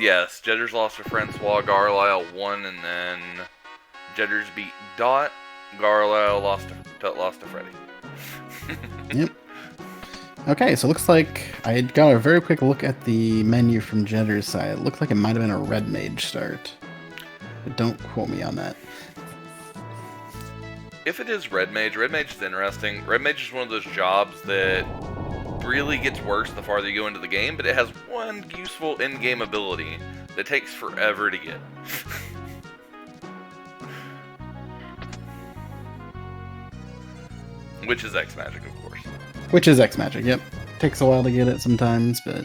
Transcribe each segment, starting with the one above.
Yes, Jedders lost to Francois, Garlyle won, and then Jedders beat Dot. Garlyle lost to Freddy. Yep. Okay, so it looks like I got a very quick look at the menu from Jedders' side. It looked like it might have been a red mage start. But don't quote me on that. If it is Red Mage is interesting. Red Mage is one of those jobs that really gets worse the farther you go into the game, but it has one useful in-game ability that takes forever to get. Which is X-Magic, of course. Which is X-Magic, yep. Takes a while to get it sometimes, but...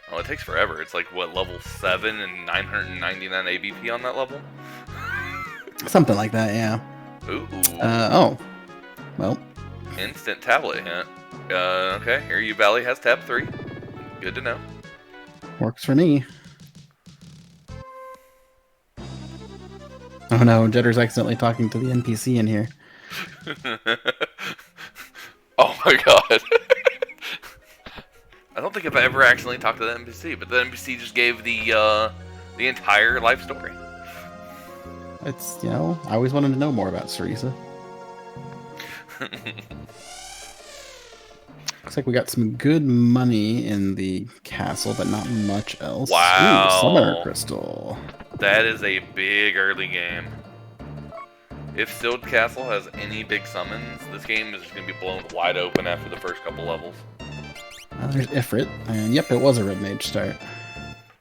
Well, it takes forever. It's like, what, level 7 and 999 ABP on that level? Something like that, yeah. Ooh. Oh. Well. Instant tablet hint. Okay, here you Valley has tab 3. Good to know. Works for me. Oh no, Jetter's accidentally talking to the NPC in here. Oh my god. I don't think I've ever accidentally talked to the NPC, but the NPC just gave the entire life story. It's, you know, I always wanted to know more about Cerisa. Looks like we got some good money in the castle, but not much else. Wow. Ooh, Summoner Crystal. That is a big early game. If Sealed Castle has any big summons, this game is just going to be blown wide open after the first couple levels. There's Ifrit, and yep, it was a Red Mage start.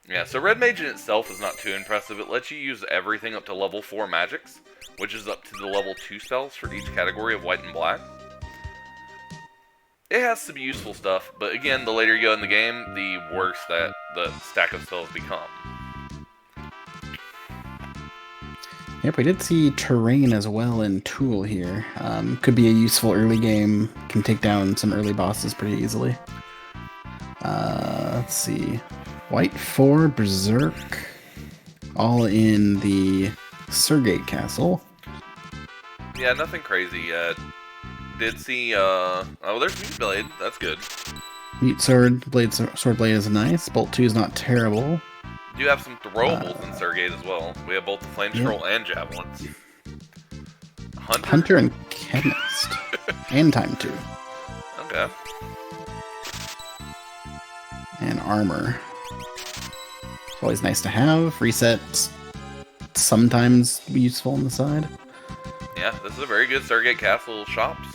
Yeah, so Red Mage in itself is not too impressive. It lets you use everything up to level 4 magics, which is up to the level 2 spells for each category of white and black. It has some useful stuff, but again, the later you go in the game, the worse that the stack of spells become. Yep, we did see terrain as well in Tool here. Could be a useful early game. Can take down some early bosses pretty easily. Let's see. White 4, Berserk. All in the Surgate Castle. Yeah, nothing crazy yet. Did see, oh, there's Mute Blade. That's good. Mute Sword Blade is nice. Bolt 2 is not terrible. Do have some throwables in Surgate as well. We have both the Flame Scroll and Javelins. Hunter and Chemist. And Time 2. Okay. And Armor. It's always nice to have. Reset. Sometimes useful on the side. Yeah, this is a very good Surgate Castle shops.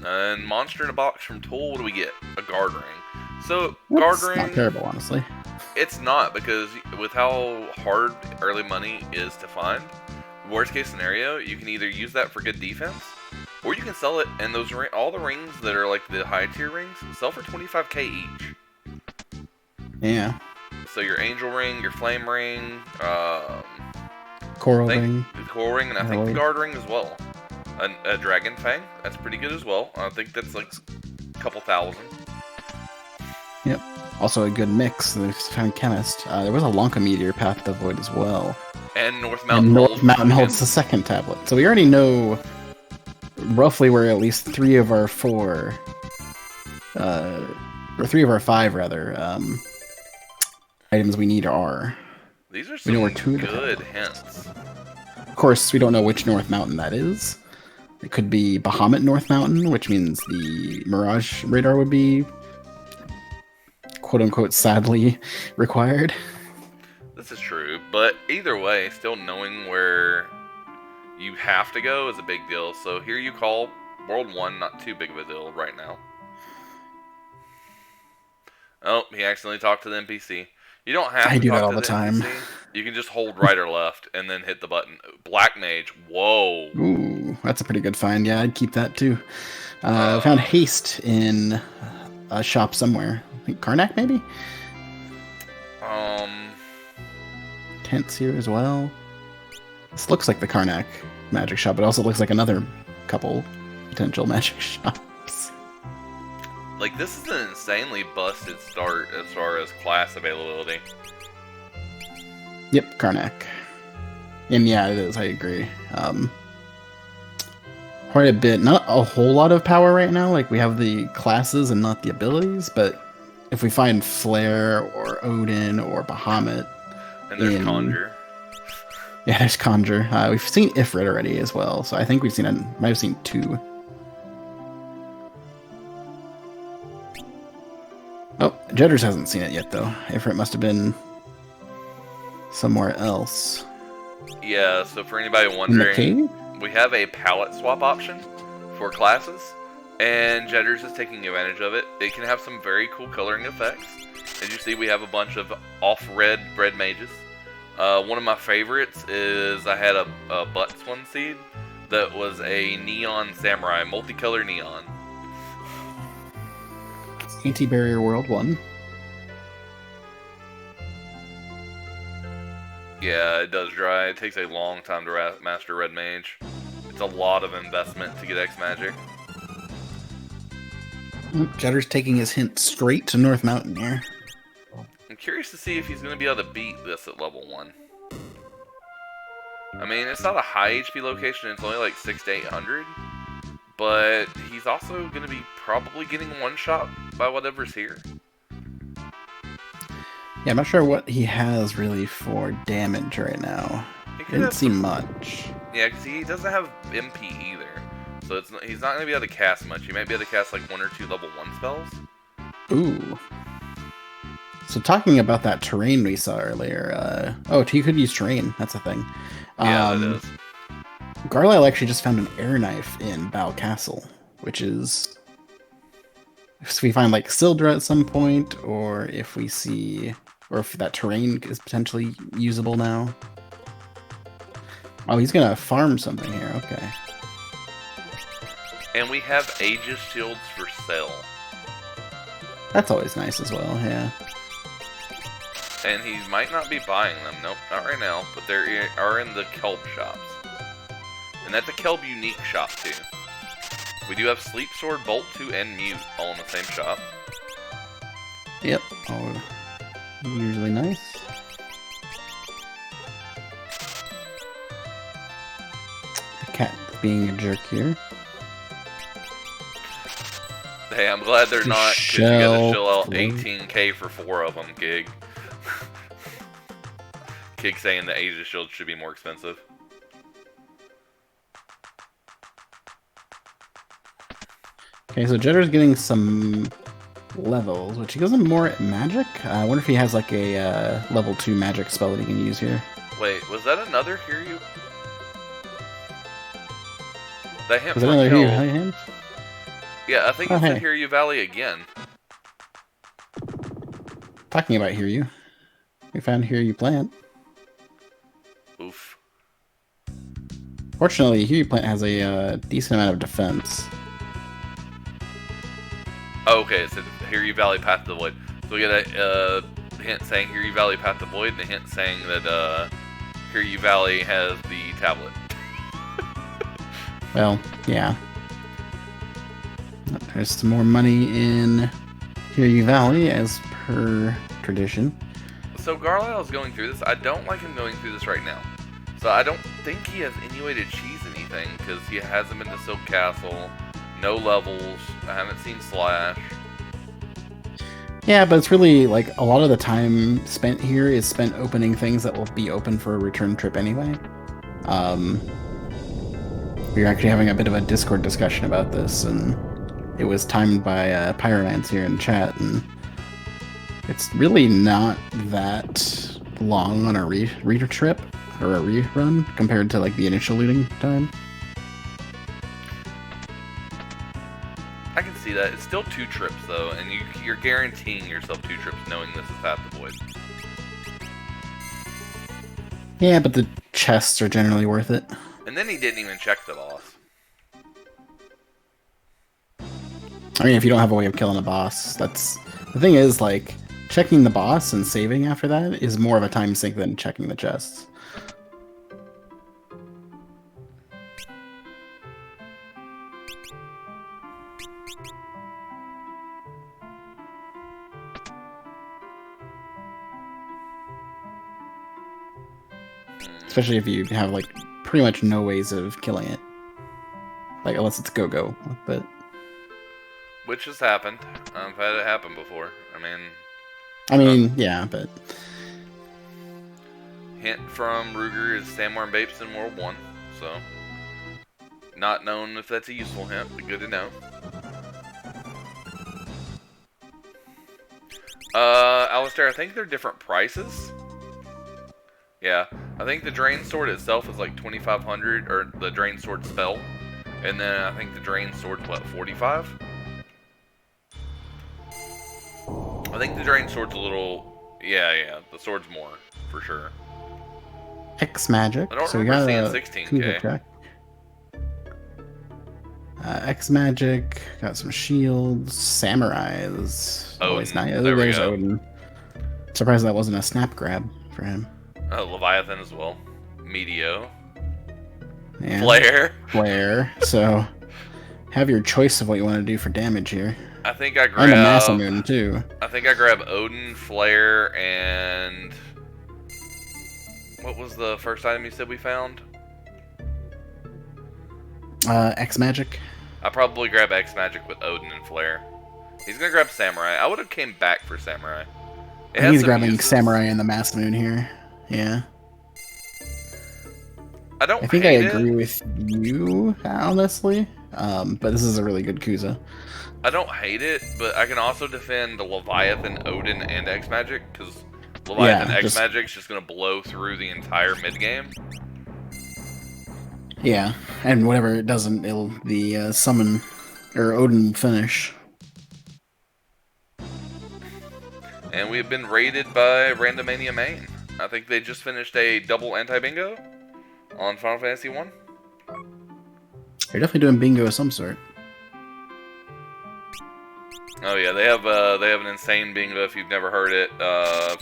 And Monster in a Box from Tool, what do we get? A Guard Ring. So, Guard Ring... not terrible, honestly. It's not, because with how hard early money is to find, worst case scenario, you can either use that for good defense, or you can sell it, and those all the rings that are like the high tier rings, sell for 25k each. Yeah. So your Angel Ring, your Flame Ring, Coral Ring. The Coral Ring, and I think the Guard Ring as well. A Dragon Fang, that's pretty good as well. I think that's like a couple thousand. Yep. Also a good mix. They've found Chemist. There was a Lonka Meteor Path to the Void as well. And North Mountain holds the second tablet. So we already know roughly where at least 3 of our 4, or 3 of our 5 rather, items we need are. These are some good hints. Of course, we don't know which North Mountain that is. It could be Bahamut North Mountain, which means the Mirage radar would be quote-unquote sadly required. This is true, but either way, still knowing where you have to go is a big deal. So here you call World 1, not too big of a deal right now. Oh, he accidentally talked to the NPC. You don't have to do talk that all to the the time. NPC. You can just hold right or left and then hit the button. Black Mage, whoa. Ooh, that's a pretty good find. Yeah, I'd keep that too. Found Haste in a shop somewhere. I think Karnak, maybe? Tents here as well. This looks like the Karnak magic shop, but also looks like another couple potential magic shops. Like, this is an insanely busted start as far as class availability. Yep, Karnak. And yeah, it is, I agree. Quite a bit, not a whole lot of power right now, like we have the classes and not the abilities, but if we find Flare or Odin or Bahamut, And there's Conjure. Yeah, there's Conjure. We've seen Ifrit already as well, so I think might have seen 2. Oh, Jedders hasn't seen it yet though. Ifrit must have been somewhere else. Yeah, so for anybody wondering, we have a palette swap option for classes, and Jedders is taking advantage of it. It can have some very cool coloring effects. As you see, we have a bunch of off-red bread mages. One of my favorites is I had a Butts one seed that was a neon samurai, multicolor neon. Anti-barrier world 1. Yeah, it does dry. It takes a long time to master Red Mage. It's a lot of investment to get X Magic. Jedders taking his hint straight to North Mountain here. I'm curious to see if he's going to be able to beat this at level 1. I mean, it's not a high HP location, it's only like 600 to 800. But he's also going to be probably getting one-shot by whatever's here. Yeah, I'm not sure what he has really for damage right now. Didn't seem much. Yeah, because he doesn't have MP either. So he's not going to be able to cast much. He might be able to cast like 1 or 2 level 1 spells. Ooh. So talking about that terrain we saw earlier, he could use terrain. That's a thing. Yeah, that is. Garlyle actually just found an air knife in Bow Castle, which is... If we find like Sildra at some point, or if we see... Or if that terrain is potentially usable now. Oh, he's gonna farm something here, okay. And we have Aegis shields for sale. That's always nice as well, yeah. And he might not be buying them. Nope, not right now. But they are in the Kelp shops. And that's a Kelp unique shop, too. We do have Sleep Sword, Bolt 2, and Mute all in the same shop. Yep. Oh, usually nice. The cat being a jerk here. Hey, I'm glad they're not, because you gotta shell out 18k for 4 of them, Gig. Gig saying the Aegis shield should be more expensive. Okay, so Jeddar's getting some levels, which he goes in more magic. I wonder if he has like a level 2 magic spell that he can use here. Wait, was that another Hiryu? That hint was that another Hiryu hint? Yeah, I think it's in Hiryu Valley again. Talking about Hiryu, we found Hiryu plant. Oof. Fortunately, Hiryu plant has a decent amount of defense. Oh, okay, it's Hiryu Valley Path to the Void. So we get a hint saying Hiryu Valley Path to the Void, and a hint saying that Hiryu Valley has the tablet. Well, yeah. There's some more money in Hiryu Valley, as per tradition. So Garlyle is going through this. I don't like him going through this right now. So I don't think he has any way to cheese anything, because he hasn't been to Silk Castle, no levels, I haven't seen Slash. Yeah, but it's really, like, a lot of the time spent here is spent opening things that will be open for a return trip anyway. We were actually having a bit of a Discord discussion about this, and it was timed by Pyromance here in chat, and it's really not that long on a reader trip, or a rerun, compared to, like, the initial looting time. I can see that. It's still 2 trips, though, and you're guaranteeing yourself 2 trips knowing this is Path to Void. Yeah, but the chests are generally worth it. And then he didn't even check the boss. I mean, if you don't have a way of killing a boss, that's... The thing is, like, checking the boss and saving after that is more of a time sink than checking the chests. Especially if you have, like, pretty much no ways of killing it. Like, unless it's go-go, but... Which has happened. I've had it happen before. Yeah, but Hint from Ruger is Samwar and Bapes in World 1, so not known if that's a useful hint, but good to know. Alistair, I think they're different prices. Yeah, I think the Drain Sword itself is like 2,500, or the Drain Sword spell, and then I think the Drain Sword's what, 45? I think the Drain Sword's a little, yeah, the sword's more for sure. X Magic. I don't so we remember got seeing a 16K. check. X Magic, got some shields, samurais. Always Odin. nice. There we There's go. Odin. Surprised that wasn't a snap grab for him. Leviathan as well. Meteo. Yeah. Flare. So, have your choice of what you want to do for damage here. I think I grab... And a Masamune, too. I think I grab Odin, Flare, and... What was the first item you said we found? X Magic. I probably grab X Magic with Odin and Flare. He's gonna grab Samurai. I would have came back for Samurai. I think he's grabbing Samurai and the Masamune here. Yeah. I think I agree with you, honestly. But this is a really good Kuza. I don't hate it, but I can also defend the Leviathan, Odin, and X Magic, because Leviathan X Magic's just gonna blow through the entire mid game. Yeah, and whatever it doesn't, it'll the summon or Odin finish. And we've been raided by Randomania Main. I think they just finished a double anti-bingo on Final Fantasy 1. They're definitely doing bingo of some sort. Oh yeah, they have an insane bingo if you've never heard it. I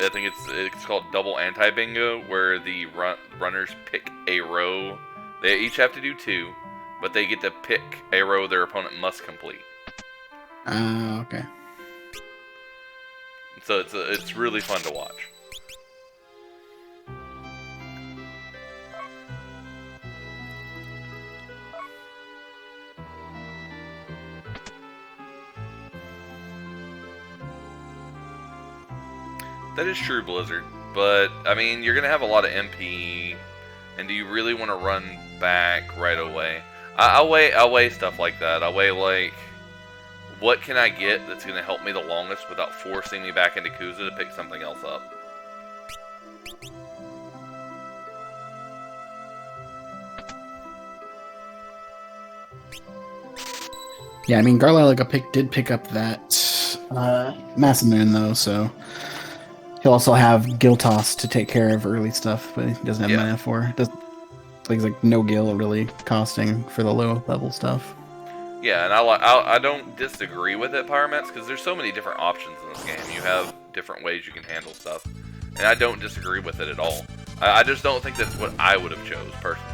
think it's called double anti-bingo, where the runners pick a row. They each have to do 2, but they get to pick a row their opponent must complete. Okay. So it's really fun to watch. That is true, Blizzard. But, I mean, you're going to have a lot of MP, and do you really want to run back right away? I'll weigh stuff like that. I'll weigh, like, what can I get that's going to help me the longest without forcing me back into Kuza to pick something else up? Yeah, I mean, Garlyle did pick up that Masamune, though, so he'll also have Giltos to take care of early stuff, but he doesn't have mana for. He's like no Gil really costing for the low level stuff. Yeah, and I don't disagree with it, Pyromancer, because there's so many different options in this game. You have different ways you can handle stuff, and I don't disagree with it at all. I just don't think that's what I would have chose personally.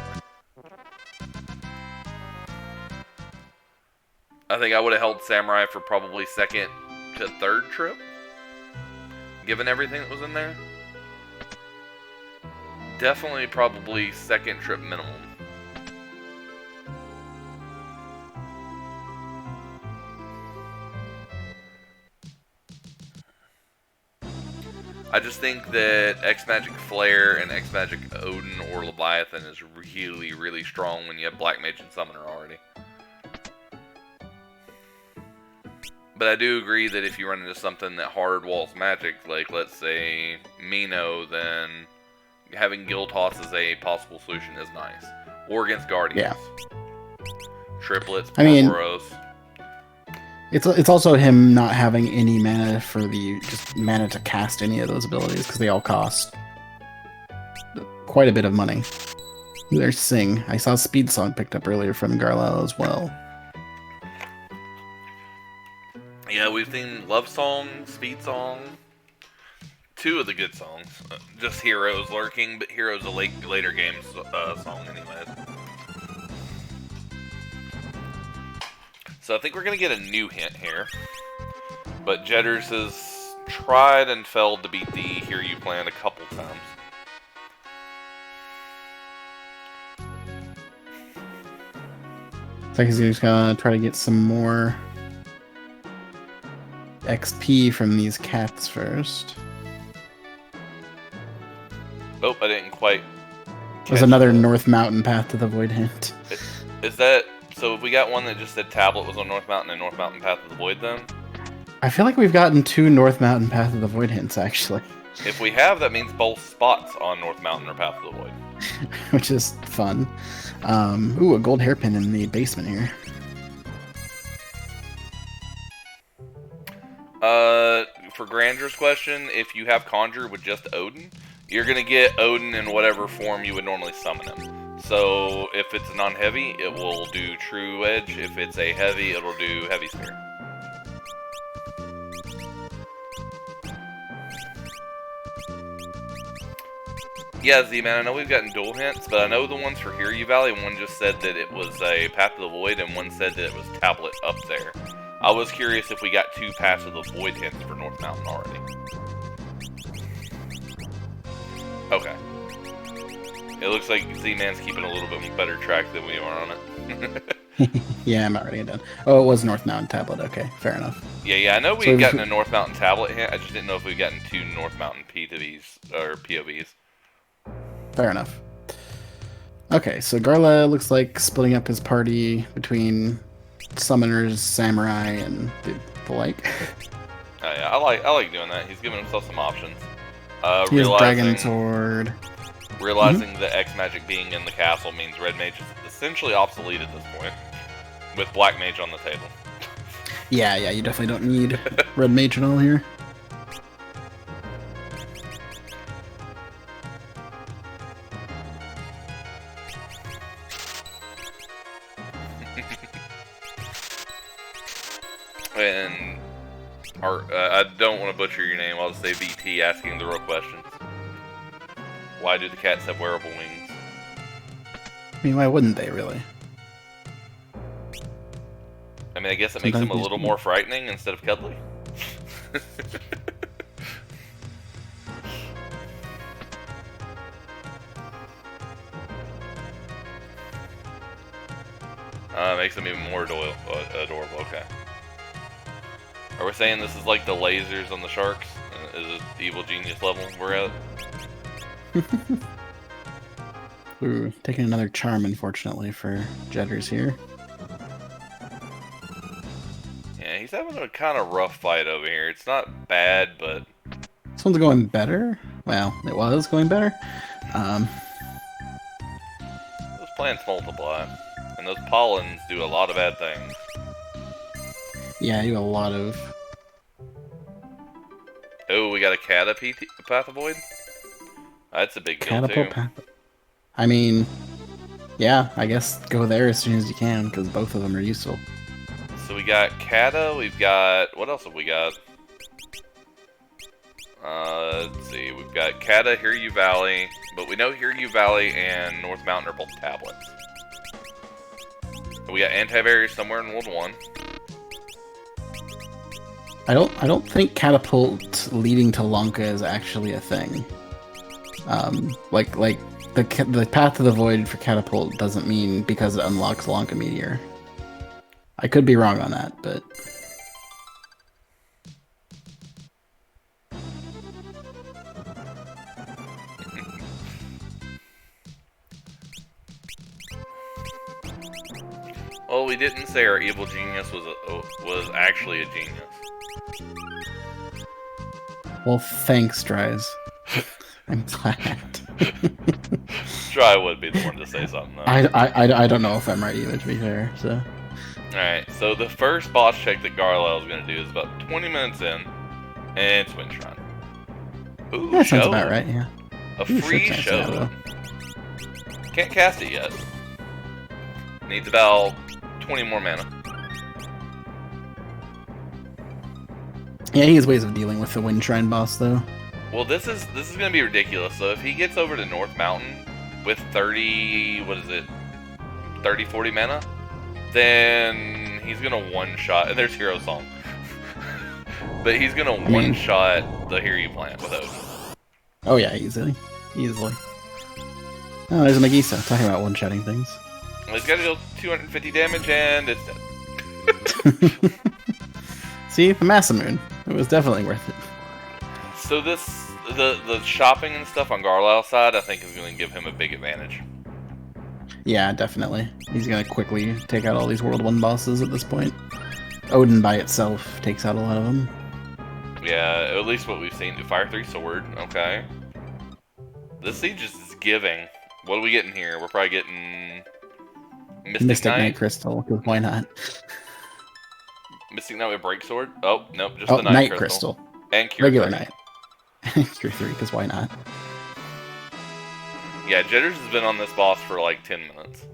I think I would have held Samurai for probably 2nd to 3rd trip, given everything that was in there. Definitely probably 2nd trip minimum. I just think that X-Magic Flare and X-Magic Odin or Leviathan is really, really strong when you have Black Mage and Summoner already. But I do agree that if you run into something that hard walls magic, like let's say Mino, then having Giltos as a possible solution is nice. Or against Guardians. Yeah. Triplets, Boros. It's also him not having any mana for just mana to cast any of those abilities, because they all cost quite a bit of money. There's Sing. I saw Speed Song picked up earlier from Garlyle as well. Yeah, we've seen Love Song, Speed Song, 2 of the good songs. Just Heroes lurking, but Heroes a later game song anyways. So I think we're going to get a new hint here. But Jedders has tried and failed to beat the Hear You plan a couple times. like he's just gonna try to get some more XP from these cats first. Oh, I didn't quite. There's another North Mountain Path to the Void Hint. Is that so? If we got one that just said tablet was on North Mountain and North Mountain Path to the Void, then I feel like we've gotten 2 North Mountain Path to the Void hints actually. If we have, that means both spots on North Mountain are Path to the Void, which is fun. Ooh, a gold hairpin in the basement here. For Granger's question, if you have Conjure with just Odin, you're gonna get Odin in whatever form you would normally summon him. So if it's non-heavy, it will do True Edge. If it's a heavy, it'll do Heavy Spear. Yeah, Z-Man, I know we've gotten dual hints, but I know the ones for Hiryu Valley, one just said that it was a Path to the Void, and one said that it was Tablet up there. I was curious if we got 2 Paths to the Void hints for North Mountain already. Okay. It looks like Z-Man's keeping a little bit better track than we are on it. Yeah, I'm already done. Oh, it was North Mountain Tablet. Okay, fair enough. Yeah, I know we've gotten a North Mountain Tablet hint. I just didn't know if we've gotten 2 North Mountain P2Vs, or POVs. Fair enough. Okay, so Garlyle looks like splitting up his party between summoners, samurai, and the like. Oh yeah, I like doing that. He's giving himself some options. He has Dragon Sword. Realizing that X Magic being in the castle means Red Mage is essentially obsolete at this point, with Black Mage on the table. Yeah, you definitely don't need Red Mage at all here. And I don't want to butcher your name. I'll just say VT asking the real questions. Why do the cats have wearable wings? I mean, why wouldn't they, really? I mean, I guess it makes them a little more frightening instead of cuddly. Makes them even more adorable. Okay. Are we saying this is like the lasers on the sharks? Is it evil genius level we're at? Ooh, taking another charm, unfortunately, for Jedders here. Yeah, he's having a kind of rough fight over here. It's not bad, but... This one's going better. Well, it was going better. Those plants multiply. And those pollens do a lot of bad things. Yeah, you have a lot of... Oh, we got a Catapult? That's a big deal, too. I mean, yeah, I guess go there as soon as you can, because both of them are useful. So we got Kata, we've got... What else have we got? Let's see, we've got Kata, Hiryu Valley, but we know Hiryu Valley and North Mountain are both tablets. We got Anti-Barrier somewhere in World 1. I don't think Catapult leading to Lanka is actually a thing. Like the Path to the Void for Catapult doesn't mean because it unlocks Lanka Meteor. I could be wrong on that, but... Well, we didn't say our evil genius was actually a genius. Well, thanks, Dries. I'm glad. Dry would be the one to say something, though. I don't know if I'm right either, to be fair, so... Alright, so the first boss check that Garlyle is going to do is about 20 minutes in, and it's Wind Shrine. Ooh, that sounds about right, yeah. A free show. Can't cast it yet. Needs about 20 more mana. Yeah, he has ways of dealing with the Wind Shrine boss, though. Well, this is going to be ridiculous. So if he gets over to North Mountain with 30, 40 mana, then he's going to one-shot, and there's Hero Song. But he's going to one-shot the Hiryu plant with Odin. Oh yeah, easily. Oh, there's a Nagisa talking about one-shotting things. Well, he's got to deal 250 damage, and it's dead. See, the Masamune. It was definitely worth it. So the shopping and stuff on Garlyle's side, I think, is going to give him a big advantage. Yeah, definitely. He's gonna quickly take out all these World 1 bosses at this point. Odin by itself takes out a lot of them. Yeah, at least what we've seen. Fire 3 sword, okay. This siege is giving. What are we getting here? We're probably getting Mystic Knight Crystal, because why not? Mystic Knight with Break Sword? Oh, nope, just Oh, the Knight Crystal. And Cure Regular 3. Knight. Cure 3, because why not? Yeah, Jedders has been on this boss for like 10 minutes.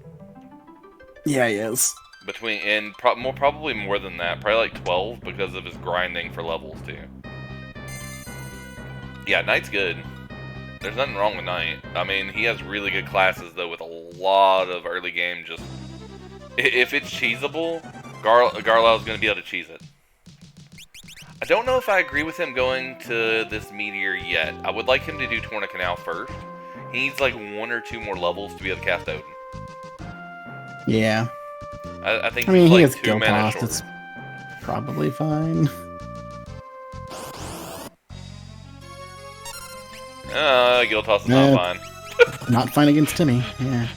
Yeah, he is. Probably more than that. Probably like 12 because of his grinding for levels, too. Yeah, Knight's good. There's nothing wrong with Knight. I mean, he has really good classes, though, with a lot of early game just... If it's cheesable, Garlyle's going to be able to cheese it. I don't know if I agree with him going to this meteor yet. I would like him to do Torna Canal first. He needs like 1 or 2 more levels to be able to cast Odin. Yeah. I think I mean, he's he like has 2 mana Giltost. short. It's probably fine. Giltoss is not fine. Not fine against Timmy. Yeah.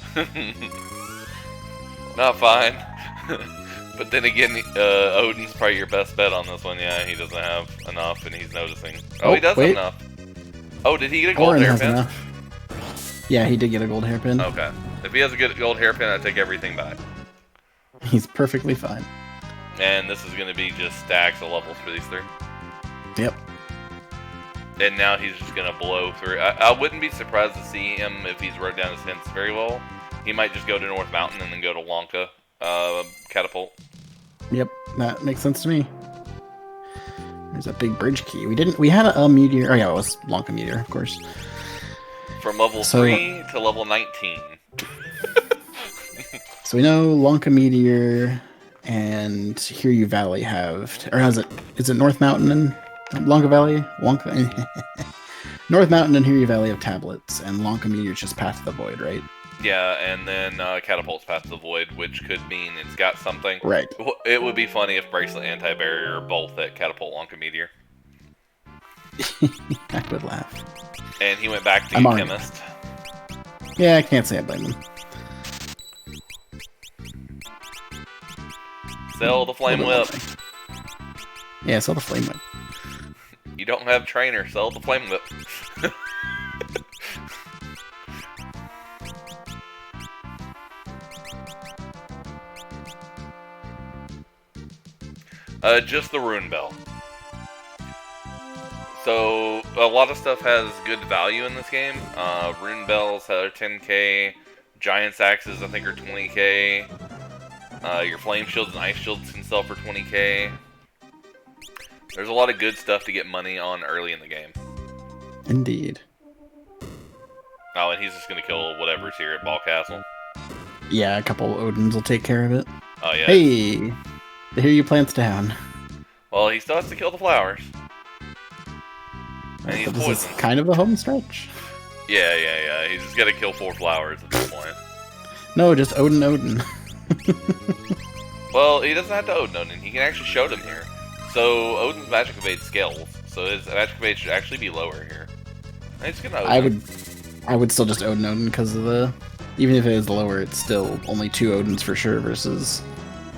Not fine. But then again, Odin's probably your best bet on this one. Yeah, he doesn't have enough, and he's noticing. Oh, he does have enough. Oh, did he get a gold hairpin? Yeah, he did get a gold hairpin. Okay. If he has a good gold hairpin, I take everything back. He's perfectly fine. And this is going to be just stacks of levels for these 3. Yep. And now he's just going to blow through. I wouldn't be surprised to see him if he's wrote down his hints very well. He might just go to North Mountain and then go to Wonka Catapult. Yep, that makes sense to me. There's a big bridge key. We had a meteor. Oh yeah, it was Lanka meteor, of course. From level 3 to level 19. So we know Lanka meteor and Hiryu Valley have, or is it North Mountain and Lanka Valley? North Mountain and Hiryu Valley have tablets, and Lanka meteor is just Path to the Void, right? Yeah, and then Catapult's Path to the Void, which could mean it's got something. Right. It would be funny if Bracelet Anti-Barrier are both at Catapult Lanka Meteor. I would laugh. And he went back to Chemist. Yeah, I can't say I blame him. Sell the Flame Whip. Yeah, sell the Flame Whip. You don't have trainer, sell the Flame Whip. Just the Rune Bell. So, a lot of stuff has good value in this game. Rune Bells are 10k, Giant's Axes I think are 20k, your Flame Shields and Ice Shields can sell for 20k. There's a lot of good stuff to get money on early in the game. Indeed. Oh, and he's just going to kill whatever's here at Ball Castle. Yeah, a couple Odins will take care of it. Oh, yeah. Hey! The Hiryu plant's down. Well, he still has to kill the flowers. And he's this poisoned. is kind of the home stretch. Yeah. He's just got to kill 4 flowers at this point. No, just Odin. Well, he doesn't have to Odin. He can actually show them here. So, Odin's magic evade scales. So his magic evade should actually be lower here. And he's gonna Odin. I would still just Odin because of the... Even if it is lower, it's still only 2 Odins for sure versus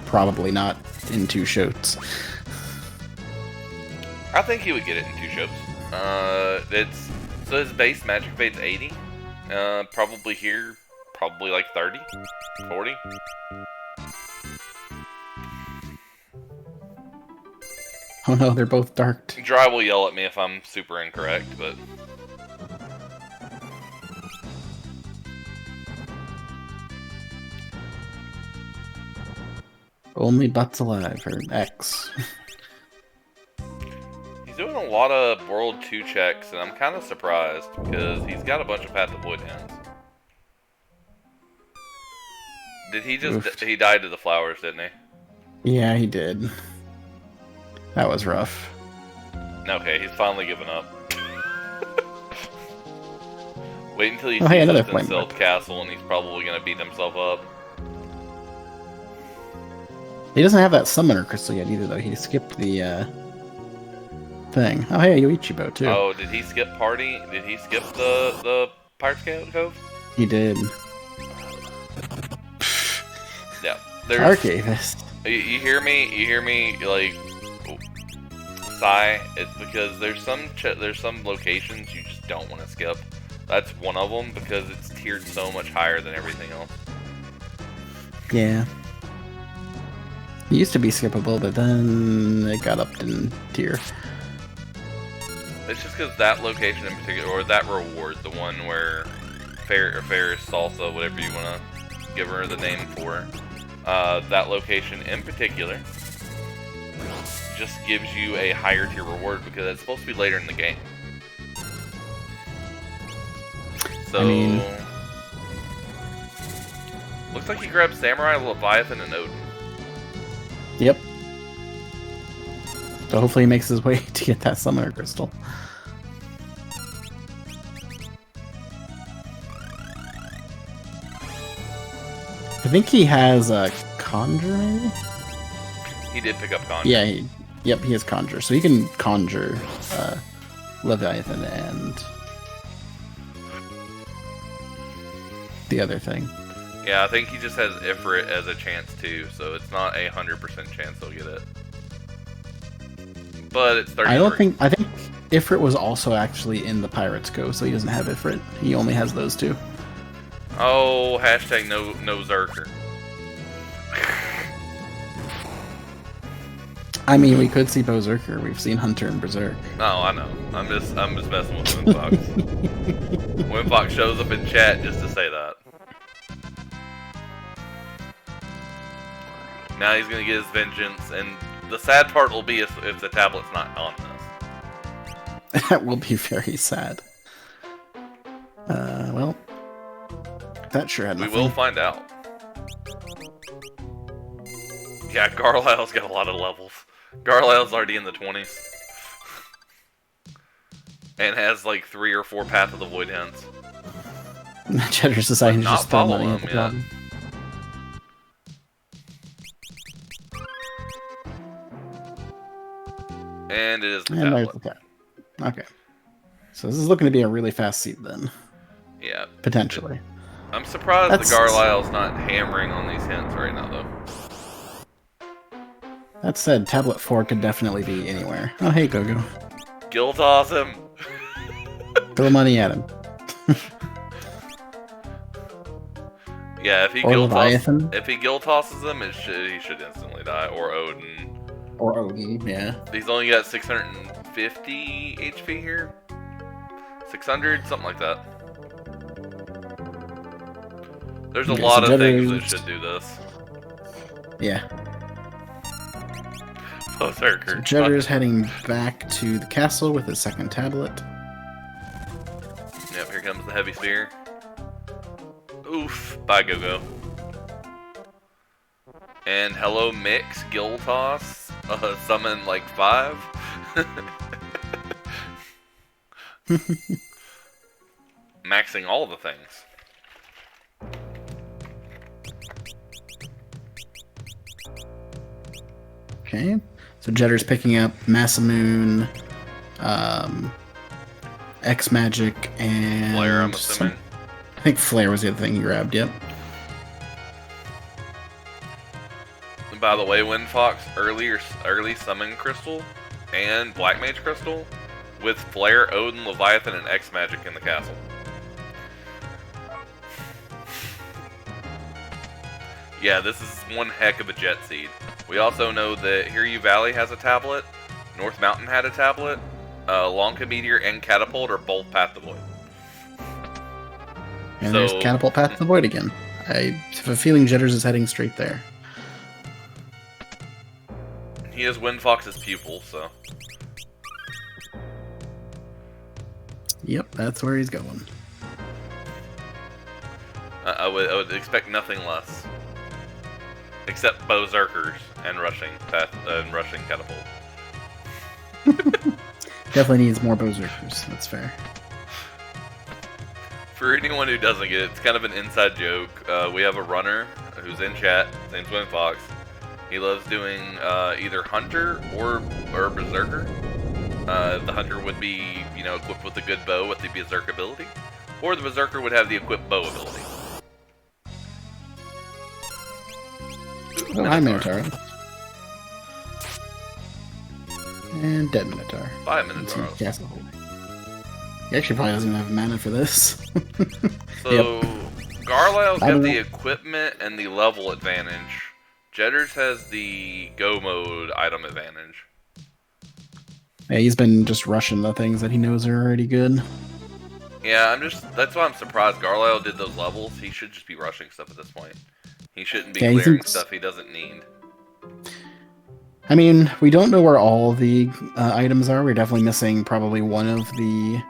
probably not in 2 shots. I think he would get it in 2 shows. So his base magic evade's 80. Probably here, probably like 30, 40. Oh no, they're both darked. Dry will yell at me if I'm super incorrect, but... Only Butts alive, or X. He's doing a lot of World 2 checks, and I'm kind of surprised, because he's got a bunch of Path to Void hands. Did he just... Oofed. He died to the flowers, didn't he? Yeah, he did. That was rough. Okay, he's finally given up. Wait until he Oh, hey, sees another this flame Silt whip. Castle, and he's probably going to beat himself up. He doesn't have that summoner crystal yet either, though. He skipped the thing. Oh, hey, Yoichibo, too. Oh, did he skip party? Did he skip the Pirates Cove? He did. Yeah. There's... Arcavis. You hear me? You hear me, like, sigh? It's because there's some locations you just don't want to skip. That's one of them because it's tiered so much higher than everything else. Yeah. It used to be skippable, but then it got upped in tier. It's just because that location in particular, or that reward, the one where Ferris Salsa, whatever you want to give her the name for, that location in particular just gives you a higher tier reward because it's supposed to be later in the game. So, I mean, looks like he grabbed Samurai, Leviathan, and Odin. Yep. So hopefully he makes his way to get that summoner crystal. I think he has a conjure, maybe? He did pick up conjure. Yeah, he has conjure. So he can conjure Leviathan and the other thing. Yeah, I think he just has Ifrit as a chance too, so it's not 100% chance he'll get it. But it's 33. I think Ifrit was also actually in the Pirates Cove, so he doesn't have Ifrit. He only has those two. Oh, hashtag no Zerker. I mean, we could see Berserker. We've seen Hunter and Berserk. No, I know. I'm just messing with Windfox. Windfox shows up in chat just to say that. Now he's gonna get his vengeance, and the sad part will be if the tablet's not on this. That will be very sad. Well, that sure had nothing. We will find out. Yeah, Garlyle's got a lot of levels. Garlyle's already in the 20s. And has like 3 or 4 Path of the Void hints. Cheddar's deciding to Not just throw follow money him at the yet. problem. And it is the And there's tablet. the cat. Okay. So this is looking to be a really fast seat then. Yeah. Potentially. I'm surprised That's- the Garlyle's not hammering on these hints right now, though. That said, Tablet 4 could definitely be anywhere. Oh, hey, Go-Go. Guild toss him! Throw money at him. Yeah, if he Or guild Leviathan. tosses him, he should instantly die. Or Odin. Or Odin, yeah. He's only got 650 HP here. 600, something like that. There's a Okay, lot so of things that Jedders- should do this. Yeah. Berserker. So Jedders heading back to the castle with his second tablet. Yep, here comes the heavy spear. Oof. Bye, Go-Go. And hello, Mix, Guild Toss. Summon like 5. Maxing all the things. Okay. So Jedders picking up Masamune, X Magic, and Flare, I'm assuming. I think Flare was the other thing he grabbed. Yep. And by the way, Windfox early summon crystal and Black Mage crystal with Flare, Odin, Leviathan, and X Magic in the castle. Yeah, this is one heck of a jet seed. We also know that Hiryu Valley has a tablet, North Mountain had a tablet, Lonka Meteor and Catapult are both Path to Void. And So- there's Catapult Path to the Void again. I have a feeling Jedders is heading straight there. He is Windfox's pupil, so. Yep, that's where he's going. I would expect nothing less. Except Berserkers and rushing Catapult. Definitely needs more Berserkers. That's fair. For anyone who doesn't get it, it's kind of an inside joke. We have a runner who's in chat, his name's Windfox. He loves doing either Hunter or Berserker. The Hunter would be, equipped with a good bow with the Berserk ability, or the Berserker would have the equipped bow ability. Oh, hi, Minotaur. And dead Minotaur. Bye, Minotaur. He actually probably doesn't even have mana for this. So, Garlyle's got the equipment and the level advantage. Jedders has the go mode item advantage. Yeah, he's been just rushing the things that he knows are already good. Yeah, that's why I'm surprised Garlyle did those levels. He should just be rushing stuff at this point. He shouldn't be clearing stuff he doesn't need. I mean, we don't know where all the items are. We're definitely missing probably one of the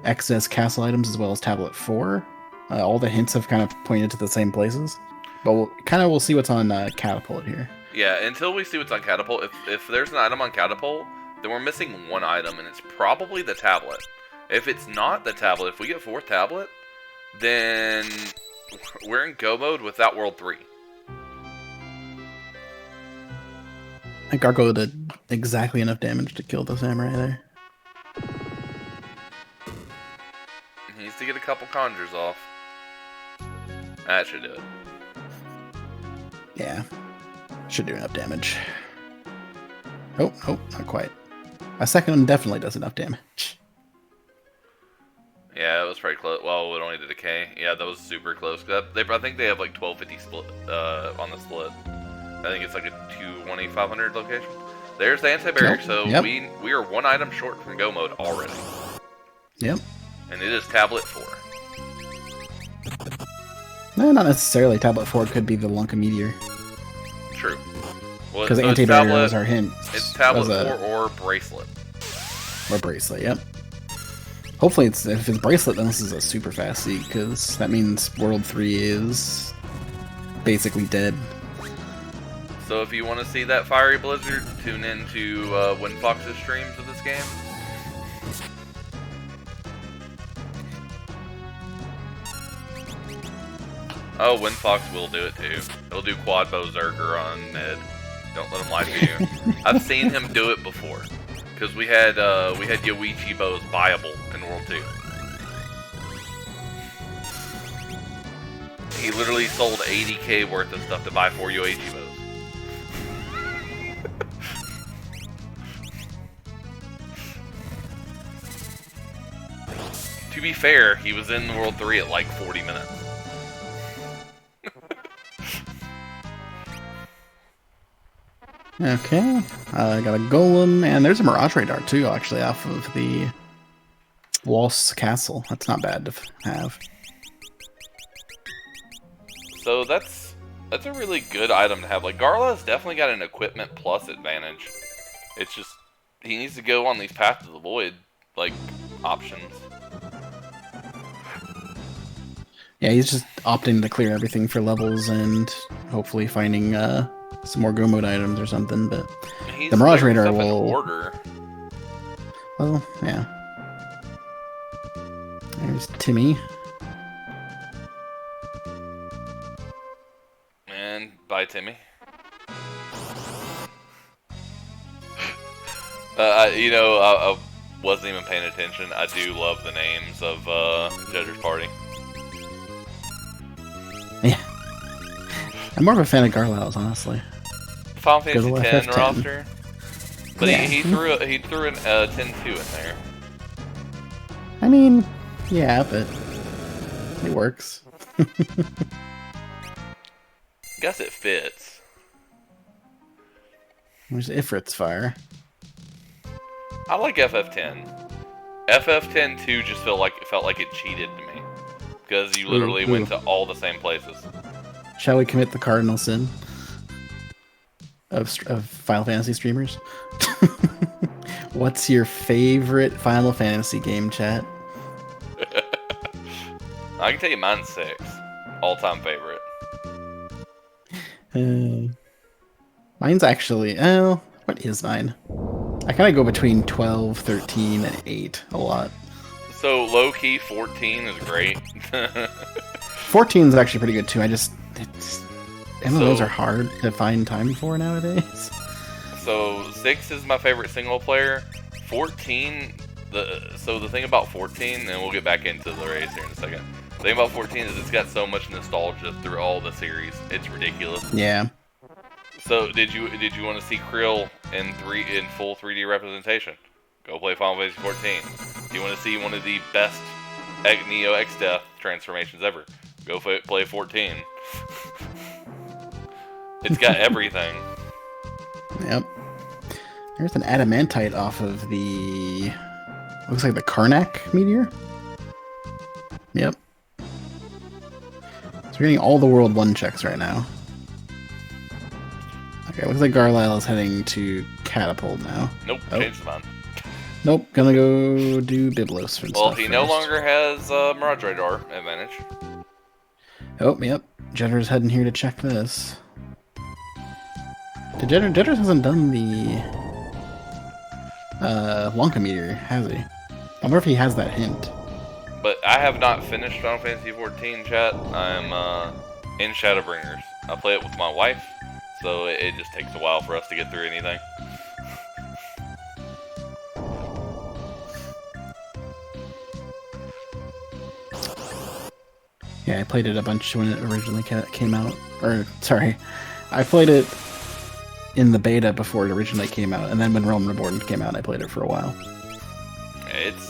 excess castle items as well as tablet 4. All the hints have kind of pointed to the same places. But we'll see what's on Catapult here. Yeah, until we see what's on Catapult, if there's an item on Catapult, then we're missing one item, and it's probably the tablet. If it's not the tablet, if we get 4th tablet, then we're in go mode without World 3. I think Gargoyle did exactly enough damage to kill the samurai there. He needs to get a couple conjures off. That should do it. Yeah. Should do enough damage. Oh, not quite. A second one definitely does enough damage. Yeah, it was pretty close. Well, it only did a K. Yeah, that was super close. I think they have like 1250 split on the split. I think it's like a 220 500 location. There's the anti-barrier, so we are one item short from go mode already. Yep. And it is tablet 4. No, not necessarily. Tablet 4 could be the Lunka Meteor. True. Because the anti-barriers are hints. It's tablet 4 or bracelet. Or bracelet, yep. Hopefully, if it's bracelet, then this is a super fast seed, because that means World 3 is basically dead. So if you want to see that fiery blizzard, tune in to Windfox's streams of this game. Oh, Windfox will do it too. He'll do quad Berserker on Ned. Don't let him lie to you. I've seen him do it before. Because we had Yoichi bows buyable in World 2. He literally sold 80k worth of stuff to buy 4 Yoichi bows. To be fair, he was in World 3 at like 40 minutes. Okay, I got a golem, and there's a Mirage Radar too, actually, off of the Waltz Castle. That's not bad to have. So that's a really good item to have. Like, Garlyle's definitely got an equipment plus advantage. It's just, he needs to go on these Path to the Void, like, options. Yeah, he's just opting to clear everything for levels and hopefully finding some more go mode items or something, but the Mirage Radar will... order. Well, yeah. There's Timmy. And bye, Timmy. I wasn't even paying attention. I do love the names of Jedders Party. Yeah. I'm more of a fan of Garlyle's, honestly. Final Fantasy X roster. But yeah. he threw an 10-2 in there. I mean, yeah, but it works. Guess it fits. There's Ifrit's Fire. I like FF10. FF10-2 just felt like it cheated to me. Because you literally went to all the same places. Shall we commit the cardinal sin of Final Fantasy streamers? What's your favorite Final Fantasy game, chat? I can tell you mine's 6. All-time favorite. Mine's actually... Oh, what is mine? I kind of go between 12, 13, and 8 a lot. So, low-key, 14 is great. 14 is actually pretty good, too. MMOs are hard to find time for nowadays. So 6 is my favorite single player. 14, so the thing about 14, and we'll get back into the race here in a second. The thing about 14 is it's got so much nostalgia through all the series. It's ridiculous. Yeah. So did you want to see Krill in full 3D representation? Go play Final Fantasy 14. Do you want to see one of the best Neo X-Death transformations ever? Go play 14. It's got everything. Yep. There's an adamantite off of the... looks like the Karnak meteor? Yep. So we're getting all the World 1 checks right now. Okay, looks like Garlyle is heading to Catapult now. Nope, changed his mind. Nope, gonna go do Biblos for the Well, stuff he first. no longer has Mirage Radar advantage. Oh, yep. Jedders heading here to check this. Jedders hasn't done the Wonka meteor, has he? I wonder if he has that hint. But I have not finished Final Fantasy 14, chat. I'm in Shadowbringers. I play it with my wife, so it just takes a while for us to get through anything. Yeah, I played it a bunch when it originally came out. Or, sorry, I played it in the beta before it originally came out, and then when Realm Reborn came out, I played it for a while.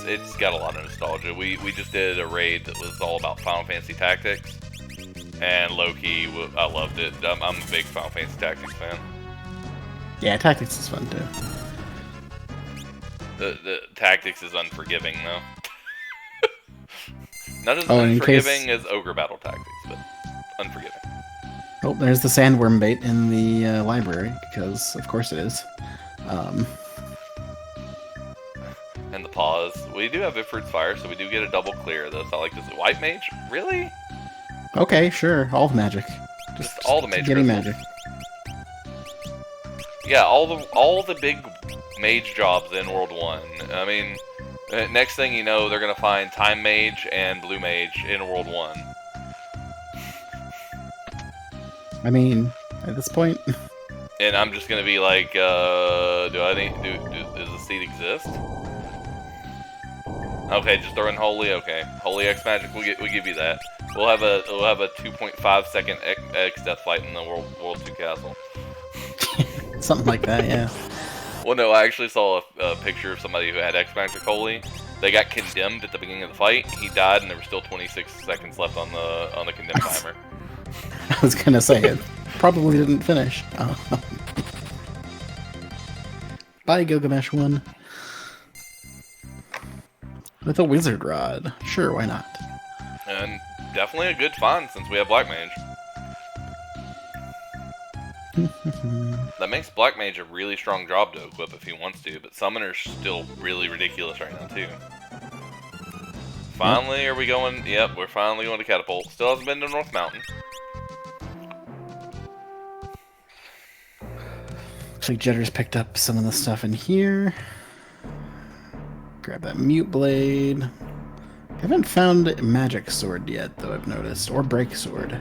It's got a lot of nostalgia. We just did a raid that was all about Final Fantasy Tactics, and low-key, I loved it. I'm a big Final Fantasy Tactics fan. Yeah, Tactics is fun, too. The Tactics is unforgiving, though. Not as Oh, unforgiving as Ogre Battle Tactics, but unforgiving. Oh, there's the sandworm bait in the library, because of course it is. And the pause. We do have Ifrit's Fire, so we do get a double clear, though. It's not like this. White Mage? Really? Okay, sure. All the magic. Just all the mage getting crystals. magic. Yeah, all the big mage jobs in World 1. I mean, next thing you know, they're going to find Time Mage and Blue Mage in World 1. I mean, at this point... And I'm just going to be like, does the seed exist? Okay, just throw in Holy, okay. Holy X Magic, we give you that. We'll have a 2.5 second X Death fight in the World 2 Castle. Something like that, yeah. Well, no, I actually saw a picture of somebody who had X Magic Holy. They got condemned at the beginning of the fight. He died, and there were still 26 seconds left on the condemned timer. I was gonna say it probably didn't finish. Bye, Gilgamesh 1. With a wizard rod. Sure, why not? And definitely a good find since we have Black Mage. That makes Black Mage a really strong job to equip if he wants to, but Summoner's still really ridiculous right now too. Finally, are we going? Yep, we're finally going to Catapult. Still hasn't been to North Mountain. Looks like Jedders picked up some of the stuff in here. Grab that Mute Blade. Haven't found Magic Sword yet, though, I've noticed. Or Break Sword.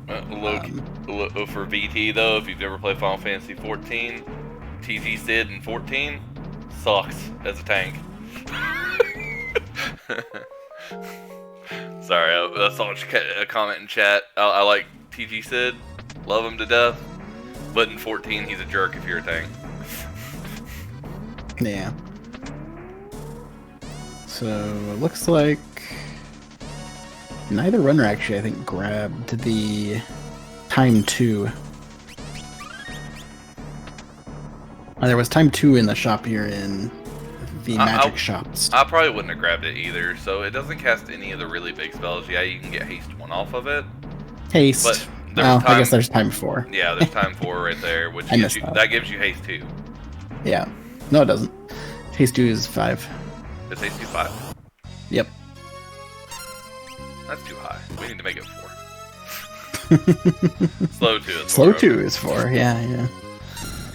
For VT, though, if you've ever played Final Fantasy 14, TT Sid in 14 sucks as a tank. Sorry, I saw a comment in chat. I like TT Sid, love him to death, but in 14 he's a jerk if you're a tank. Yeah. So, it looks like neither runner actually, I think, grabbed the time 2. There was time 2 in the shop here in the magic shops. I probably wouldn't have grabbed it either, so it doesn't cast any of the really big spells. Yeah, you can get haste 1 off of it. Haste. But well, I guess there's time 4. Yeah, there's time 4 right there, which that gives you haste 2. Yeah. No, it doesn't. Haste 2 is 5. Is haste 2 5? Yep. That's too high. We need to make it 4. Slow 2 is 4. Slow 2 is 4, yeah.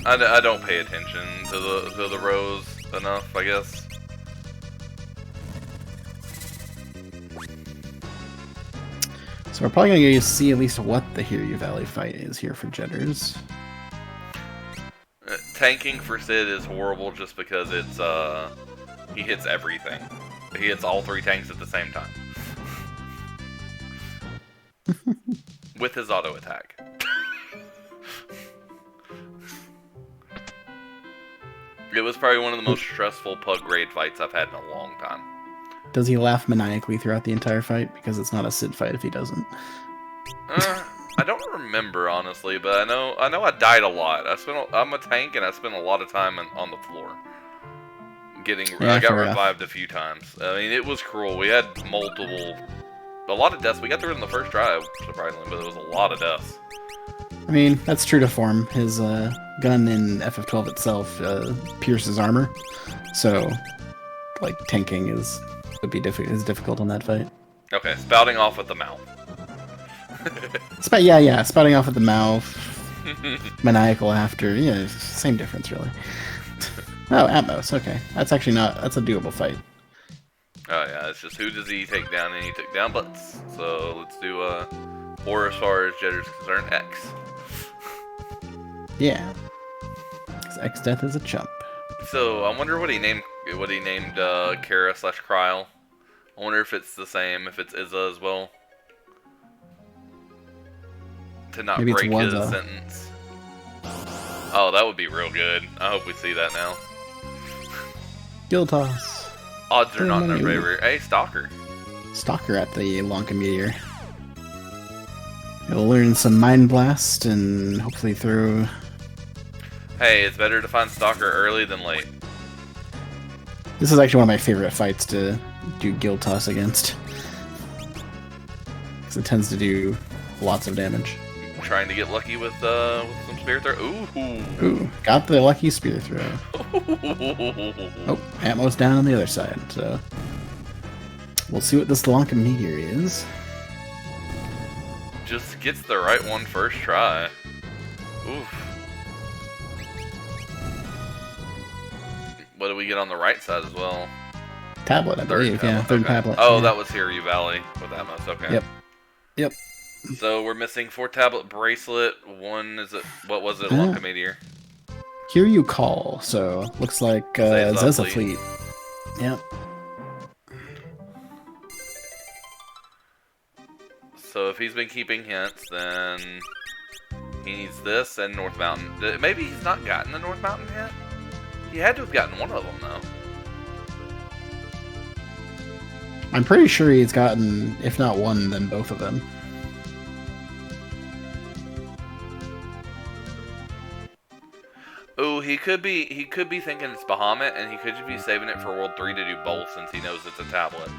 I don't pay attention to the rows enough, I guess. So we're probably going to see at least what the Hiryu Valley fight is here for Jedders. Tanking for Sid is horrible just because it's, he hits everything. He hits all 3 tanks at the same time. With his auto attack. It was probably one of the most stressful Pug raid fights I've had in a long time. Does he laugh maniacally throughout the entire fight? Because it's not a Sid fight if he doesn't. I don't remember, honestly, but I know I died a lot. I'm a tank, and I spent a lot of time on the floor. I got revived a few times. I mean, it was cruel. We had a lot of deaths. We got through it in the first try, surprisingly, but there was a lot of deaths. I mean, that's true to form. His gun in FF12 itself pierces armor, so like tanking is difficult on that fight. Okay, spouting off at the mouth. Yeah, spouting off at the mouth, maniacal after. Yeah, same difference really. Oh, Atmos. Okay, that's a doable fight. Oh yeah, it's just who does he take down, and he took down Butts. So let's do or as far as Jedders concerned, X. Yeah, X Death is a chump. So I wonder what he named Kara/Kryle. I wonder if it's the same, if it's Izza as well. To not Maybe break his sentence. Oh, that would be real good. I hope we see that now. Guild toss. Odds are not in our favor. Hey, Stalker. Stalker at the Lanka Meteor. He'll learn some Mind Blast and hopefully throw... Hey, it's better to find Stalker early than late. This is actually one of my favorite fights to do Guild Toss against. Because it tends to do lots of damage. Trying to get lucky with some Spear Throw. Ooh, got the lucky Spear Throw. Oh, Atmos down on the other side, so... We'll see what this Lanka Meteor is. Just gets the right one first try. Oof. What do we get on the right side as well? Tablet, I believe. Third tablet. Oh, yeah. That was Hiryu Valley with Atmos. Okay. Yep. So we're missing 4 tablet bracelet. One is it? What was it? Lanka Meteor. Here you call. So looks like Zeza Fleet. Yep. So if he's been keeping hints, then he needs this and North Mountain. Maybe he's not gotten the North Mountain yet? He had to have gotten one of them, though. I'm pretty sure he's gotten, if not one, then both of them. Oh, he could be thinking it's Bahamut, and he could be saving it for World 3 to do both, since he knows it's a tablet.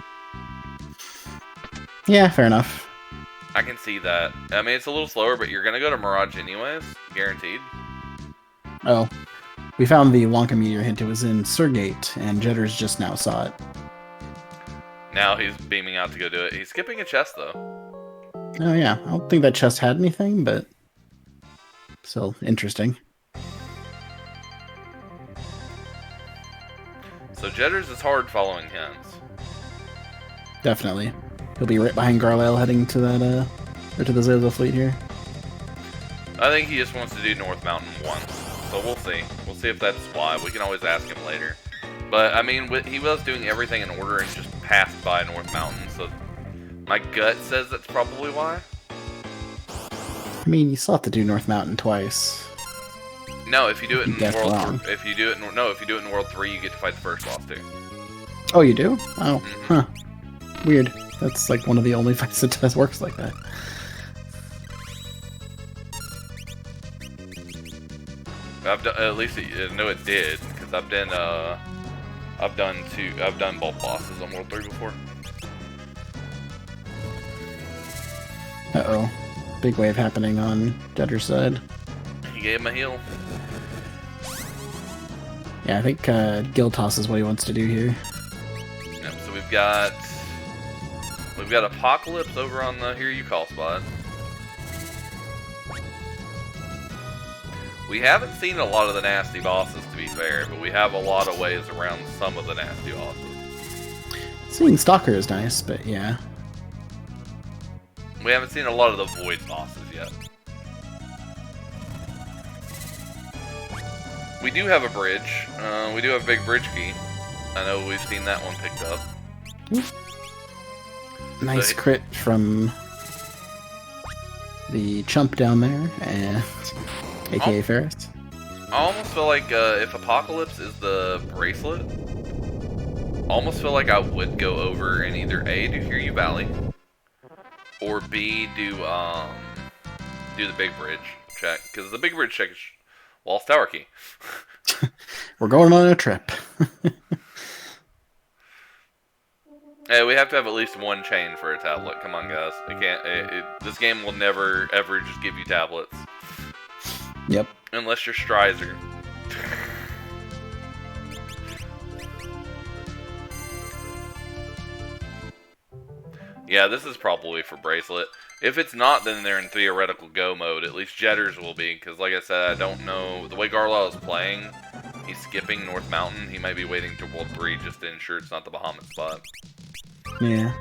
Yeah, fair enough. I can see that. I mean, it's a little slower, but you're gonna go to Mirage anyways, guaranteed. Oh. We found the Lanka Meteor hint. It was in Surgate, and Jedders just now saw it. Now he's beaming out to go do it. He's skipping a chest, though. Oh, yeah. I don't think that chest had anything, but still interesting. So Jedders is hard following hints. Definitely. He'll be right behind Garlyle heading to that, or to the Zeza Fleet here. I think he just wants to do North Mountain once. So we'll see. We'll see if that's why. We can always ask him later. But, I mean, he was doing everything in order and just passed by North Mountain, so my gut says that's probably why. I mean, you still have to do North Mountain twice. No, if you do it in World 3, if you do it in World 3, you get to fight the first boss too. Oh, you do? Oh, huh. Weird. That's like one of the only fights that works like that. At least I know it did, because I've done both bosses on World 3 before. Uh-oh. Big wave happening on Jedders' side. He gave him a heal. Yeah, I think Guild Toss is what he wants to do here. Yep, so we've got Apocalypse over on the Here You Call spot. We haven't seen a lot of the nasty bosses, to be fair, but we have a lot of ways around some of the nasty bosses. Seeing Stalker is nice, but yeah. We haven't seen a lot of the void bosses yet. We do have a bridge. We do have a big bridge key. I know we've seen that one picked up. Nice crit from the chump down there, and aka Ferris. I almost feel like if Apocalypse is the bracelet, I almost feel like I would go over and either A, do Hear You Valley, or B, do the big bridge check, because the big bridge check is Walls Tower Key. We're going on a trip. Hey, we have to have at least one chain for a tablet. Come on, guys. It can't. This game will never ever just give you tablets. Yep. Unless you're Strizer. Yeah, this is probably for bracelet. If it's not, then they're in theoretical go mode. At least Jedders will be, because like I said, I don't know. The way Garlyle is playing, he's skipping North Mountain. He might be waiting to World 3 just to ensure it's not the Bahamut spot. Yeah.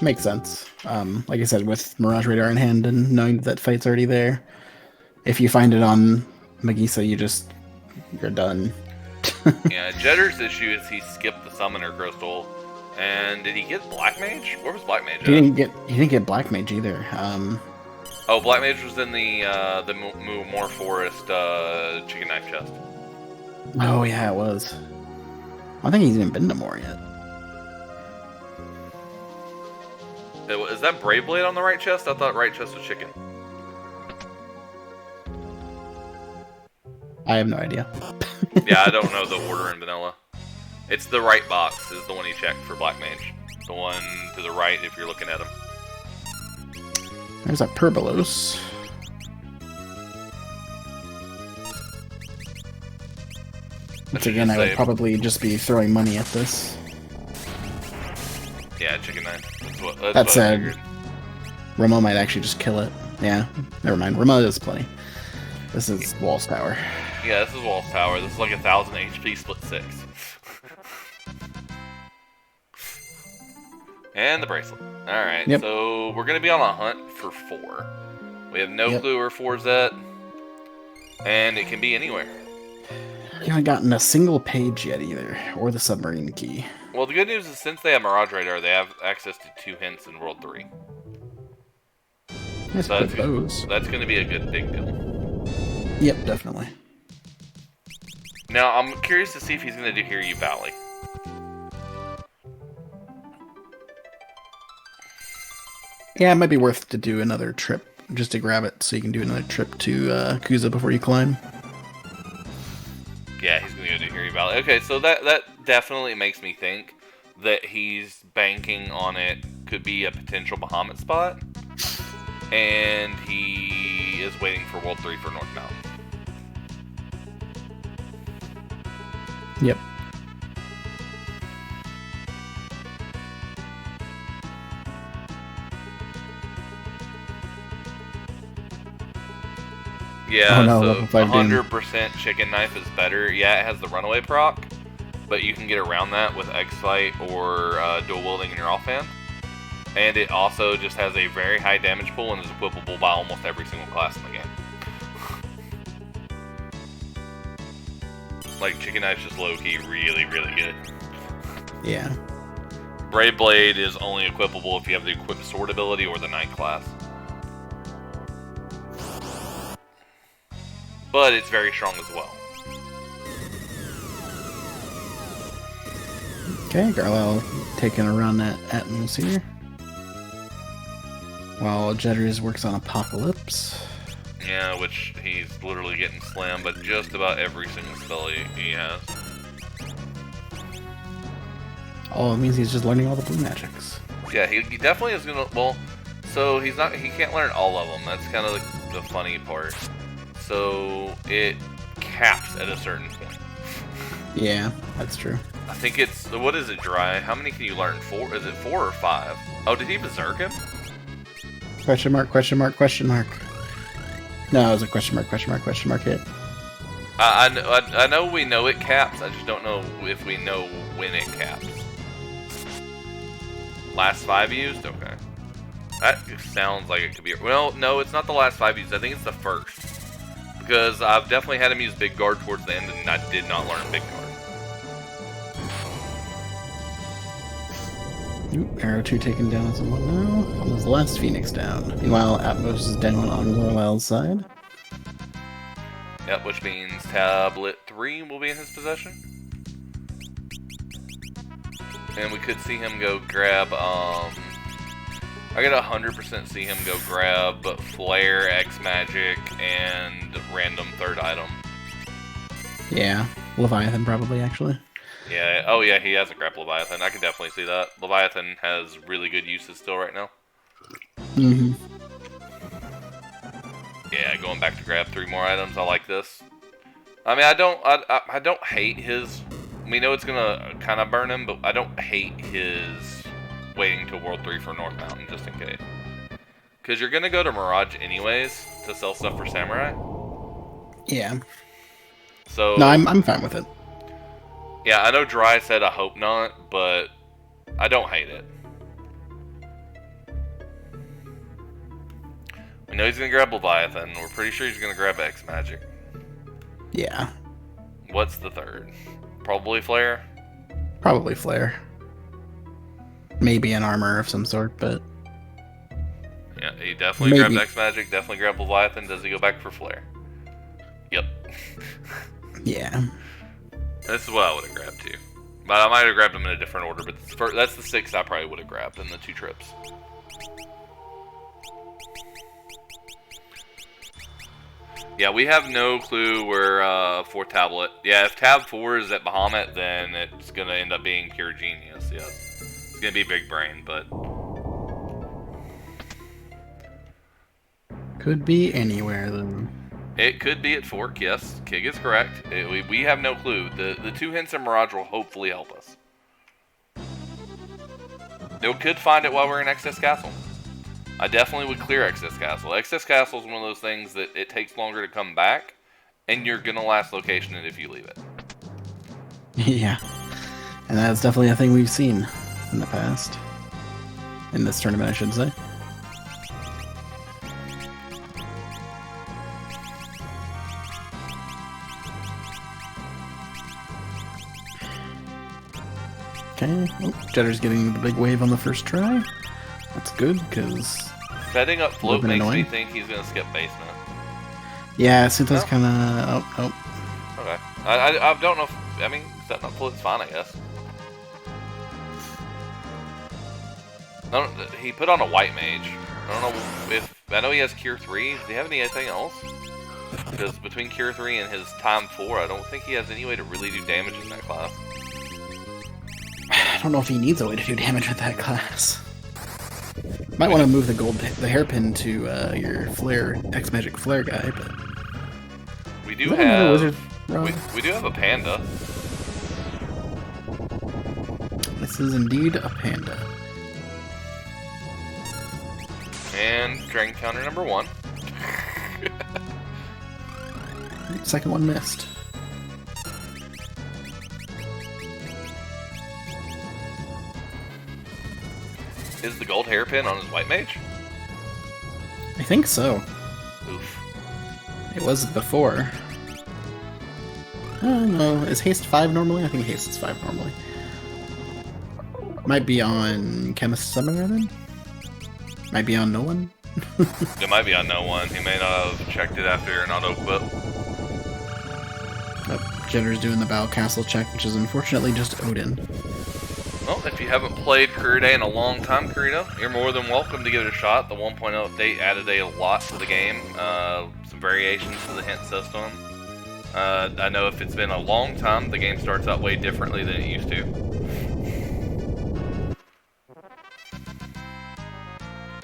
Makes sense. Like I said, with Mirage Radar in hand and knowing that fight's already there, if you find it on Magisa, you're done. Yeah, Jedders' issue is he skipped the Summoner Crystal. And did he get Black Mage? Where was Black Mage at? He didn't get Black Mage either. Oh, Black Mage was in the Moor Forest chicken knife chest. Oh yeah, it was. I think he's even been to Moor yet. Is that Brave Blade on the right chest? I thought right chest was chicken. I have no idea. Yeah, I don't know the order in vanilla. It's the right box is the one he checked for Black Mage. The one to the right if you're looking at him. There's a Perbolos. Which again, I would probably just be throwing money at this. Yeah, chicken knife. That's that said, Roma might actually just kill it. Yeah, never mind. Roma is plenty. This is Walls Tower. Yeah, this is Walls Tower. This is like 1,000 HP split 6. And the bracelet. Alright, yep. So we're going to be on a hunt for 4. We have no clue where 4's at. And it can be anywhere. You haven't gotten a single page yet either, or the submarine key. Well, the good news is since they have Mirage Radar, they have access to 2 hints in World 3. So that's going to be a good big deal. Yep, definitely. Now, I'm curious to see if he's going to do Hear You Valley. Yeah, it might be worth to do another trip, just to grab it, so you can do another trip to Kuza before you climb. Yeah, he's going to go do Hear You Valley. Okay, so that definitely makes me think that he's banking on it could be a potential Bahamut spot, and he is waiting for World 3 for North Mountain. Yep. Yeah, oh, no, so 100% chicken knife is better. Yeah, it has the runaway proc, but you can get around that with X-Fight or dual wielding in your offhand. And it also just has a very high damage pool and is equipable by almost every single class in the game. Like, chicken knife's just low-key really, really good. Yeah. Brave Blade is only equipable if you have the equipped sword ability or the knight class. But it's very strong as well. Okay, Garlyle taking a run at Atmos here. While Jedders works on Apocalypse. Yeah, which he's literally getting slammed, but just about every single spell he has. Oh, it means he's just learning all the blue magics. Yeah, he definitely is gonna. Well, so he can't learn all of them. That's kind of the funny part. So it caps at a certain point. Yeah, that's true. I think it's what is it, Dry? How many can you learn? 4? Is it 4 or 5? Oh, did he berserk him? Question mark, question mark, question mark. No, it was a question mark hit. I know we know it caps. I just don't know if we know when it caps. Last 5 used? Okay. That sounds like it could be. Well, no, it's not the last 5 uses. I think it's the first. Because I've definitely had him use Big Guard towards the end, and I did not learn Big Guard. Oop, Arrow 2 taken down someone now. That was the last Phoenix down. Meanwhile, Atmos is down on Garlyle's side. Yep, which means Tablet 3 will be in his possession. And we could see him go grab, I gotta 100% see him go grab Flare, X-Magic, and random third item. Yeah, Leviathan probably, actually. Yeah, oh yeah, he has a grab Leviathan. I can definitely see that. Leviathan has really good uses still right now. Mm-hmm. Yeah, going back to grab 3 more items. I like this. I mean, I don't hate his. We know it's gonna kind of burn him, but I don't hate his waiting till World 3 for North Mountain just in case. Because you're gonna go to Mirage anyways to sell stuff for Samurai. Yeah. So no, I'm fine with it. Yeah, I know Dry said I hope not, but I don't hate it. We know he's gonna grab Leviathan. We're pretty sure he's gonna grab X Magic. Yeah. What's the third? Probably Flare? Probably Flare. Maybe an armor of some sort, but... Yeah, he definitely grabbed X Magic, definitely grabbed Leviathan. Does he go back for Flare? Yep. Yeah. This is what I would have grabbed too. But I might have grabbed them in a different order, but that's the 6 I probably would have grabbed in the 2 trips. Yeah, we have no clue where for Tablet. Yeah, if Tab 4 is at Bahamut, then it's going to end up being Pure Genius, yes. It's going to be Big Brain, but... Could be anywhere, though. It could be at Fork, yes. Kig is correct. We have no clue. The 2 hints in Mirage will hopefully help us. We could find it while we're in Excess Castle. I definitely would clear Excess Castle. Excess Castle is one of those things that it takes longer to come back, and you're going to last location it if you leave it. Yeah. And that's definitely a thing we've seen in the past. In this tournament, I should say. Okay. Oh, Jedder's getting the big wave on the first try. That's good, because... Setting up float makes me think he's going to skip basement. Yeah, Sunta's kind of... Oh. Okay. I don't know if... I mean, setting up float's fine, I guess. He put on a white mage. I don't know if... I know he has Cure 3. Does he have anything else? Because between Cure 3 and his Time 4, I don't think he has any way to really do damage in that class. I don't know if he needs a way to do damage with that class. Might want to move the hairpin to your Flare, X-Magic Flare guy, but... We do have... We do have a panda. This is indeed a panda. And Dragon Counter number 1. Second one missed. Is the gold hairpin on his white mage? I think so. Oof. It was before. No. Is haste 5 normally? I think haste is 5 normally. Might be on Chemist Summoner then? Might be on no one? It might be on no one. He may not have checked it after an auto-equip. Jedder's doing the Battle Castle check, which is unfortunately just Odin. Well, if you haven't played Career Day in a long time, Carino, you're more than welcome to give it a shot. The 1.0 update added a lot to the game, some variations to the hint system. I know if it's been a long time, the game starts out way differently than it used to.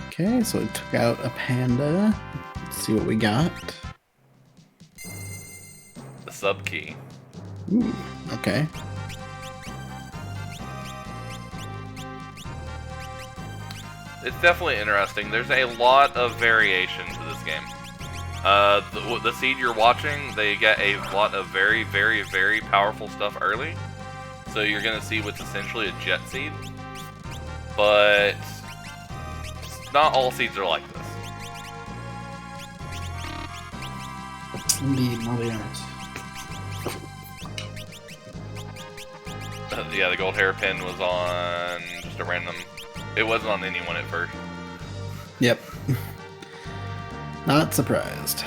Okay, so it took out a panda. Let's see what we got. The sub key. Ooh, okay. It's definitely interesting. There's a lot of variation to this game. The seed you're watching, they get a lot of very, very, very powerful stuff early. So you're going to see what's essentially a jet seed. But not all seeds are like this. Indeed, no they aren't. Yeah, the gold hairpin was on just a random... It wasn't on anyone at first. Yep. Not surprised.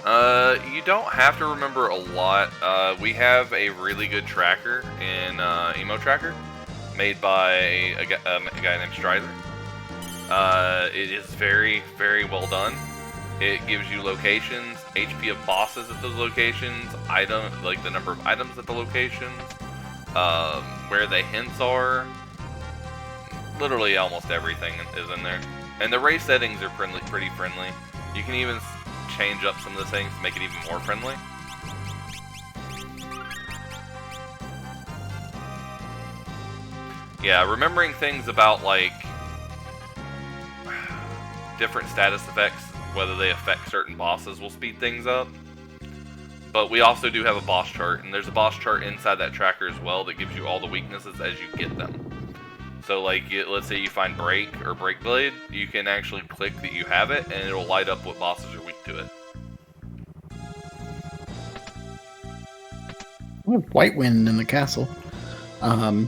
You don't have to remember a lot. We have a really good tracker in Emo Tracker, made by a guy named Strider. It is very, very well done. It gives you locations, HP of bosses at those locations, like the number of items at the locations, where the hints are. Literally almost everything is in there. And the race settings are pretty friendly. You can even change up some of the things to make it even more friendly. Yeah, remembering things about, like, different status effects, whether they affect certain bosses, will speed things up. But we also do have a boss chart, and there's a boss chart inside that tracker as well that gives you all the weaknesses as you get them. So, like, let's say you find Break or Break Blade, you can actually click that you have it, and it'll light up what bosses are weak to it. We have White Wind in the castle. So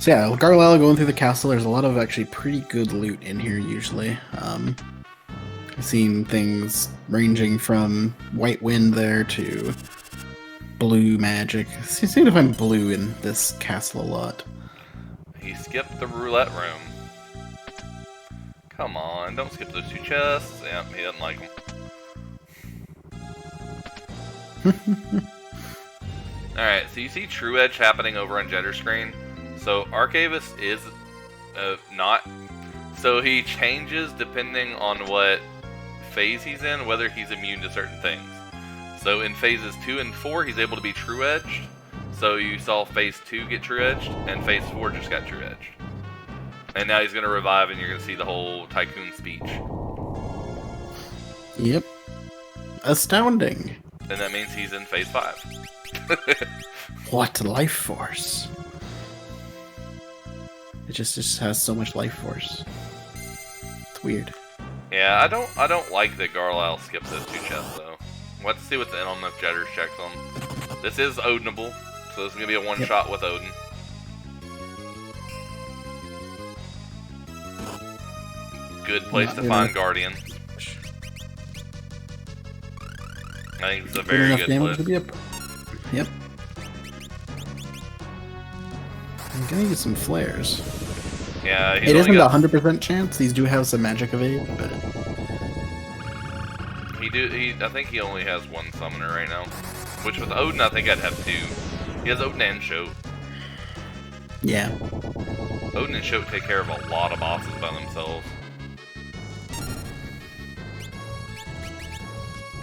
yeah, Garlyle going through the castle, there's a lot of actually pretty good loot in here usually. I've seen things ranging from White Wind there to blue magic. I seem to find blue in this castle a lot. He skipped the roulette room. Come on, don't skip those 2 chests. Yeah, he doesn't like them. Alright, so you see True Edge happening over on Jedders' screen. So Archivist is not... So he changes depending on what phase he's in, whether he's immune to certain things. So in phases 2 and 4, he's able to be True Edged. So you saw phase 2 get True Edged, and phase 4 just got True Edged. And now he's going to revive, and you're going to see the whole Tycoon speech. Yep. Astounding. And that means he's in phase 5. What life force. It just has so much life force. It's weird. Yeah, I don't like that Garlyle skips those 2 chests, though. We'll have to see what the Element of Jedders checks on. This is Odinable, so this is going to be a one-shot with Odin. Good place to find Guardian. I think it's a very good place. To be up. Yep. I'm gonna use some flares. Yeah, it isn't a 100% chance. These do have some magic evade, but I think he only has 1 summoner right now. Which with Odin, I think I'd have 2. He has Odin and Shoat. Yeah. Odin and Shoat take care of a lot of bosses by themselves.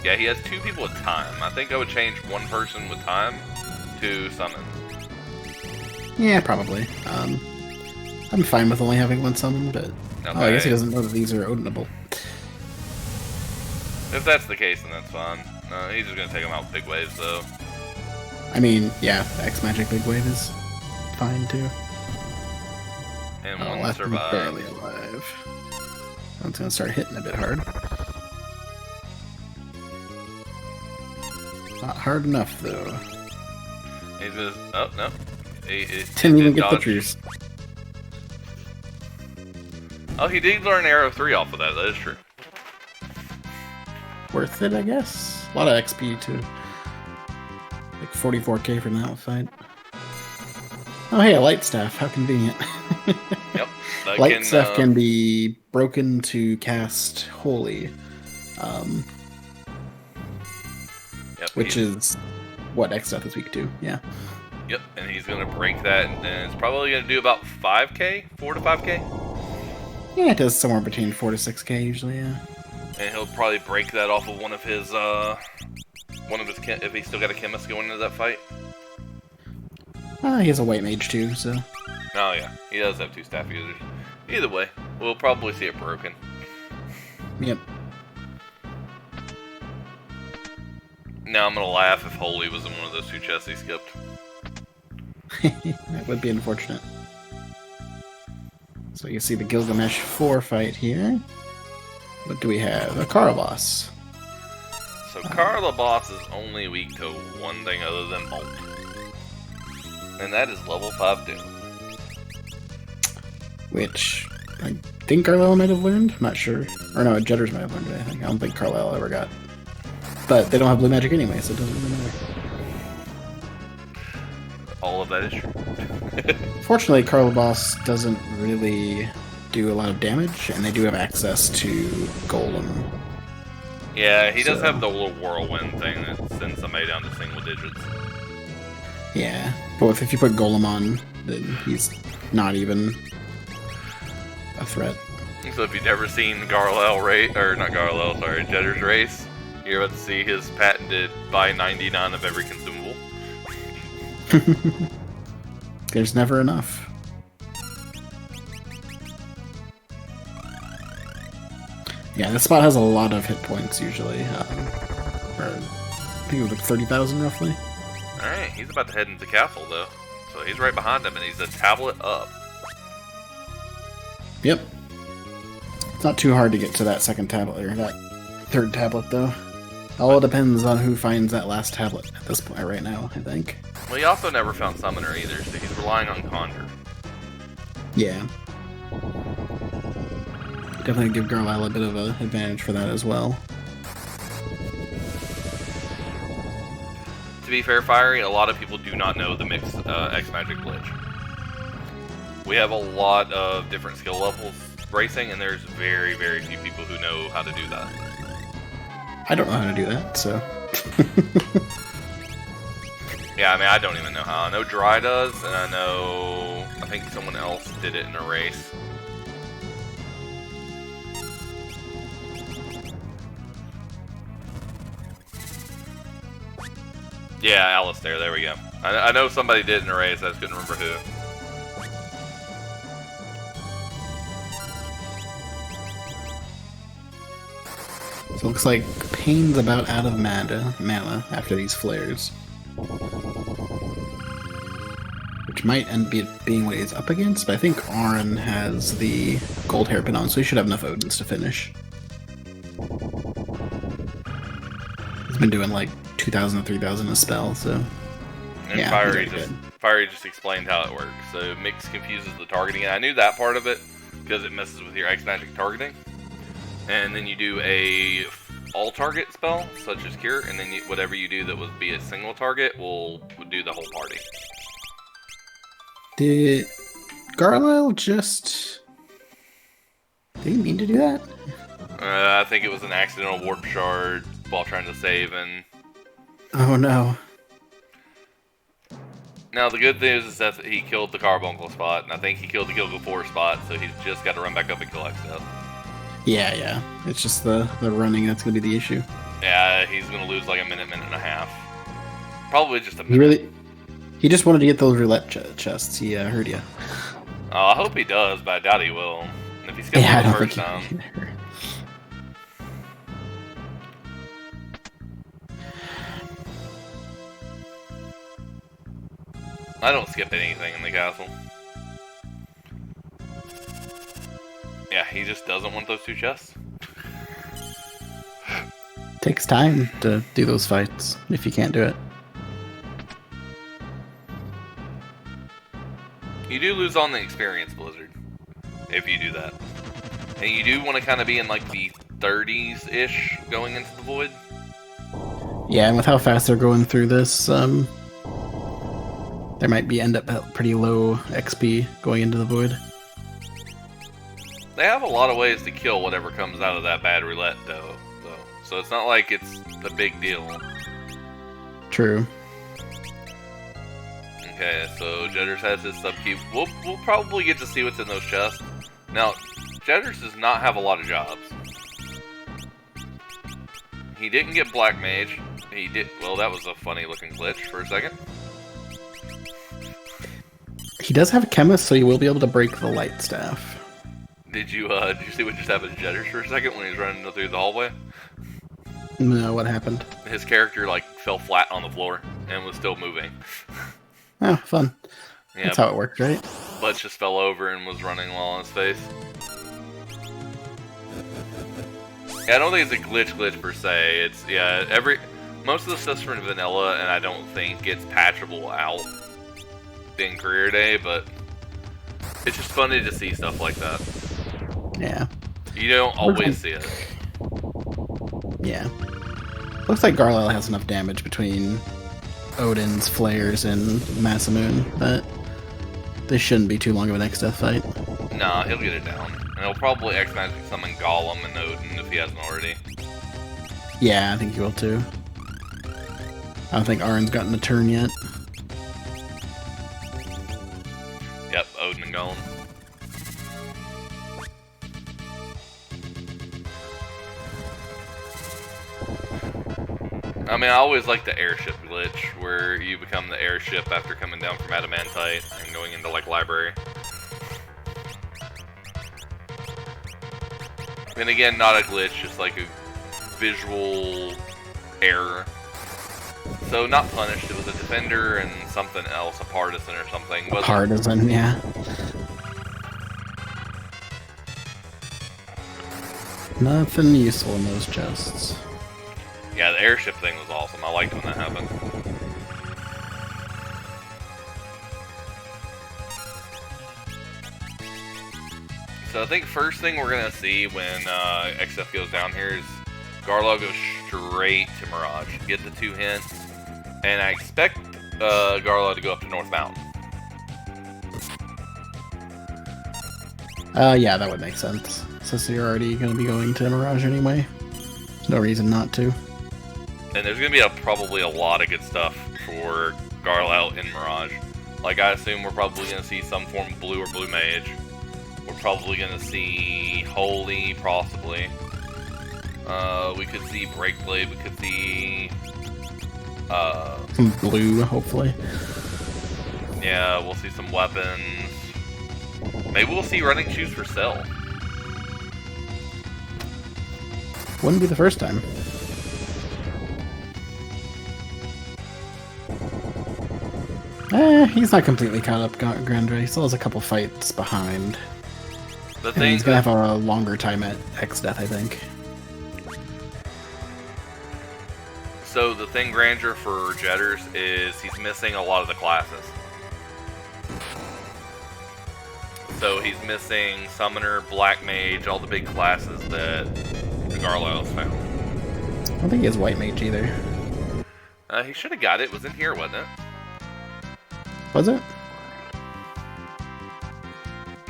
Yeah, he has 2 people with time. I think I would change 1 person with time to summon. Yeah, probably. I'm fine with only having 1 summon, but... Okay. Oh, I guess he doesn't know that these are Odinable. If that's the case, then that's fine. He's just gonna take them out with big waves, though. I mean, yeah, X Magic Big Wave is fine, too. And one survives. Barely alive. One's gonna start hitting a bit hard. Not hard enough, though. He's just... Oh, no. He didn't even get the truce. Oh, he did learn Arrow 3 off of that. That is true. Worth it, I guess. A lot of XP, too. Like 44k for that fight. Oh, hey, a Light Staff. How convenient. Yep. Light Staff can be broken to cast Holy. Yep, which is what X Death is weak to, yeah. Yep, and he's going to break that, and it's probably going to do about 5k? 4 to 5k? Yeah, it does somewhere between 4 to 6k usually, yeah. And he'll probably break that off of one of his if he's still got a chemist going into that fight. He has a white mage too, so... Oh yeah, he does have 2 staff users. Either way, we'll probably see it broken. Yep. Now I'm gonna laugh if Holy was in one of those 2 chests he skipped. That would be unfortunate. So you see the Gilgamesh 4 fight here. What do we have? A Carl boss. So Carla boss is only weak to one thing other than bulk. And that is level 5 Doom. Which I think Garlyle might have learned. I'm not sure. Or no, Jedders might have learned it, I think. I don't think Garlyle ever got. But they don't have blue magic anyway, so it doesn't really matter. All of that is true. Fortunately, Carl boss doesn't really do a lot of damage, and they do have access to Golem. Yeah, he does have the little whirlwind thing that sends somebody down to single digits. Yeah, but if you put Golem on, then he's not even a threat. So if you've never seen Garlyle race, or not Garlyle, sorry, Jedders race, you're about to see his patented buy 99 of every consumable. There's never enough. Yeah, this spot has a lot of hit points usually. I think it was like 30,000 roughly. Alright, he's about to head into the castle though. So he's right behind him and he's a tablet up. Yep. It's not too hard to get to that second tablet, or that third tablet though. All depends on who finds that last tablet at this point right now, I think. Well, he also never found Summoner either, so he's relying on Conjure. Yeah. Definitely give Garlyle a bit of an advantage for that as well. To be fair, Fiery, a lot of people do not know the mixed X-Magic glitch. We have a lot of different skill levels racing, and there's very, very few people who know how to do that. I don't know how to do that, so... Yeah, I mean, I don't even know how. I know Dry does, and I think someone else did it in a race. Yeah, Alistair, there we go. I know somebody did in a race, I just couldn't remember who. So it looks like Pain's about out of mana after these flares. Which might end up being what he's up against, but I think Auron has the gold hairpin on, so he should have enough Odins to finish. He's been doing like 2,000 or 3,000 a spell, so... And yeah, Fiery just explained how it works. So Mix confuses the targeting, and I knew that part of it, because it messes with your X-Magic targeting. And then you do a all-target spell, such as Cure, and then whatever you do that would be a single target will do the whole party. Did Garlyle just... Did he mean to do that? I think it was an accidental warp shard while trying to save, and... Oh no. Now, the good news is that he killed the Carbuncle spot, and I think he killed the Gilgo 4 spot, so he's just got to run back up and collect stuff. Yeah. It's just the running that's going to be the issue. Yeah, he's going to lose like a minute and a half. Probably just a minute. He just wanted to get those roulette chests. He heard you. Oh, I hope he does, but I doubt he will. And if he skips the first time... I don't skip anything in the castle. Yeah, he just doesn't want those two chests. Takes time to do those fights, if you can't do it. You do lose on the experience, Blizzard, if you do that. And you do want to kind of be in like the 30s-ish going into the Void. Yeah, and with how fast they're going through this, there might end up at pretty low XP going into the Void. They have a lot of ways to kill whatever comes out of that bad roulette, though. So it's not like it's a big deal. True. Okay, so Jedders has his subkeep. We'll probably get to see what's in those chests. Now, Jedders does not have a lot of jobs. He didn't get Black Mage. He did. Well, that was a funny looking glitch for a second. He does have a Chemist, so he will be able to break the Light Staff. Did you see what just happened to Jedders for a second when he was running through the hallway? No, what happened? His character fell flat on the floor and was still moving. Oh, fun. Yeah, That's how it worked, right? Butch just fell over and was running while on his face. Yeah, I don't think it's a glitch per se. It's, yeah, most of the stuff's from vanilla, and I don't think it's patchable out in career day, but it's just funny to see stuff like that. Yeah. You don't always see it. Yeah. Looks like Garlyle has enough damage between Odin's flares and Masamune that this shouldn't be too long of an X-Death fight. Nah, he'll get it down. And he'll probably X-Magic summon Gollum and Odin if he hasn't already. Yeah, I think he will too. I don't think Arn's gotten a turn yet. Yep, Odin and Gollum. I mean, I always like the airship glitch, where you become the airship after coming down from Adamantite and going into, like, library. And again, not a glitch, just like a visual error. So, not punished, it was a defender and something else, a partisan or something. A partisan, yeah. Nothing useful in those chests. Yeah, the airship thing was awesome. I liked when that happened. So I think first thing we're going to see when XF goes down here is Garlyle goes straight to Mirage. Get the 2 hints. And I expect Garlyle to go up to North Mountain. Yeah, that would make sense. Since you're already going to be going to Mirage anyway. There's no reason not to. And there's going to be probably a lot of good stuff for Garlyle in Mirage. Like, I assume we're probably going to see some form of blue or blue mage. We're probably going to see Holy, possibly. We could see Breakblade. We could see... some blue, hopefully. Yeah, we'll see some weapons. Maybe we'll see running shoes for Cell. Wouldn't be the first time. He's not completely caught up, Grandra. He still has a couple fights behind. The thing he's gonna have a longer time at X-Death, I think. So the thing, Grandeur, for Jedders is he's missing a lot of the classes. So he's missing Summoner, Black Mage, all the big classes that Garlyle's found. I don't think he has White Mage either. He should have got it. It was in here, wasn't it? Was it?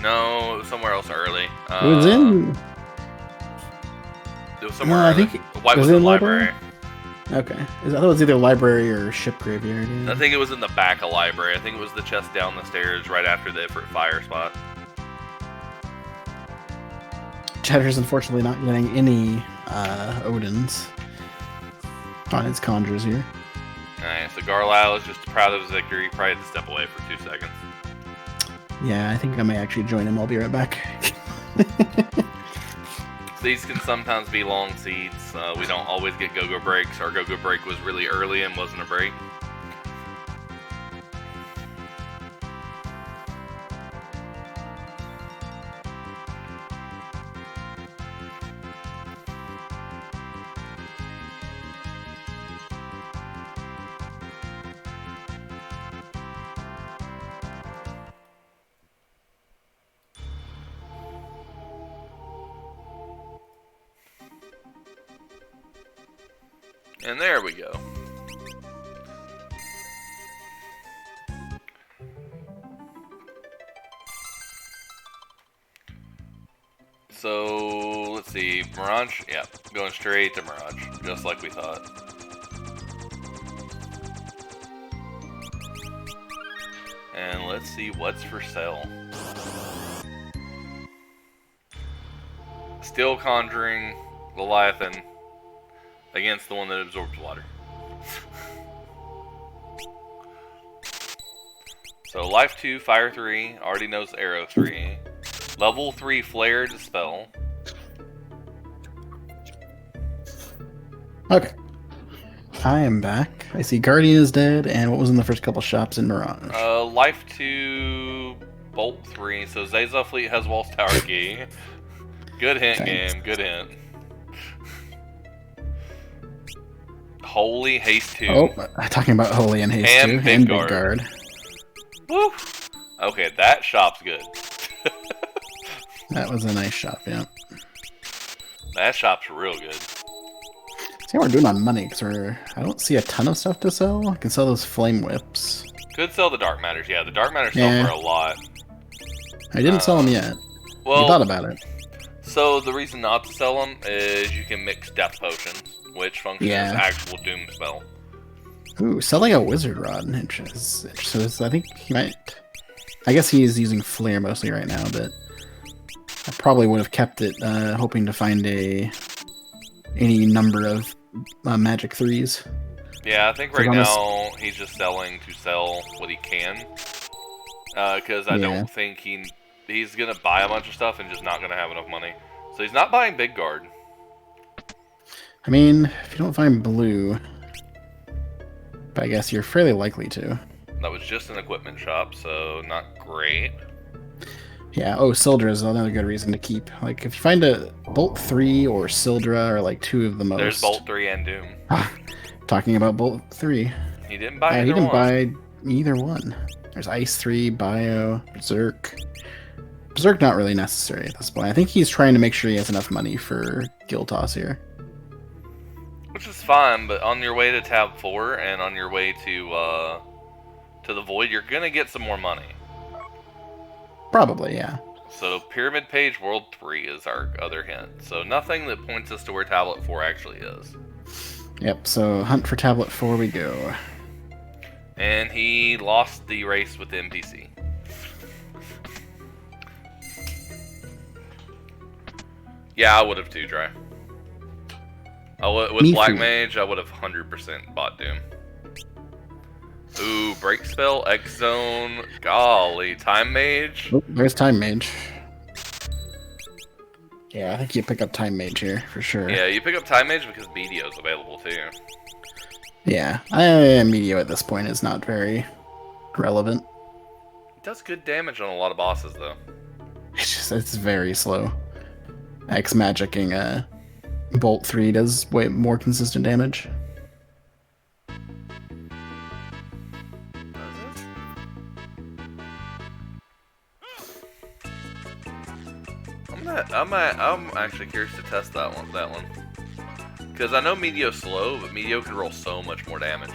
No, it was somewhere else early. It was in... It was somewhere I early. think White was in library. Okay. I thought it was either library or ship graveyard. Yeah. I think it was in the back of library. I think it was the chest down the stairs right after the Ifrit fire spot. Cheddar's unfortunately not getting any Odins on his conjures here. Alright, so Garlyle is just proud of his victory. He probably had to step away for 2 seconds. Yeah, I think I may actually join him. I'll be right back. These can sometimes be long seeds. We don't always get go-go breaks. Our go-go break was really early and wasn't a break. And there we go. So, let's see. Mirage? Yeah, going straight to Mirage, just like we thought. And let's see what's for sale. Still conjuring Leviathan against the one that absorbs water. So life 2, fire 3, already knows arrow 3. Level 3 flare dispel. Okay. I am back. I see Guardian is dead, and what was in the first couple shops in Mirage? Life 2 Bolt 3. So Zaza Fleet has Walls Tower Key. Good hint, Thanks. game. Good hint. Holy Haste 2. Oh, talking about Holy and Haste And 2 and Big Big Guard. Woo! Okay, that shop's good. That was a nice shop, yeah. That shop's real good. See how we're doing on money, because I don't see a ton of stuff to sell. I can sell those flame whips. Could sell the Dark Matters. Yeah, the Dark Matters sell Yeah. for a lot. I didn't sell them yet. Well, I thought about it. So the reason not to sell them is you can mix Death Potions, which functions as actual Doom spell. Ooh, selling a Wizard Rod. So I think he might... I guess he's using Flare mostly right now, but I probably would have kept it, hoping to find any number of Magic 3s. Yeah, I think right now he's just selling to sell what he can. Because I don't think he's going to buy a bunch of stuff and just not going to have enough money. So he's not buying Big Guard. I mean, if you don't find blue, but I guess you're fairly likely to. That was just an equipment shop, so not great. Yeah, oh, Sildra is another good reason to keep. Like, if you find a Bolt 3 or Sildra are like two of the most... There's Bolt 3 and Doom. Talking about Bolt 3. He didn't buy either he didn't one. buy either one. There's Ice 3, Bio, Berserk. Berserk not really necessary at this point. I think he's trying to make sure he has enough money for Guild Toss here. Which is fine, but on your way to tab 4 and on your way to the Void, you're gonna get some more money. Probably, yeah. So Pyramid Page World 3 is our other hint. So nothing that points us to where Tablet 4 actually is. Yep, so hunt for Tablet 4 we go. And he lost the race with the NPC. Yeah, I would have too, Dry. With Black Mage, I would have 100% bought Doom. Ooh, Break Spell, X Zone, golly, Time Mage. Oh, there's Time Mage. Yeah, I think you pick up Time Mage here, for sure. Yeah, you pick up Time Mage because Meteo's available too. Yeah, Meteo at this point is not very relevant. It does good damage on a lot of bosses though. It's very slow. X-magicking Bolt 3 does way more consistent damage. I'm actually curious to test that one. Because I know Meteo's slow, but Meteo can roll so much more damage.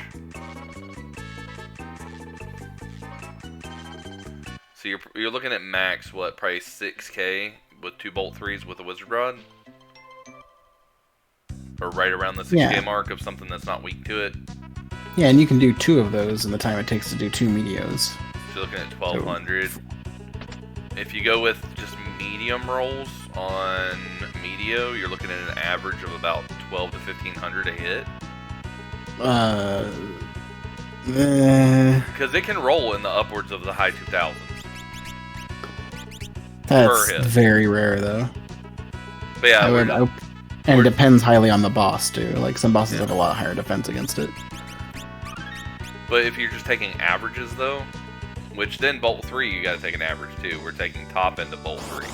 So you're looking at max, what, probably 6k with 2 Bolt 3s with a Wizard Rod? Or right around the 6k mark of something that's not weak to it? Yeah, and you can do 2 of those in the time it takes to do 2 Meteos. So you're looking at 1200. If you go with just medium rolls on Meteo, you're looking at an average of about 12 to 1500 a hit. Because it can roll in the upwards of the high 2000s. That's very rare, though. But yeah, and it depends highly on the boss, too. Like, some bosses have a lot higher defense against it. But if you're just taking averages, though, which then Bolt 3, you gotta take an average, too. We're taking top end of Bolt 3.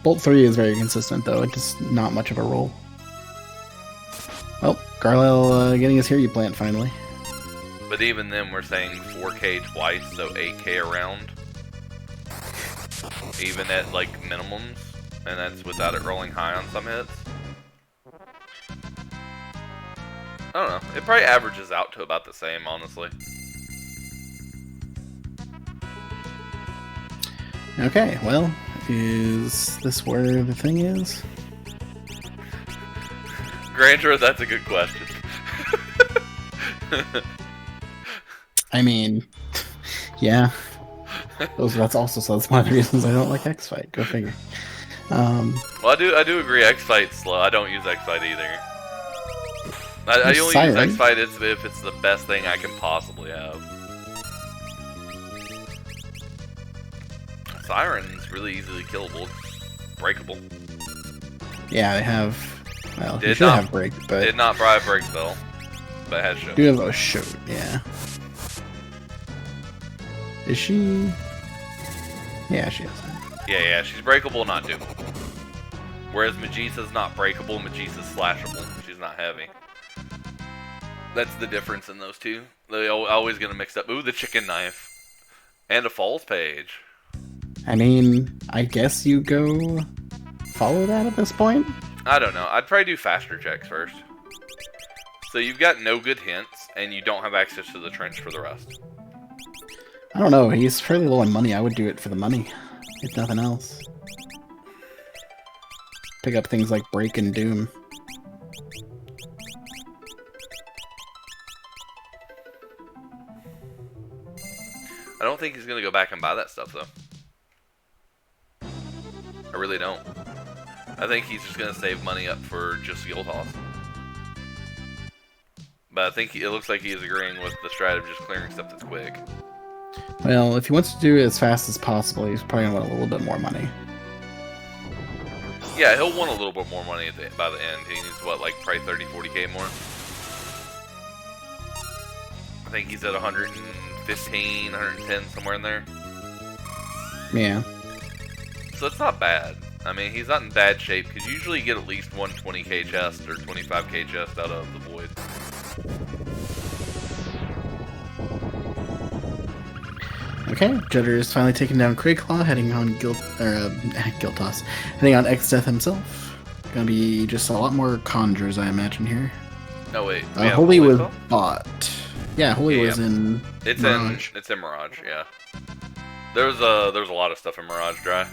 Bolt 3 is very consistent, though. It's just not much of a roll. Well, Garlyle getting his Here You Plant, finally. But even then, we're saying 4k twice, so 8k around. Even at, like, minimums. And that's without it rolling high on some hits. I don't know. It probably averages out to about the same, honestly. Okay, well, is this where the thing is? Grandeur, that's a good question. I mean, yeah. That's one of the reasons I don't like X-Fight. Go figure. Well, I do agree. X-Fight's slow. I don't use X-Fight either. I only use X-Fight if it's the best thing I can possibly have. Siren's really easily killable, breakable. Yeah, they have. Well, they should have break, but did not buy a break spell, but it has show. Do have a show, yeah. Is she? Yeah, she is. Yeah, she's breakable, not doomable. Whereas Magisa's not breakable, Magisa's slashable. She's not heavy. That's the difference in those two. They always get them mixed up. Ooh, the chicken knife. And a falls page. I mean, I guess you go follow that at this point? I don't know. I'd probably do faster checks first. So you've got no good hints, and you don't have access to the trench for the rest. I don't know. He's fairly low on money. I would do it for the money, if nothing else. Pick up things like Break and Doom. I don't think he's going to go back and buy that stuff, though. I really don't. I think he's just going to save money up for just Guild Toss. But I think it looks like he is agreeing with the strat of just clearing stuff that's quick. Well, if he wants to do it as fast as possible, he's probably going to want a little bit more money. Yeah, he'll want a little bit more money by the end. He needs, what, like probably 30, 40k more? I think he's at 115, 110, somewhere in there. Yeah. So it's not bad. I mean, he's not in bad shape, because usually you get at least one 20k chest or 25k chest out of the Void. Okay, Jedders finally taking down Crayclaw, heading on Guild Toss, heading on X-Death himself. Gonna be just a lot more Conjures, I imagine here. No wait, Holy was bought. Yeah, Holy was in Mirage. It's in Mirage, yeah. There's a lot of stuff in Mirage Dry.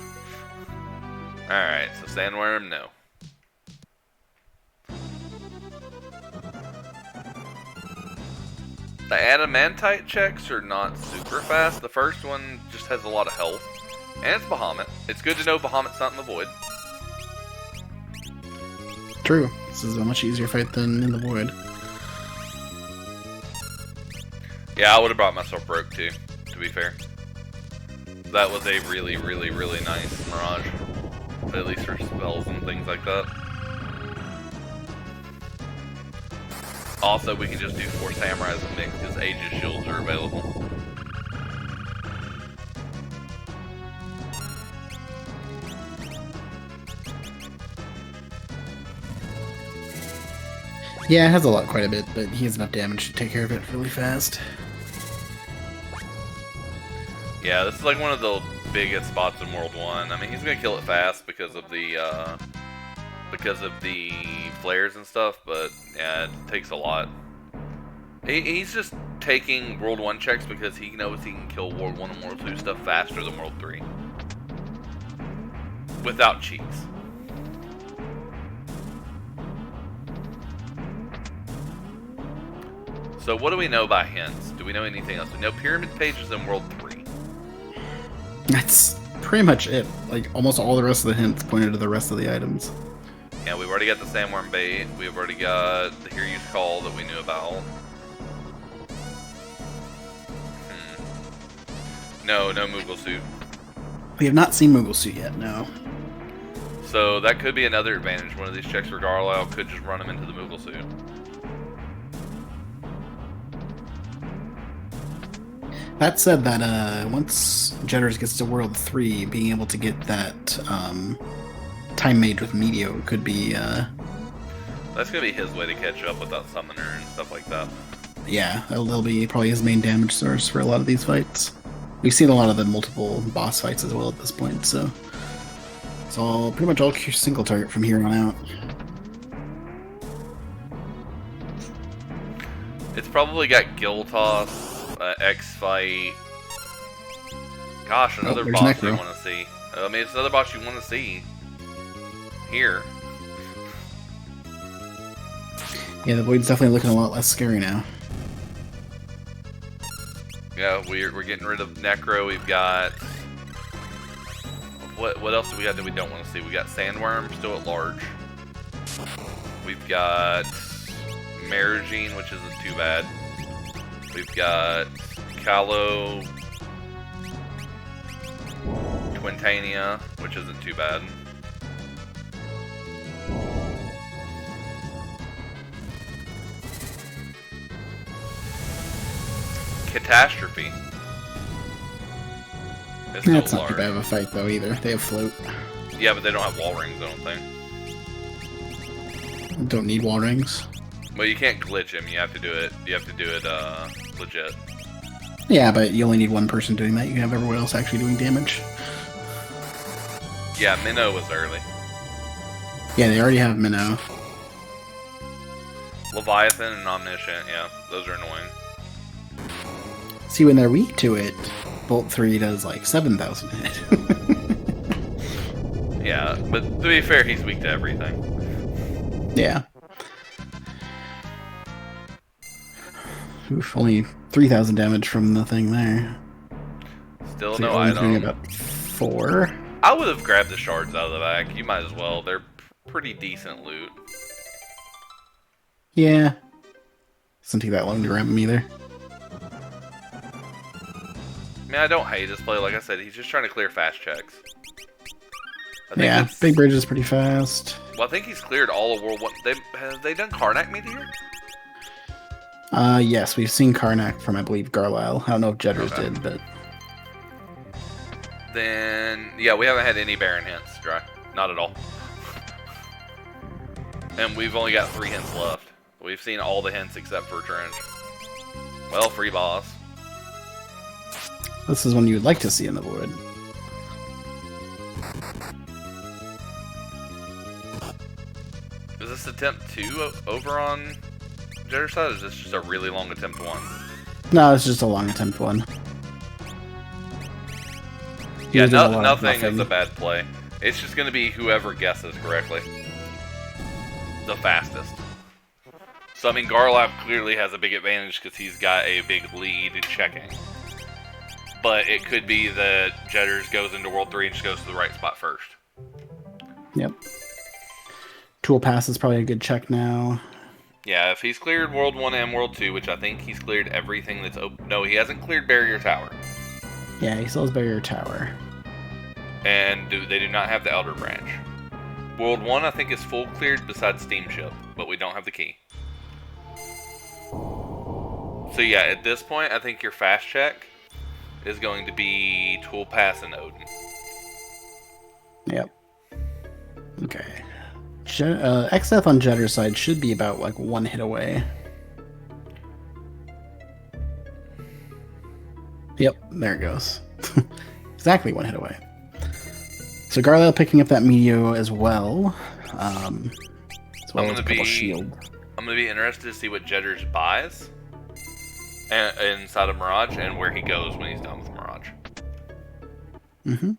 Alright, so Sandworm, no. The Adamantite checks are not super fast. The first one just has a lot of health. And it's Bahamut. It's good to know Bahamut's not in the Void. True. This is a much easier fight than in the Void. Yeah, I would have brought myself Broke too, to be fair. That was a really, really, really nice Mirage. At least for spells and things like that. Also, we can just do 4 Samurais and mix because Aegis shields are available. Yeah, it has quite a bit, but he has enough damage to take care of it really fast. Yeah, this is like one of the biggest spots in World 1. I mean, he's gonna kill it fast because of the flares and stuff, but yeah, it takes a lot. He's just taking World 1 checks because he knows he can kill World 1 and World 2 stuff faster than World 3. Without cheats. So what do we know by hints? Do we know anything else? We know Pyramid Page is in World 3. That's pretty much it. Like, almost all the rest of the hints pointed to the rest of the items. Yeah, we've already got the Sandworm Bait. We've already got the Hear You's Call that we knew about. No Moogle Suit. We have not seen Moogle Suit yet, no. So that could be another advantage. One of these checks for Garlyle could just run him into the Moogle Suit. That said, that once Jedders gets to World 3, being able to get that Time Mage with Meteor could be... That's going to be his way to catch up without Summoner and stuff like that. Yeah, that'll be probably his main damage source for a lot of these fights. We've seen a lot of the multiple boss fights as well at this point, so... It's all pretty much all single target from here on out. It's probably got Guild Toss, X Fight. Gosh, another boss Necro. you want to see. I mean, it's another boss you want to see. Here. Yeah, the Void's definitely looking a lot less scary now. Yeah, we're getting rid of Necro. We've got... What else do we got that we don't want to see? We got Sandworm still at large. We've got Marigine, which isn't too bad. We've got Callow, Quintania, which isn't too bad. Catastrophe. It's still That's not large. too bad of a fight, though, either. They have float. Yeah, but they don't have wall rings, I don't think. Don't need wall rings. Well, you can't glitch him. You have to do it. You have to do it legit. Yeah, but you only need one person doing that. You can have everyone else actually doing damage. Yeah, Minnow was early. Yeah, they already have Minnow. Leviathan and Omniscient, yeah, those are annoying. See, when they're weak to it, Bolt 3 does like 7,000 hit. Yeah, but to be fair, he's weak to everything. Yeah. Oof, only 3,000 damage from the thing there. Still So no you're only item. doing about 4. I would have grabbed the shards out of the bag. You might as well. They're pretty decent loot. Yeah. Doesn't take that long to grab them either. I mean, I don't hate this play. Like I said, he's just trying to clear fast checks. Yeah, Big Bridge is pretty fast. Well, I think he's cleared all of World 1. Have they done Karnak Meteor? Yes, we've seen Karnak from, I believe, Garlyle. I don't know if Jedders did, but... Then, yeah, we haven't had any Baron hints, Dry. Not at all. And we've only got 3 hints left. We've seen all the hints except for Trench. Well, free boss. This is one you would like to see in the wood. Is this attempt 2 over on Jedders' side, or is this just a really long attempt 1? No, it's just a long attempt 1. Yeah, nothing is a bad play. It's just going to be whoever guesses correctly. The fastest. So, I mean, Garlyle clearly has a big advantage because he's got a big lead in checking. But it could be that Jedders goes into World 3 and just goes to the right spot first. Yep. Tool Pass is probably a good check now. Yeah, if he's cleared World 1 and World 2, which I think he's cleared everything that's open. No, he hasn't cleared Barrier Tower. Yeah, he still has Barrier Tower. And they do not have the Elder Branch. World 1, I think, is full cleared besides Steamship, but we don't have the key. So yeah, at this point, I think your fast check is going to be Tool Pass and Odin. Yep. Okay. Xdeath on Jedders' side should be about like 1 hit away. Yep, there it goes. Exactly 1 hit away. So Garlyle picking up that Meteor as well. As well as a couple shield. I'm going to be interested to see what Jedders buys inside of Mirage and where he goes when he's done with Mirage. Mm-hmm.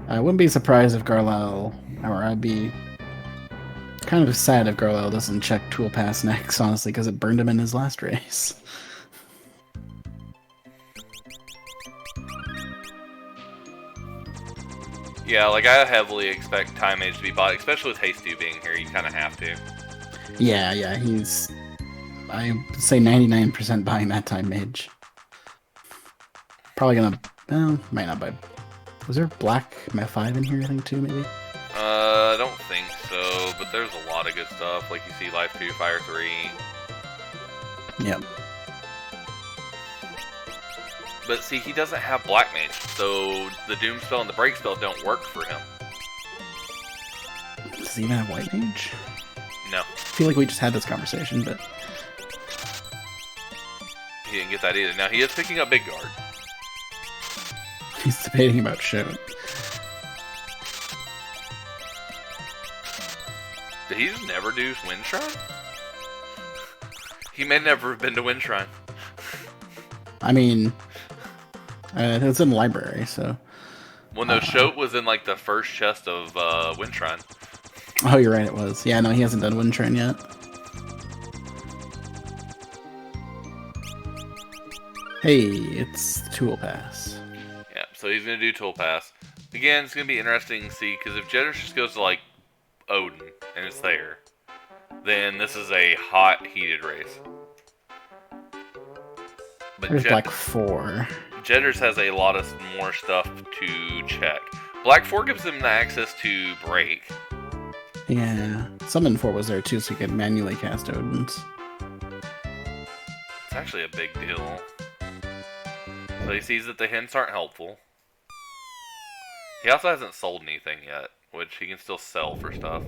I wouldn't be surprised if Garlyle, or I'd be kind of sad if Garlyle doesn't check Tool Pass next, honestly, because it burned him in his last race. Yeah, like I heavily expect Time Mage to be bought, especially with Haste 2 being here, you kind of have to. Yeah, he's... I would say 99% buying that Time Mage. Probably gonna... Well, might not buy... Was there Black 5 in here, I think, too, maybe? I don't think so, but there's a lot of good stuff. Like you see Life 2, Fire 3. Yep. But see, he doesn't have Black Mage, so the Doom Spell and the Break Spell don't work for him. Does he even have White Mage? No. I feel like we just had this conversation, but... He didn't get that either. Now, he is picking up Big Guard. He's debating about Shout. Did he just never do Wind Shrine? He may never have been to Wind Shrine. I mean... it's in the library, so... Well, no, Shoat was in, like, the first chest of Wind Shrine. Oh, you're right, it was. Yeah, no, he hasn't done Wind Shrine yet. Hey, it's Tool Pass. Yeah, so he's going to do Tool Pass. Again, it's going to be interesting to see, because if Jedders just goes to, like, Odin, and it's there, then this is a hot, heated race. But There's Black 4. Jedders has a lot of more stuff to check. Black 4 gives him the access to Break. Yeah. Summon 4 was there too, so you could manually cast Odins. It's actually a big deal. So he sees that the hints aren't helpful. He also hasn't sold anything yet, which he can still sell for stuff.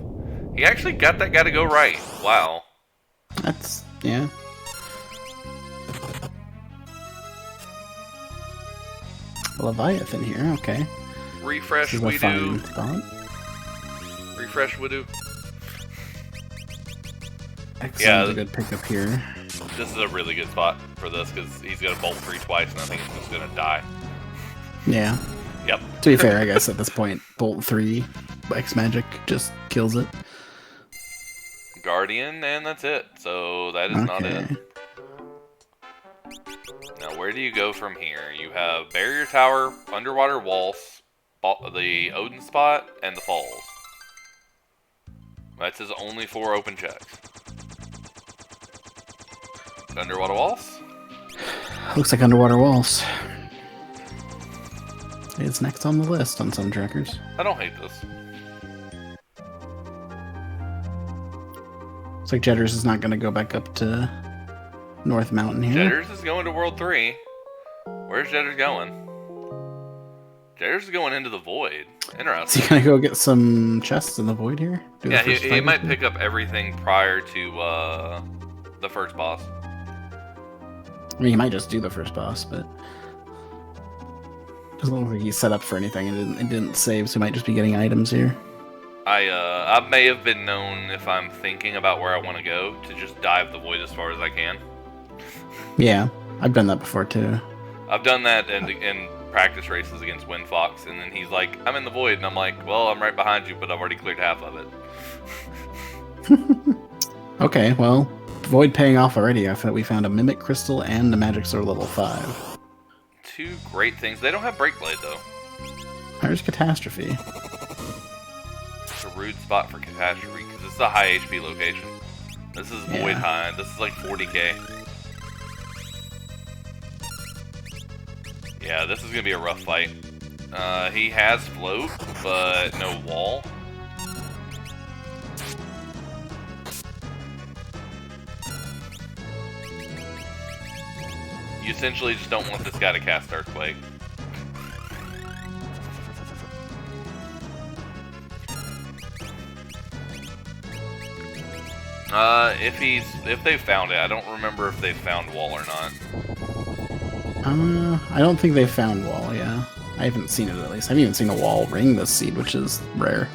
He actually got that guy to go right. Wow. That's, yeah. Leviathan here, okay. Refresh This is a fun Widow. thought. Refresh Widow. Excellent, Yeah. a good pickup here. This is a really good spot for this because he's going to bolt 3 twice and I think it's just going to die. Yeah. Yep. To be fair, I guess at this point, Bolt 3 X Magic just kills it. Guardian, and that's it. So that is not it. Now, where do you go from here? You have Barrier Tower, Underwater Waltz, the Odin Spot, and the Falls. That's his only 4 open checks. Underwater Waltz? Looks like Underwater Waltz. It's next on the list on some trackers. I don't hate this. Looks like Jedders is not going to go back up to North Mountain here. Jedders is going to World 3. Where's Jedders going? Jedders is going into the Void. Interesting. Is he going to go get some chests in the Void here? Yeah, he might pick up everything prior to the first boss. I mean, he might just do the first boss, but doesn't look like he's set up for anything. It didn't save, so he might just be getting items here. I may have been known, if I'm thinking about where I want to go, to just dive the Void as far as I can. Yeah, I've done that before too. I've done that in practice races against Windfox, and then he's like, I'm in the Void, and I'm like, well, I'm right behind you, but I've already cleared half of it. Okay, well, Void paying off already. I thought we found a Mimic Crystal and a Magic Sword level 5. 2 great things. They don't have Breakblade, though. There's Catastrophe. It's a rude spot for Catastrophe, because this is a high HP location. This is Void high. This is like 40k. Yeah, this is going to be a rough fight. He has float, but no wall. You essentially just don't want this guy to cast Earthquake. If they found it, I don't remember if they found wall or not. I don't think they found wall, yeah. I haven't seen it at least. I haven't even seen a wall ring this seed, which is rare.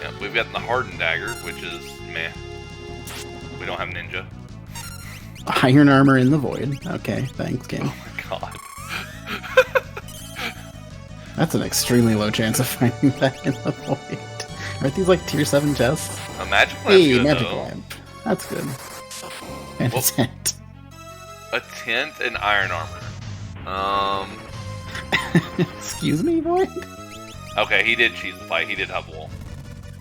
Yeah, we've got the Hardened Dagger, which is meh. We don't have Ninja. Iron Armor in the Void. Okay, thanks, game. Oh my god. That's an extremely low chance of finding that in the Void. Aren't these like tier 7 chests? A Magic Lamp's Hey, good, Magic though. Lamp. That's good. And a tent. A tent and Iron Armor. Excuse me, Void? Okay, he did cheese the fight. He did have wall.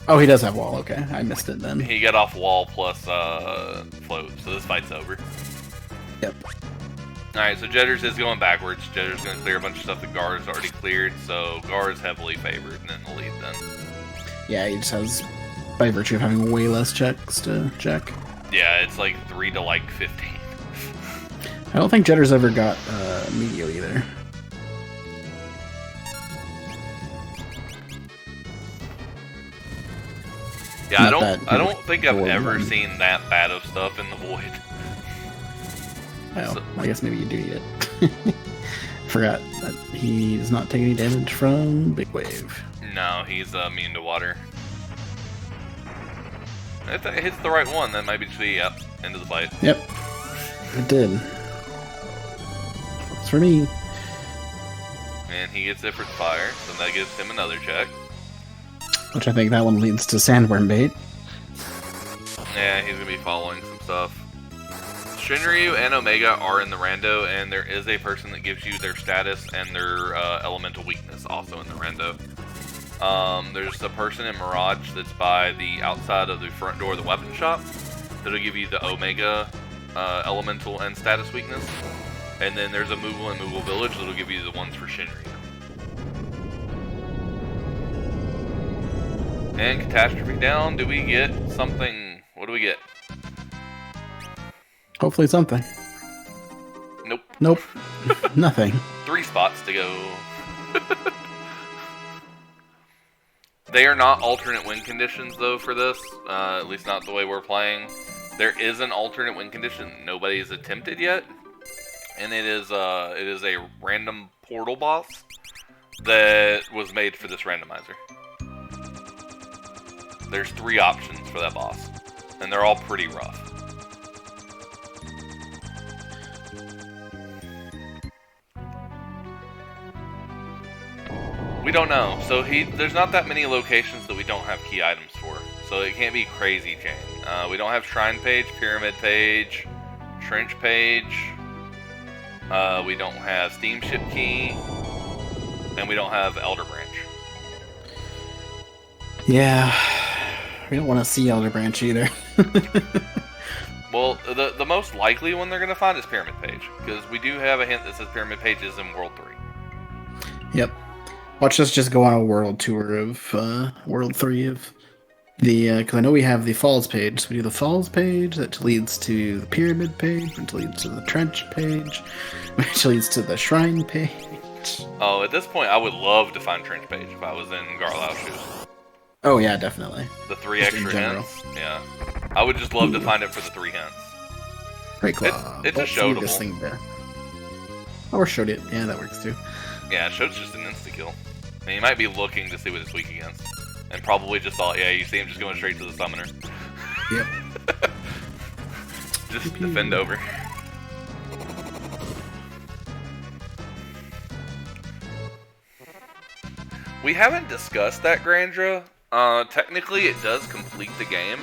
Oh, he does have wall. Okay, I missed it then. He got off wall plus float, so this fight's over. Yep. Alright, so Jedders is going backwards. Jedders going to clear a bunch of stuff that Gar's already cleared, so Gar is heavily favored and in the lead then. Yeah, he just has, by virtue of having way less checks to check. Yeah, it's like 3 to like 15. I don't think Jedders ever got Meteor either. Yeah, Not I don't think I've Void ever one. seen that bad of stuff in the Void. Well, So- I guess maybe you do eat it. Forgot that he's not taking any damage from Big Wave. No, he's immune to water. If that hits the right one, that might be just be, yep, into the fight. Yep, it did. It's for me. And he gets Ifrit's Fire, so that gives him another check. Which I think that one leads to Sandworm Bait. Yeah, he's gonna be following some stuff. Shinryu and Omega are in the rando, and there is a person that gives you their status and their elemental weakness also in the rando. There's a person in Mirage that's by the outside of the front door of the weapon shop that'll give you the Omega elemental and status weakness. And then there's a Moogle in Moogle Village that'll give you the ones for Shinryu. And Catastrophe down. Do we get something? What do we get? Hopefully something. Nope. Nope. Nothing. 3 spots to go. They are not alternate win conditions, though, for this. At least not the way we're playing. There is an alternate win condition nobody's attempted yet. And it is a random portal boss that was made for this randomizer. There's 3 options for that boss. And they're all pretty rough. We don't know. So there's not that many locations that we don't have key items for. So it can't be crazy chain. We don't have shrine page, pyramid page, trench page. We don't have steamship key. And we don't have elder branch. Yeah. We don't want to see elder branch either. Well, the most likely one they're going to find is pyramid page. Because we do have a hint that says pyramid page is in World 3. Yep. Watch us just go on a world tour of World 3 of the... Because I know we have the Falls page. So we do the Falls page, that leads to the Pyramid page, which leads to the Trench page, which leads to the Shrine page. Oh, at this point, I would love to find trench page if I was in Garlyle's shoes. Oh, yeah, definitely. The 3 Just extra hints? Yeah. I would just love to find it for the 3 hints. Great claw. It's a shoutable. This thing there. Or showed it. Yeah, that works too. Yeah, Shote's just an insta-kill. And he might be looking to see what it's weak against. And probably just thought, yeah, you see him just going straight to the summoner. Yep. Just defend over. We haven't discussed that Grandra. Technically, it does complete the game.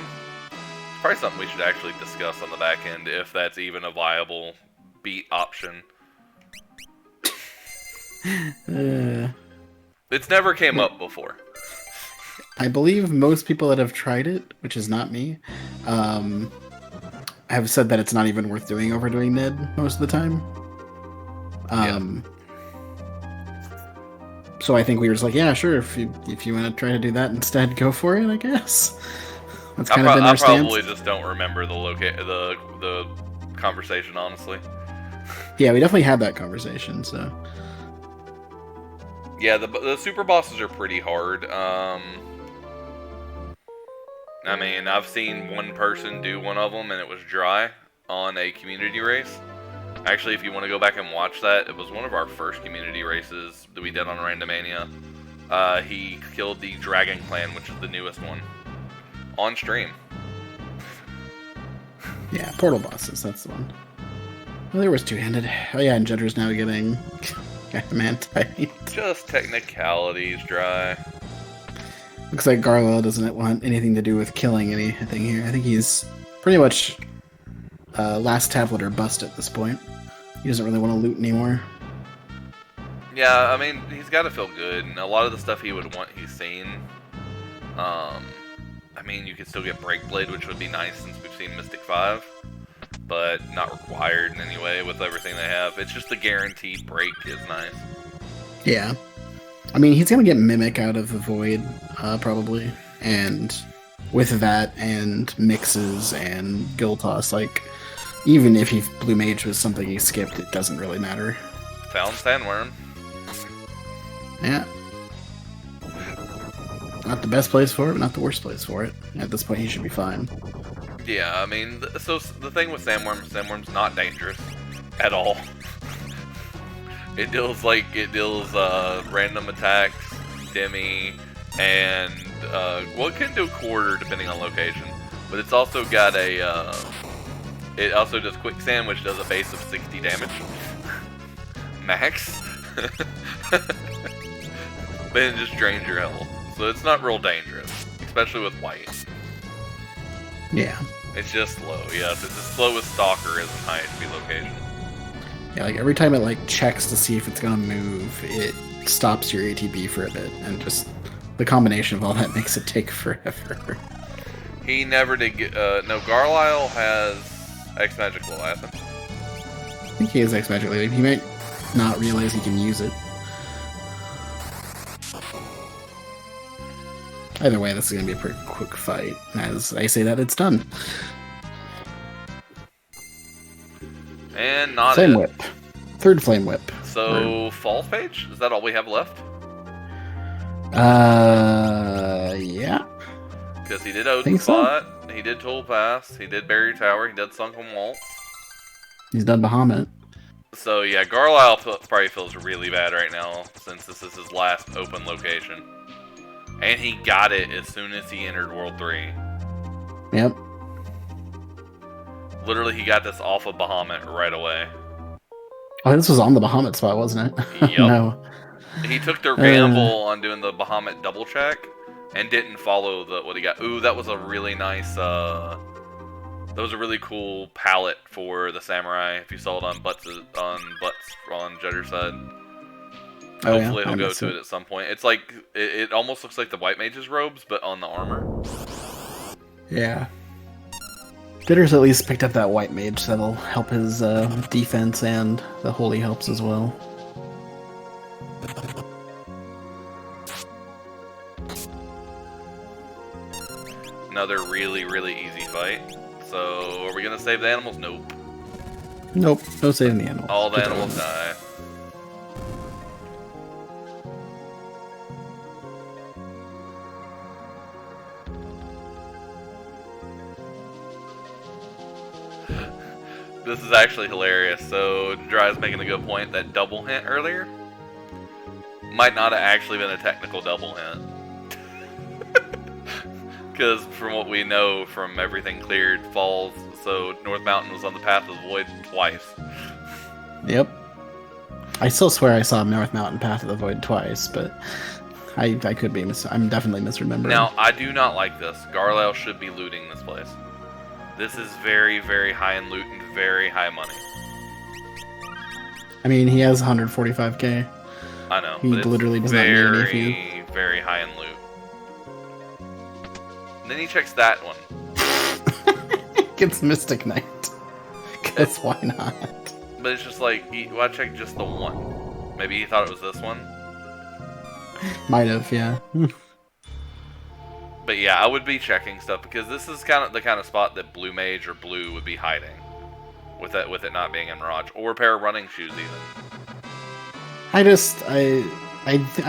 It's probably something we should actually discuss on the back end, if that's even a viable beat option. It's never came up before. I believe most people that have tried it, which is not me, have said that it's not even worth doing overdoing Ned most of the time. So I think we were just like, yeah, sure, if you want to try to do that instead, go for it, I guess. That's kind of been our stance. I probably just don't remember the conversation, honestly. Yeah, we definitely had that conversation, so... Yeah, the super bosses are pretty hard. I mean, I've seen one person do one of them, and it was dry on a community race. Actually, if you want to go back and watch that, it was one of our first community races that we did on Randomania. He killed the Dragon Clan, which is the newest one, on stream. Yeah, portal bosses, that's the one. Well, there was two-handed. Oh yeah, and Jedder's now getting adamantite. Just technicalities, dry. Looks like Garlyle doesn't want anything to do with killing anything here. I think he's pretty much last tablet or bust at this point. He doesn't really want to loot anymore. Yeah, I mean, he's got to feel good, and a lot of the stuff he would want, he's seen. I mean, you could still get Breakblade, which would be nice since we've seen Mystic 5, but not required in any way with everything they have. It's just the guaranteed break is nice. Yeah. I mean, he's going to get Mimic out of the Void, probably, and with that and Mixes and Giltoss, like, even if Blue Mage was something he skipped, it doesn't really matter. Found Sandworm. Yeah. Not the best place for it, but not the worst place for it. At this point, he should be fine. Yeah, I mean, so the thing with Sandworm's not dangerous at all. It deals random attacks, demi, and well, it can do quarter depending on location, but it's also got a it also does quicksand, which does a base of 60 damage max. But it just drains your health, so it's not real dangerous, especially with white. Yeah. It's just slow, yes. It's as slow as Stalker is in high HP location. Yeah, like every time it like checks to see if it's gonna move, it stops your ATB for a bit, and just the combination of all that makes it take forever. He never did get, no, Garlyle has X-Magic Leviathan. I think he has X-Magic Leviathan. He might not realize he can use it. Either way, this is going to be a pretty quick fight. As I say that, it's done. And not Flame it. Whip. Third Flame Whip. So, Falls page? Is that all we have left? Yeah. Because he did Odin Spot, he did Toll Pass, he did Barrier Tower, he did Sunken Waltz. He's done Bahamut. So yeah, Garlyle probably feels really bad right now, since this is his last open location. And he got it as soon as he entered World 3. Yep. Literally, he got this off of Bahamut right away. Oh, this was on the Bahamut spot, wasn't it? Yep. No. He took their gamble on doing the Bahamut double check, and didn't follow what he got. Ooh, that was a really nice, that was a really cool palette for the Samurai, if you saw it on Butts on Jedders' side. Oh, Hopefully yeah. he'll go to it at some point. It's like, it almost looks like the White Mage's robes, but on the armor. Yeah. Jedders at least picked up that White Mage, so that'll help his defense, and the Holy helps as well. Another really, really easy fight. So, are we gonna save the animals? Nope. Nope, no saving the animals. All the animals die. This is actually hilarious. So, Dry's making a good point. That double hint earlier might not have actually been a technical double hint. Because from what we know from everything cleared, Falls, so North Mountain was on the Path of the Void twice. Yep. I still swear I saw North Mountain Path of the Void twice, but I could be I'm definitely misremembering. Now, I do not like this. Garlyle should be looting this place. This is very, very high in loot and very high money. I mean, he has 145k. I know. He literally does not need very, very high in loot. And then he checks that one. Gets Mystic Knight. Because why not? But it's just like, why check just the one? Maybe he thought it was this one? Might have, yeah. But yeah, I would be checking stuff, because this is kind of the kind of spot that Blue Mage or Blue would be hiding. With it not being in Mirage. Or a pair of running shoes, even. I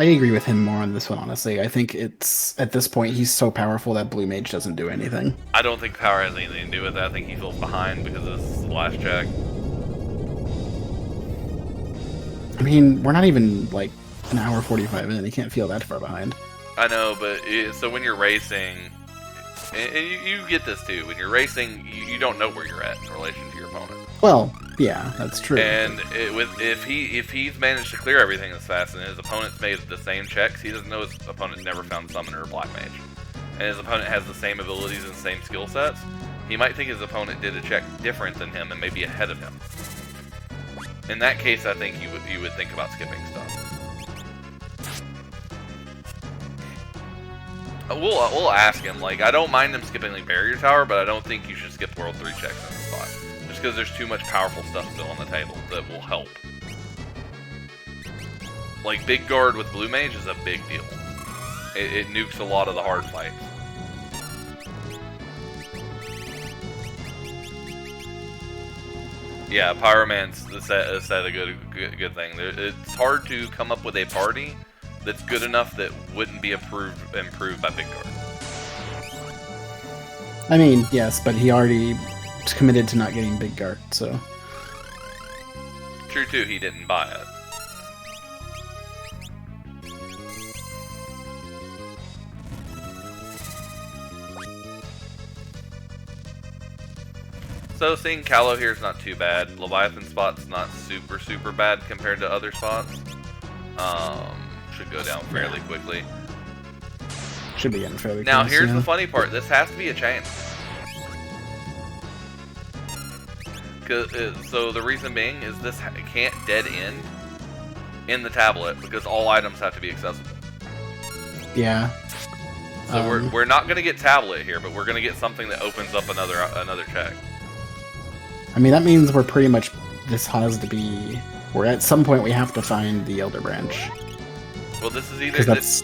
agree with him more on this one, honestly. I think it's, at this point, he's so powerful that Blue Mage doesn't do anything. I don't think power has anything to do with it. I think he feels behind because this is the last check. I mean, we're not even, like, an hour 45 in. He can't feel that far behind. I know, but so when you're racing, and you get this too, when you're racing, you don't know where you're at in relation to your opponent. Well, yeah, that's true. And if he's managed to clear everything this fast, and his opponent's made the same checks, he doesn't know his opponent's never found Summoner or Black Mage, and his opponent has the same abilities and same skill sets, he might think his opponent did a check different than him and maybe ahead of him. In that case, I think you would think about skipping stuff. We'll ask him. Like, I don't mind him skipping like Barrier Tower, but I don't think you should skip World 3 checks in this spot. Just because there's too much powerful stuff still on the table that will help. Like, Big Guard with Blue Mage is a big deal. It nukes a lot of the hard fights. Yeah, Pyroman's said a good thing. It's hard to come up with a party that's good enough that wouldn't be improved by Big Guard. I mean, yes, but he already committed to not getting Big Guard, so... True, too, he didn't buy it. So seeing Callow here is not too bad. Leviathan spot's not super bad compared to other spots. Should go down fairly quickly. Should be getting fairly Now close, here's yeah. the funny part. This has to be a chain. So the reason being is this can't dead end in the tablet because all items have to be accessible. Yeah. So we're not gonna get tablet here, but we're gonna get something that opens up another check. I mean, that means we're pretty much, this has to be, at some point we have to find the Elder Branch. Well, this is either, this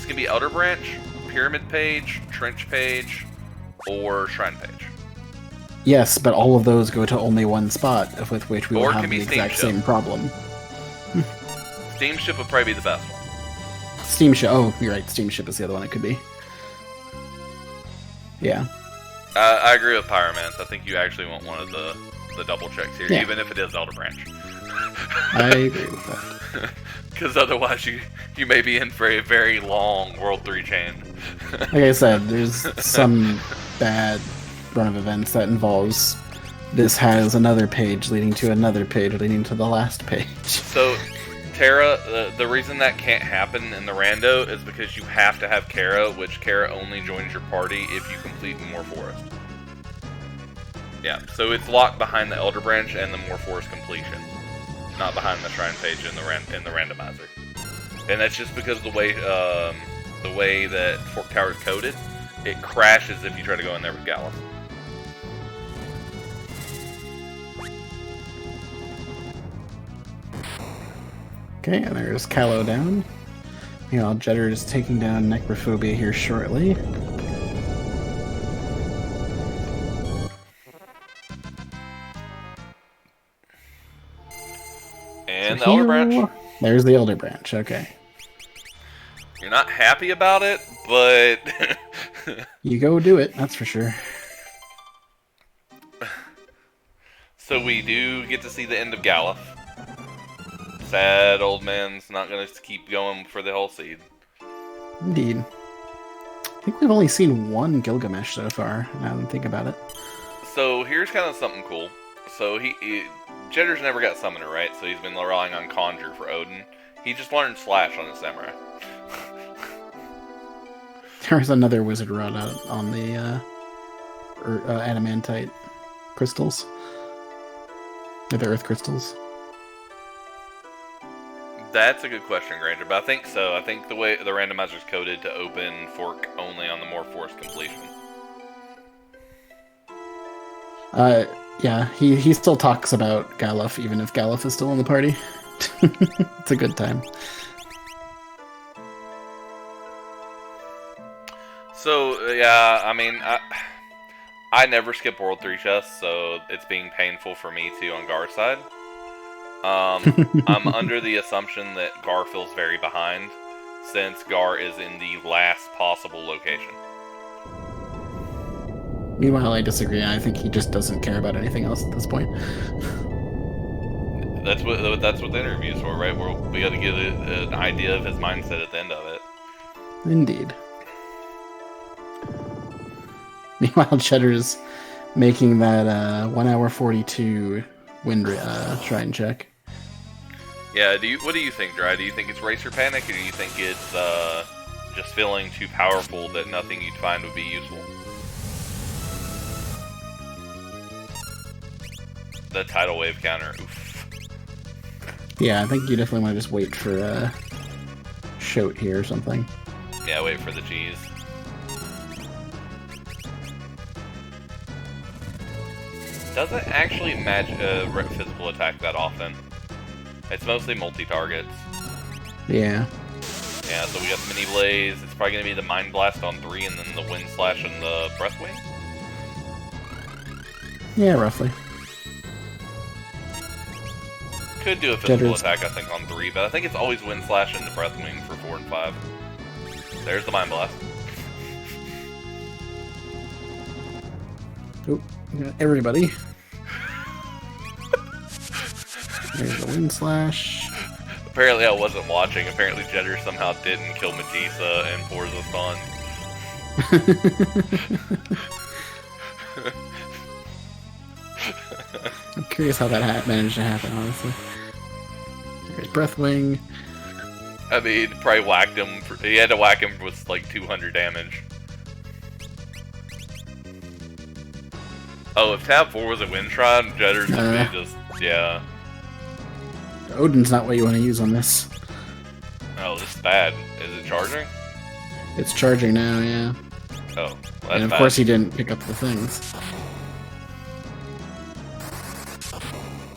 can be Elder Branch, Pyramid Page, Trench Page, or Shrine Page. Yes, but all of those go to only one spot, with which we will Or it have can the be exact Steamship. same problem. Steamship would probably be the best one. Steamship. Oh, you're right. Steamship is the other one it could be. Yeah. I agree with Pyromance. I think you actually want one of the double checks here, even if it is Elder Branch. I agree with that. Because otherwise you may be in for a very long World 3 chain. Like I said, there's some bad run of events that involves this has another page leading to another page leading to the last page. So, Terra, the reason that can't happen in the rando is because you have to have Kara, which Kara only joins your party if you complete Moor Forest. Yeah, so it's locked behind the Elder Branch and the Moor Forest completion, not behind the Shrine page in the randomizer. And that's just because the way that Fork Tower is coded, it crashes if you try to go in there with Gallus. Okay, and there's Callow down. Meanwhile, Jedders is taking down Necrophobia here shortly. And the Elder Branch. There's the Elder Branch, okay. You're not happy about it, but... You go do it, that's for sure. So we do get to see the end of Galuf. Sad old man's not going to keep going for the whole seed. Indeed. I think we've only seen one Gilgamesh so far, now that I think about it. So here's kind of something cool. So Jedders never got Summoner, right? So he's been relying on Conjure for Odin. He just learned Slash on his Samurai. There was another wizard rod out on the adamantite crystals. Or the earth crystals. That's a good question, Granger, but I think so. I think the way the randomizer's coded to open Fork only on the Moor Forest completion. Yeah, he still talks about Galuf, even if Galuf is still in the party. It's a good time. So, yeah, I mean, I never skip World 3 chests, so it's being painful for me, too, on Gar's side. I'm under the assumption that Gar feels very behind, since Gar is in the last possible location. Meanwhile, I disagree. I think he just doesn't care about anything else at this point. That's what the interview's for, right? We got to get an idea of his mindset at the end of it. Indeed. Meanwhile, Cheddar's making that 1 hour 42 wind shrine check. Yeah, what do you think, Dry? Do you think it's Racer Panic, or do you think it's just feeling too powerful that nothing you'd find would be useful? The tidal wave counter, oof. Yeah, I think you definitely want to just wait for Shoat here or something. Yeah, wait for the cheese. Doesn't actually match physical attack that often. It's mostly multi-targets. Yeah. Yeah, so we got the Mini Blaze. It's probably going to be the Mind Blast on 3 and then the Wind Slash and the Breath Wing. Yeah, roughly. Could do a physical attack, I think, on 3, but I think it's always Wind Slash and the Breath Wing for 4 and 5. There's the Mind Blast. Oop, everybody. There's the Wind Slash. Apparently I wasn't watching. Apparently Jedders somehow didn't kill Medusa and Forza spawned. I'm curious how that managed to happen, honestly. There's Breathwing. I mean, probably whacked him. He had to whack him with like 200 damage. Oh, if tab 4 was a Wind Shrine, Jedders would be just, yeah. Odin's not what you want to use on this. Oh, this is bad. Is it charging? It's charging now, yeah. Oh, well, that's and of bad. course he didn't pick up the things.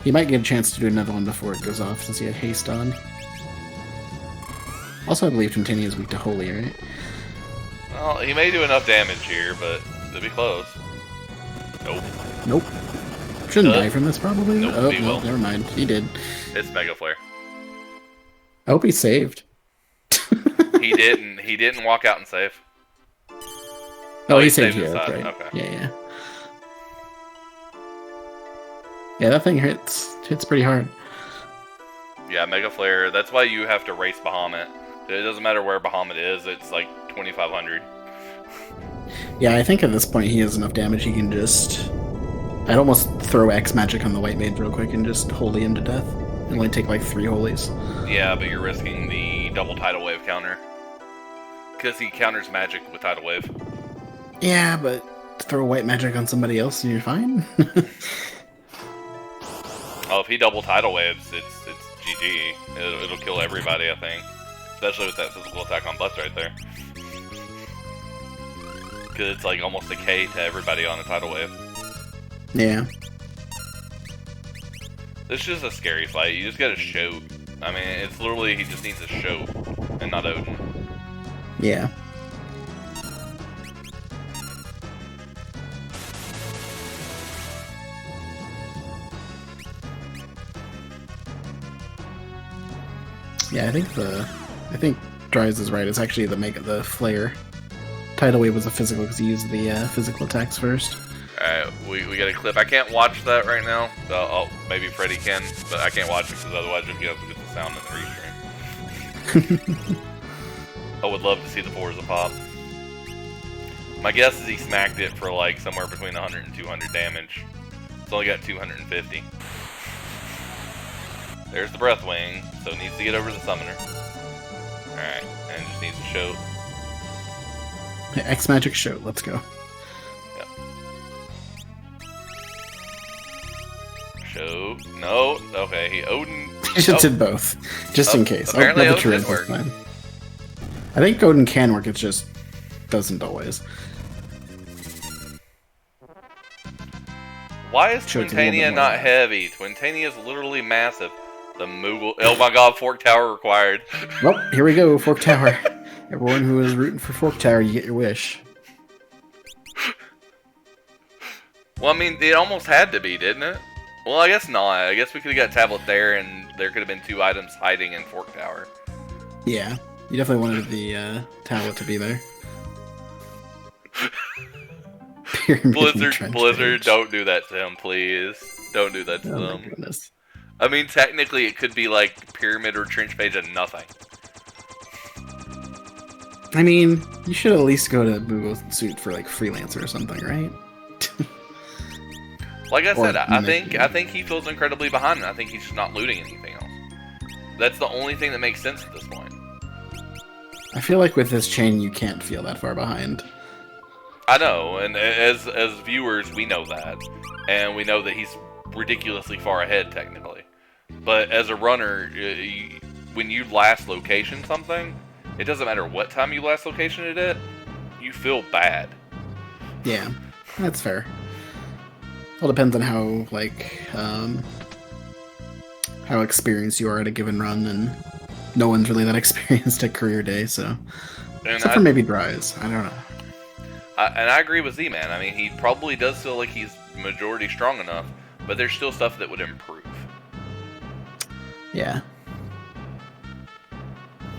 He might get a chance to do another one before it goes off, since he had haste on. Also, I believe Tintini is weak to Holy, right? Well, he may do enough damage here, but it'll be close. Nope. Nope. Shouldn't die from this, probably. Nope, oh, he no, will. never mind. He did. It's Mega Flare. I hope he saved. He didn't. He didn't walk out and save. Oh, he He saved saved his here. That's side. right. Okay. Yeah. Yeah, that thing hits pretty hard. Yeah, Mega Flare. That's why you have to race Bahamut. It doesn't matter where Bahamut is. It's like 2,500. Yeah, I think at this point he has enough damage. He can just. I'd almost throw X magic on the white mage real quick and just holy him to death. And only take like 3 holies. Yeah, but you're risking the double tidal wave counter. Because he counters magic with tidal wave. Yeah, but throw white magic on somebody else and you're fine. Oh, if he double tidal waves, it's GG. It'll kill everybody, I think. Especially with that physical attack on Butts right there. Because it's like almost a K to everybody on a tidal wave. Yeah. This is just a scary fight. You just gotta shoot. I mean, it's literally, he just needs a show and not Odin. Yeah. Yeah, I think Dries is right. It's actually the flare. Tidal wave was a physical because he used the physical attacks first. Alright, we got a clip. I can't watch that right now. So maybe Freddy can, but I can't watch it because otherwise you'll get the sound in the restream. I would love to see the Forza pop. My guess is he smacked it for like somewhere between 100 and 200 damage. It's only got 250. There's the Breath Wing, so it needs to get over the Summoner. Alright, and just needs to show. X magic show. Let's go. Yep. Show. No. Okay, he Odin. He just did both, just in case. Apparently Odin did work. fine. I think Odin can work. It just doesn't always. Why is Sure, it's a little bit Twintania more not alive. heavy? Twintania is literally massive. The Moogle. Oh my god, Fork Tower required. Well, here we go. Fork Tower. Everyone who is rooting for Fork Tower, you get your wish. Well, I mean, it almost had to be, didn't it? Well, I guess not. I guess we could have got Tablet there, and there could have been 2 items hiding in Fork Tower. Yeah, you definitely wanted the tablet to be there. Blizzard, don't do that to him, please. Don't do that to Oh my them. goodness. I mean, technically, it could be like Pyramid or Trench Page and nothing. I mean, you should at least go to Google Suit for like freelancer or something, right? Like I Or said, I mimic. think he feels incredibly behind, and I think he's just not looting anything else. That's the only thing that makes sense at this point. I feel like with this chain, you can't feel that far behind. I know, and as viewers, we know that, and we know that he's ridiculously far ahead technically. But as a runner, when you last location something, it doesn't matter what time you last location it at, you feel bad. Yeah, that's fair. All depends on how how experienced you are at a given run, and no one's really that experienced at career day, so except for maybe Dries. I don't know. And I agree with Z-Man. I mean, he probably does feel like he's majority strong enough, but there's still stuff that would improve. Yeah.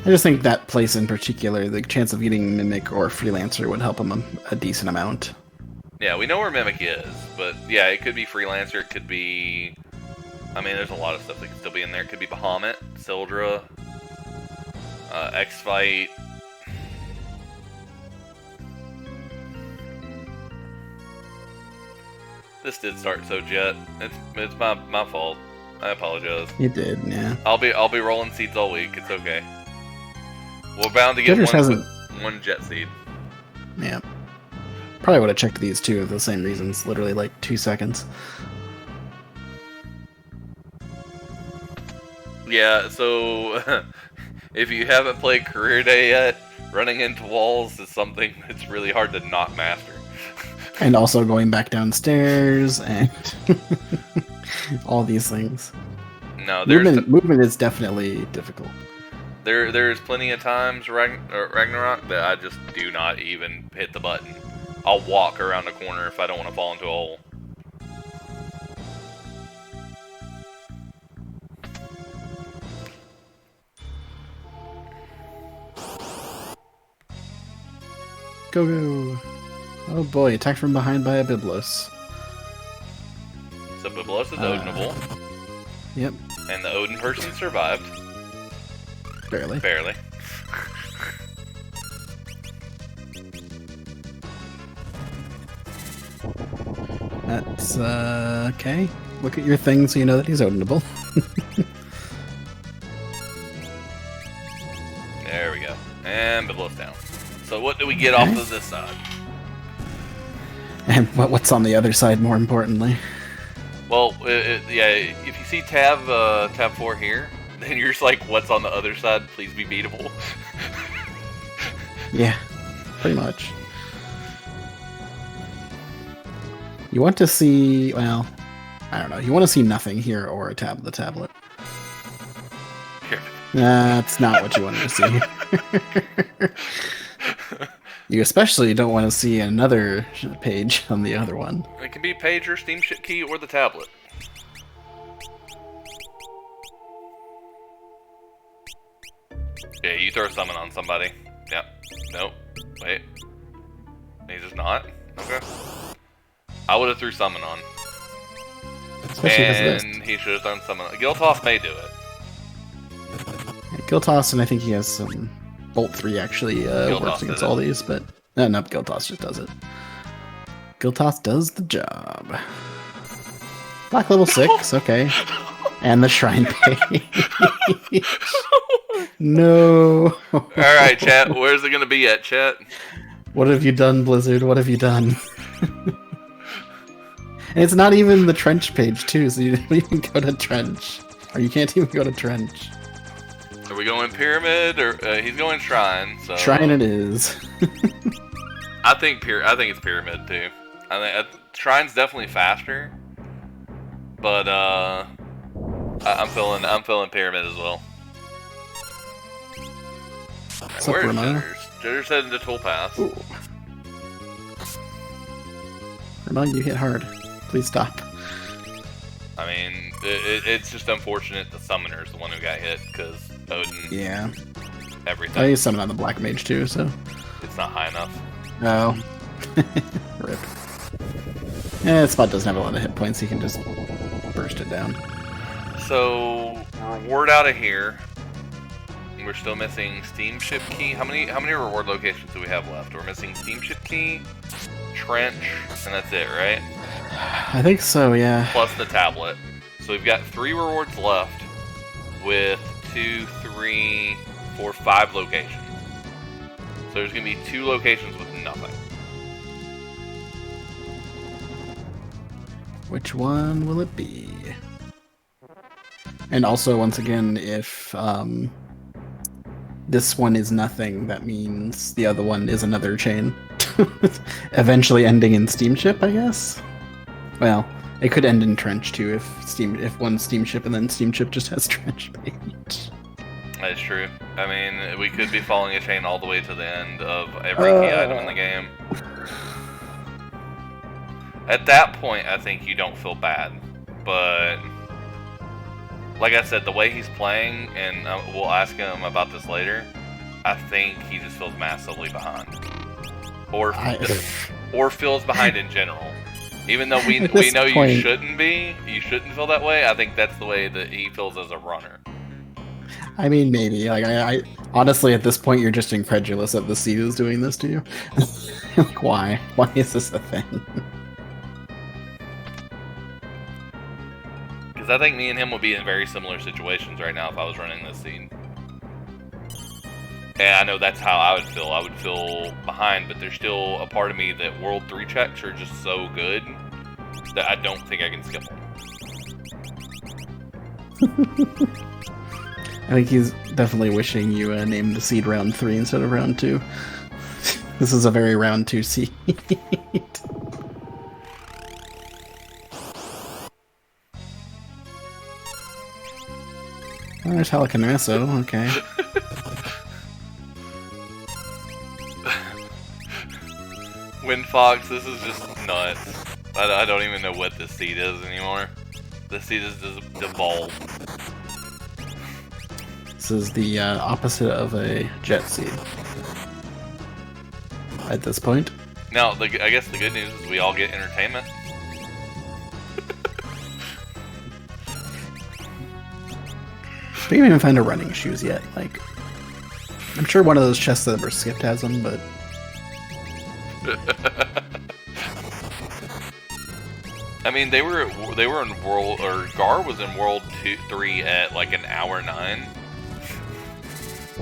I just think that place in particular, the chance of getting Mimic or Freelancer would help him a decent amount. Yeah, we know where Mimic is, but yeah, it could be Freelancer, it could be... I mean, there's a lot of stuff that could still be in there. It could be Bahamut, Sildra, X-Fight. This did start so jet. It's my fault. I apologize. You did, yeah. I'll be rolling seeds all week. It's okay. We're bound to get one jet seed. Yeah. Probably would have checked these too for the same reasons. Literally like 2 seconds. Yeah, so if you haven't played Career Day yet, running into walls is something that's really hard to not master. And also going back downstairs and all these things. No, movement is definitely difficult. There's plenty of times Ragnarok that I just do not even hit the button. I'll walk around the corner if I don't want to fall into a hole. Go, go. Oh boy, attacked from behind by a Biblos. So Biblos is Odinable. Yep. And the Odin person survived. Barely. Barely. That's, okay. Look at your thing so you know that he's Odinable. There we go. And Biblos down. So what do we get off of this side? And what's on the other side, more importantly? Well, yeah, if you see tab 4 here, then you're just like, what's on the other side? Please be beatable. Yeah, pretty much. You want to see, well, I don't know. You want to see nothing here or the tablet. Here. That's not what you wanted to see. You especially don't want to see another page on the other one. It can be pager, steamship key, or the tablet. Yeah, you throw summon on somebody. Yep. Nope. Wait. He's just not? Okay. I would have threw summon on. Especially because and he should have thrown summon on. Giltoss may do it. Giltoss, and I think he has some Bolt 3 actually works against all these, but no, Giltoss just does it. Giltoss does the job. Black level 6, okay. And the Shrine page. No. Alright, chat. Where's it going to be at, chat? What have you done, Blizzard? What have you done? And it's not even the trench page, too, so you don't even go to trench. Or you can't even go to trench. Are we going pyramid or he's going shrine? So Shrine it is. I think it's pyramid too. I think shrine's definitely faster, but I'm feeling pyramid as well. What's Where's up, Ramon? Jedders heading to Tool Pass. Ramon, you hit hard. Please stop. I mean, it's just unfortunate the summoner's the one who got hit because Odin. Yeah. Everything. I used summon on the Black Mage too, so. It's not high enough. No. Rip. Yeah, that spot doesn't have a lot of hit points. You can just burst it down. So reward out of here. We're still missing steamship key. How many reward locations do we have left? We're missing steamship key, trench, and that's it, right? I think so, yeah. Plus the tablet. So we've got 3 rewards left with 2, 3, 4, 5 locations. So there's going to be 2 locations with nothing. Which one will it be? And also, once again, if this one is nothing, that means the other one is another chain. Eventually ending in steamship, I guess? Well, it could end in trench too if one steamship and then steamship just has trench page. That is true. I mean, we could be following a chain all the way to the end of every key item in the game. At that point, I think you don't feel bad. But, like I said, the way he's playing, and we'll ask him about this later, I think he just feels massively behind. Or feels behind in general. Even though we know you shouldn't feel that way, I think that's the way that he feels as a runner. I mean, maybe. Like, I honestly, at this point, you're just incredulous that the seed is doing this to you. Like, why? Why is this a thing? Because I think me and him would be in very similar situations right now if I was running this seed. And I know that's how I would feel. I would feel behind, but there's still a part of me that World 3 checks are just so good that I don't think I can skip them. I think he's definitely wishing you named the seed round 3 instead of round 2. This is a very round 2 seed. Oh, there's Halicarnasso, okay. Windfox, this is just nuts. I don't even know what this seed is anymore. This seed is just devolved. This is the opposite of a jet seed. at this point. Now, I guess the good news is we all get entertainment. We haven't even found a running shoes yet. Like, I'm sure one of those chests that were skipped has them, but I mean, they were in World, or Gar was in World 3 at like an hour 9.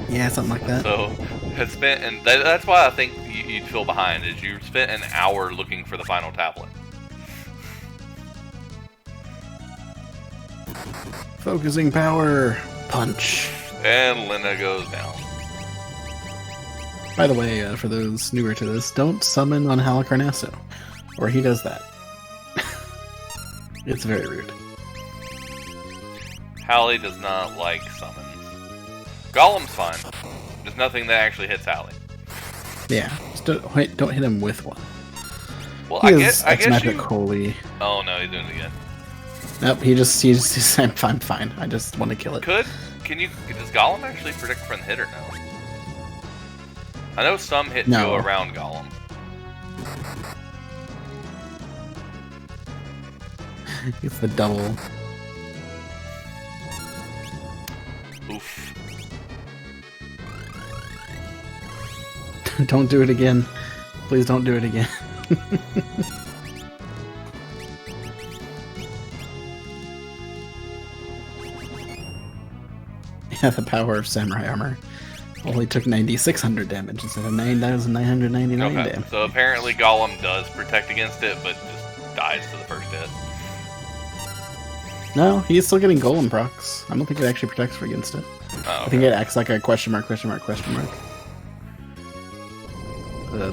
yeah, something like that. So had spent, and that's why I think you'd feel behind. Is you spent an hour looking for the final tablet. Focusing power, punch. And Lena goes down. By the way, for those newer to this, don't summon on Halicarnasso, or he does that. It's very rude. Hallie does not like summons. Golem's fine. There's nothing that actually hits Hallie. Yeah, just don't hit him with one. Well, He I is guess Magic you... Holy. Oh no, he's doing it again. Nope, he's I'm fine. I just want to kill it. Does Golem actually predict from the hit or no? I know some hits go around Golem. It's the double. Oof. Don't do it again. Please don't do it again. Yeah, the power of Samurai Armor only took 9,600 damage instead of 9,999 Okay, damage. so apparently Golem does protect against it, but just dies to the first hit. No, he's still getting Golem procs. I don't think it actually protects against it. Oh, okay. I think it acts like a question mark. The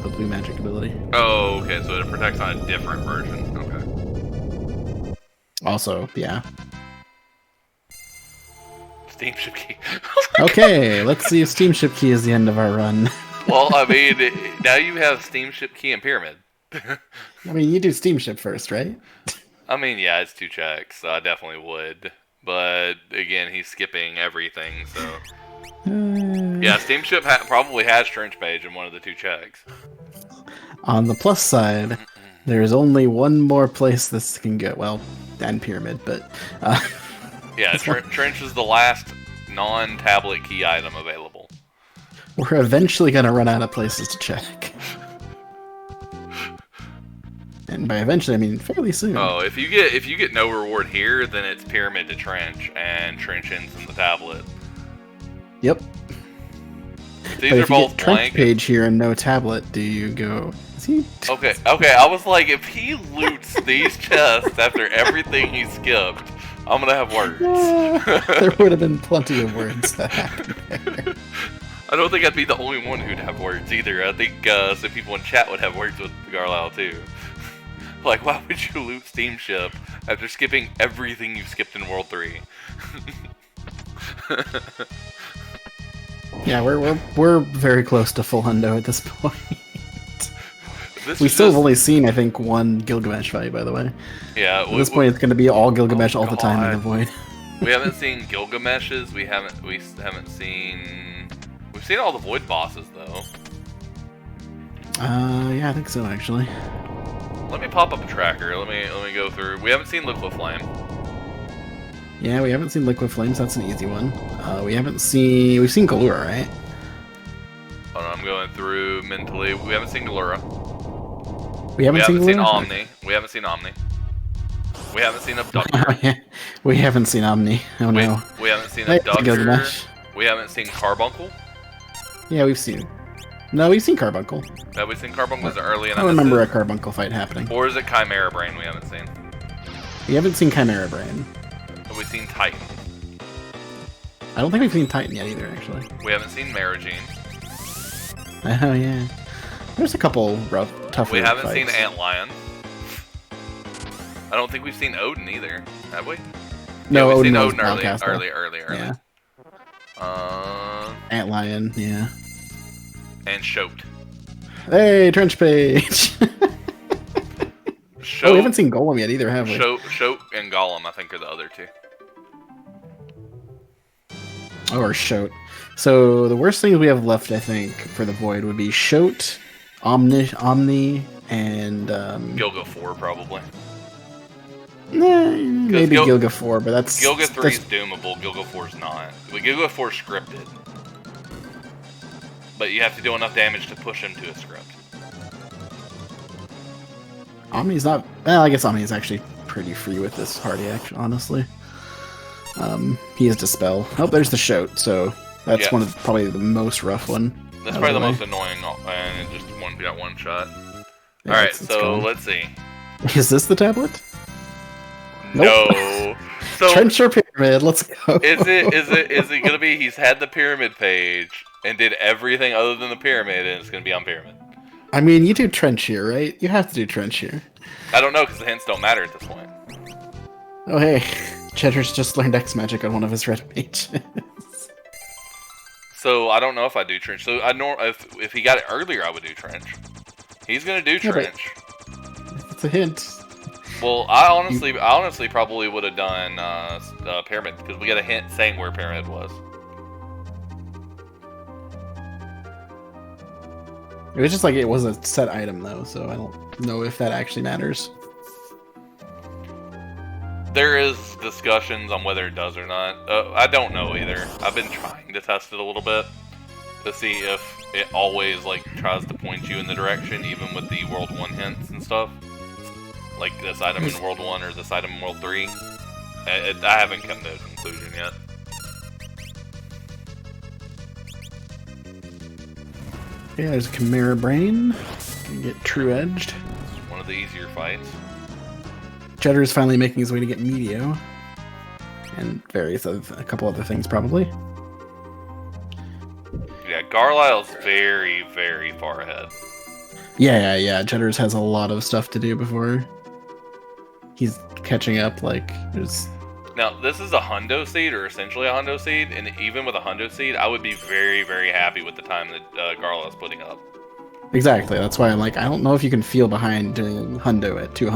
blue magic ability. Oh, okay, so it protects on a different version. Okay. Also, yeah. Steamship key. Okay, let's see if Steamship Key is the end of our run. Well, I mean, now you have Steamship key and Pyramid. I mean, you do Steamship first, right? I mean, yeah, it's 2 checks, so I definitely would. But, again, he's skipping everything, so... Yeah, Steamship probably has Trench Page in one of the 2 checks. On the plus side, there's only one more place this can go. Well, and Pyramid, but... Yeah, Trench is the last non-tablet key item available. We're eventually going to run out of places to check. And by eventually, I mean fairly soon. Oh, if you get no reward here, then it's Pyramid to Trench, and Trench ends in the tablet. Yep. These are both Trench Page here and no tablet, do you go... Is he... Okay, I was like, if he loots these chests after everything he skipped, I'm gonna have words. There would have been plenty of words that happened there. I don't think I'd be the only one who'd have words either. I think some people in chat would have words with Garlyle too. Like, why would you loot Steamship after skipping everything you've skipped in World 3? Yeah, we're very close to full hundo at this point. We still have only seen, I think, one Gilgamesh fight, by the way. Yeah. At this point, it's going to be all Gilgamesh all the time in the void. We haven't seen Gilgameshes. We haven't seen. We've seen all the void bosses though. Yeah, I think so actually. Let me pop up a tracker. Let me go through. We haven't seen Liquid Flame. Yeah, we haven't seen Liquid Flames. That's an easy one. We've seen Galura, right? Hold on, I'm going through mentally. We haven't seen Galura. We haven't seen Omni. We haven't seen Omni. We haven't seen Abductor. Oh, yeah. We haven't seen Omni. Oh no. We haven't seen Hey, Abductor. Gilgamesh. We haven't seen Carbuncle. Yeah, we've seen. No, we've seen Carbuncle. Have we seen Carbuncle? Was it early? I remember a Carbuncle fight happening. Or is it Chimera Brain we haven't seen? We haven't seen Chimera Brain. Have we seen Titan? I don't think we've seen Titan yet either, actually. We haven't seen Marigine. Oh yeah. There's a couple tougher We haven't fights. seen Antlion. I don't think we've seen Odin either, have we? No, yeah, we've Odin seen was Odin early. Yeah. Antlion, yeah. And Shoat. Hey, Trench Page! Shoat, we haven't seen Golem yet either, have we? Shoat and Golem, I think, are the other 2. Or Shoat. So the worst things we have left, I think, for the Void would be Shoat, Omni, and Gilga 4 probably. maybe Gilga 4, but Gilga 3 is doomable. Gilga 4 is not. But Gilga 4 is scripted, but you have to do enough damage to push him to a script. Omni's not. Well, I guess Omni is actually pretty free with this party, actually, honestly. He has Dispel. Oh, there's the Shout, so that's one of probably the most rough one. That's probably the most annoying, and it just got one shot. Yeah, Alright, so let's see. Is this the tablet? No. Nope. So Trench or Pyramid, let's go. Is it gonna be he's had the Pyramid page and did everything other than the Pyramid, and it's gonna be on Pyramid? I mean, you do Trench here, right? You have to do Trench here. I don't know, because the hints don't matter at this point. Oh, hey. Cheddar's just learned X Magic on one of his red mages. So, I don't know if I do Trench. So, if he got it earlier, I would do Trench. He's gonna do Trench. It's a hint. Well, I honestly probably would have done Pyramid, because we got a hint saying where Pyramid was. It was just like it was a set item, though, so I don't know if that actually matters. There is discussions on whether it does or not. I don't know either. I've been trying to test it a little bit to see if it always like tries to point you in the direction, even with the World 1 hints and stuff. Like this item in World 1 or this item in World 3. I haven't come to a conclusion yet. Okay, there's a Chimera Brain. Gonna get True Edged. It's one of the easier fights. Cheddar is finally making his way to get Meteo. And a couple other things, probably. Yeah, Garlyle's very, very far ahead. Yeah. Cheddar's has a lot of stuff to do before he's catching up. Like, there's... Now, this is a Hundo seed, or essentially a Hundo seed, and even with a Hundo seed, I would be very, very happy with the time that Garlyle's putting up. Exactly, that's why I'm like, I don't know if you can feel behind doing Hundo at 2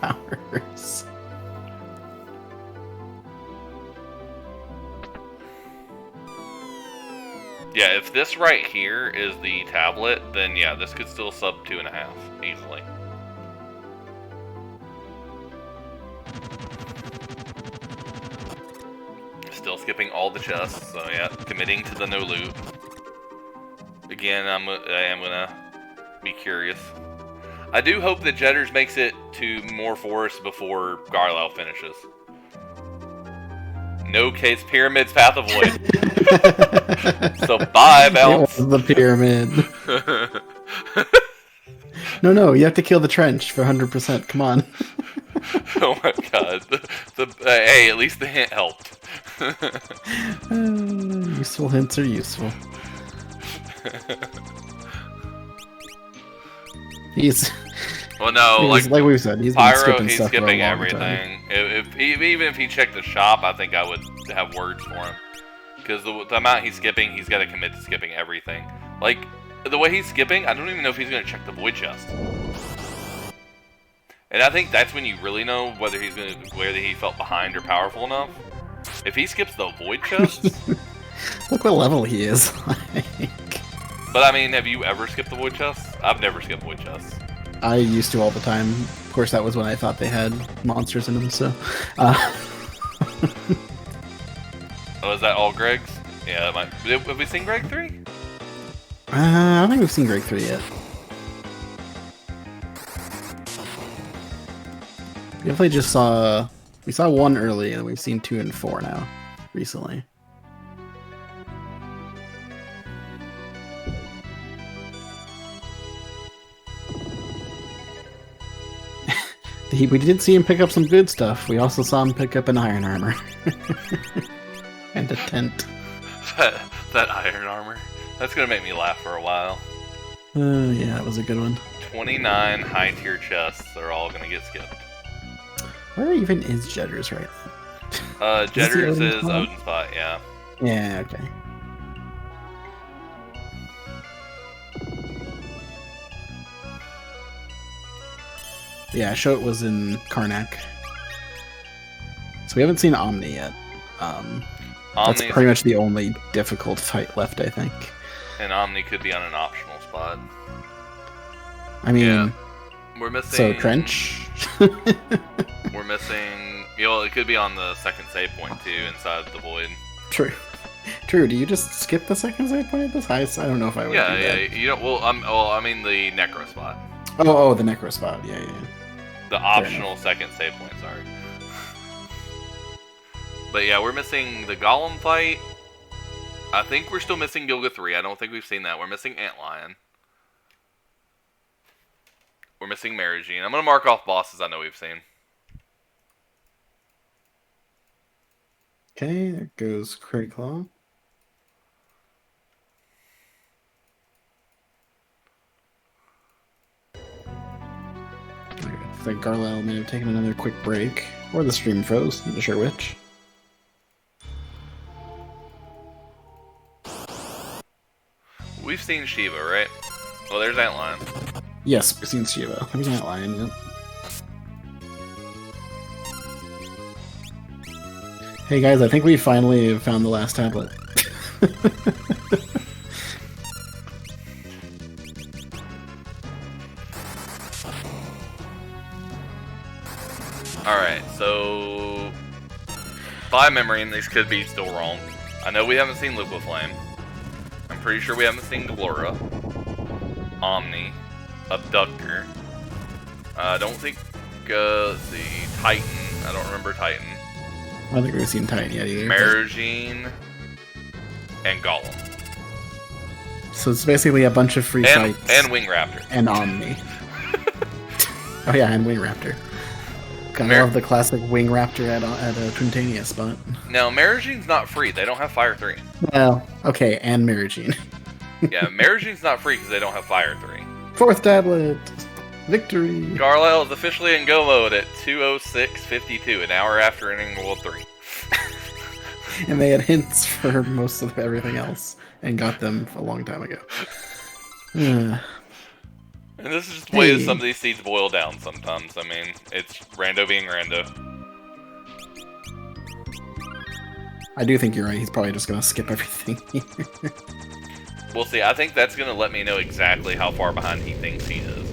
hours. Yeah, if this right here is the tablet, then yeah, this could still sub 2.5 easily. Still skipping all the chests, so yeah, committing to the no loot. Again, I am gonna be curious. I do hope that Jedders makes it to more forest before Garlyle finishes. No case Pyramid's Path of Void. So bye, Bounce. It was the Pyramid. No, you have to kill the Trench for 100%. Come on. Oh my god. Hey, at least the hint helped. Useful hints are useful. Well, no, like we've said, he's Pyro, been skipping everything. Even if he checked the shop, I think I would have words for him. Because the amount he's skipping, he's got to commit to skipping everything. Like, the way he's skipping, I don't even know if he's going to check the void chest. And I think that's when you really know whether he felt behind or powerful enough. If he skips the void chest... Look what level he is. But I mean, have you ever skipped the void chest? I've never skipped void chests. I used to all the time. Of course, that was when I thought they had monsters in them, so... Oh, is that all Greg's? Yeah, that might... Have we seen Greg 3? I don't think we've seen Greg 3 yet. We definitely just saw... We saw 1 early, and we've seen 2 and 4 now, recently. We did see him pick up some good stuff. We also saw him pick up an iron armor. And a tent. That iron armor. That's going to make me laugh for a while. Yeah, that was a good one. 29 high tier chests are all going to get skipped. Where even is Jedders right now? Jedders is Odin spot, yeah. Yeah, okay. Yeah, Shoat was in Karnak. So we haven't seen Omni yet. That's pretty much the only difficult fight left, I think. And Omni could be on an optional spot. I mean, we're missing. so trench. We're missing. It could be on the second save point too, inside the void. True. True. Do you just skip the second save point at this heist? I don't know if I would. Yeah, do that. yeah. You know, I mean the necro spot. Oh, the necro spot. Yeah. The optional second save point. Sorry. But yeah, we're missing the Golem fight. I think we're still missing Gilga 3. I don't think we've seen that. We're missing Antlion. We're missing Marigine. I'm going to mark off bosses I know we've seen. Okay, there goes Cray Claw. I think Garlyle may have taken another quick break. Or the stream froze, not sure which. We've seen Shiva, right? Well, there's Antlion. Yes, we've seen Shiva. There's Antlion, yep. Hey guys, I think we finally found the last tablet. Alright, so... by memory, and these could be still wrong. I know we haven't seen Liquiflame. I'm pretty sure we haven't seen Glora. Omni. Abductor. I don't think... let's see... Titan. I don't remember Titan. I don't think we've seen Titan yet either. Marigine. And Golem. So it's basically a bunch of free fights. And Wing Raptor. And Omni. Oh yeah, and Wing Raptor. Kind of love the classic Wing Raptor at a Quintania spot. Now, Marigine's not free. They don't have Fire 3. Well, okay, and Marigine. Yeah, Marigine's not free because they don't have Fire 3. Fourth tablet! Victory! Garlyle is officially in go mode at 2:06:52, an hour after entering World 3. And they had hints for most of everything else, and got them a long time ago. And this is just the way that some of these seeds boil down sometimes. I mean, it's rando being rando. I do think you're right. He's probably just going to skip everything here. We'll see. I think that's going to let me know exactly how far behind he thinks he is.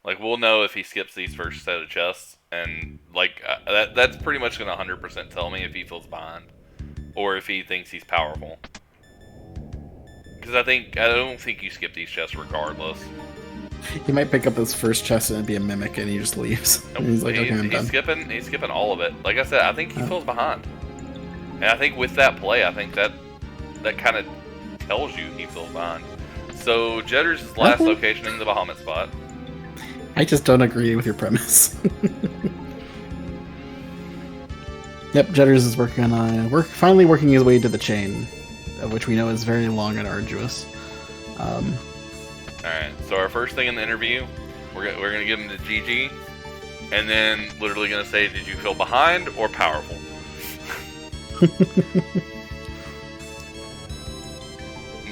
Like, we'll know if he skips these first set of chests, and, like, that's pretty much going to 100% tell me if he feels behind, or if he thinks he's powerful. Because I don't think you skip these chests regardless. He might pick up his first chest and it'd be a mimic, and he just leaves. Nope. He's like, okay, I'm done. He's skipping all of it. Like I said, I think he feels behind. And I think with that play, I think that kind of tells you he feels behind. So, Jedders' last location in the Bahamut spot. I just don't agree with your premise. Yep, Jedders is working on finally working his way to the chain, of which we know is very long and arduous. Alright, so our first thing in the interview, we're gonna give him the GG, and then literally gonna say, did you feel behind or powerful?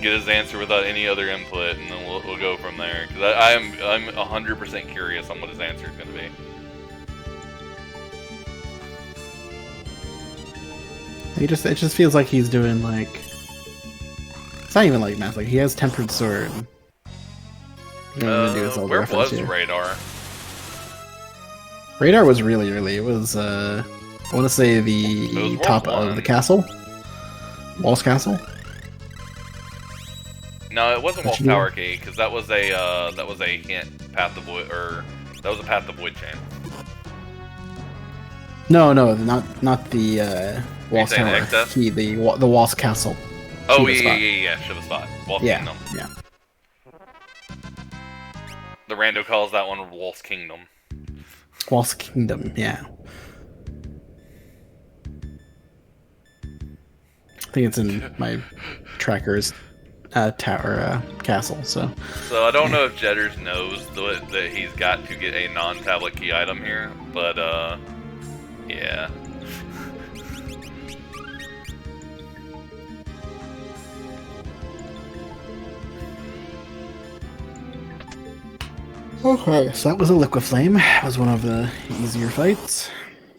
Get his answer without any other input, and then we'll go from there. Because I'm 100% curious on what his answer is going to be. It just feels like he's doing like, it's not even like math. Like he has Tempered Sword. Where was Radar? Radar was really early. It was I want to say the top of the castle, Walls Castle. No, it wasn't Wolf Tower Key, because that was a hint Path of Void, or that was a Path of Void chain. No, not the Walls Tower Key, the Walls Castle. Oh yeah, Shiva spot. Walls Kingdom. Yeah. The rando calls that one Walls Kingdom. Walls Kingdom, yeah. I think it's in my trackers. Castle, so I don't know if Jedders knows that he's got to get a non-tablet key item here, but yeah. Okay, so that was a Liquiflame. That was one of the easier fights.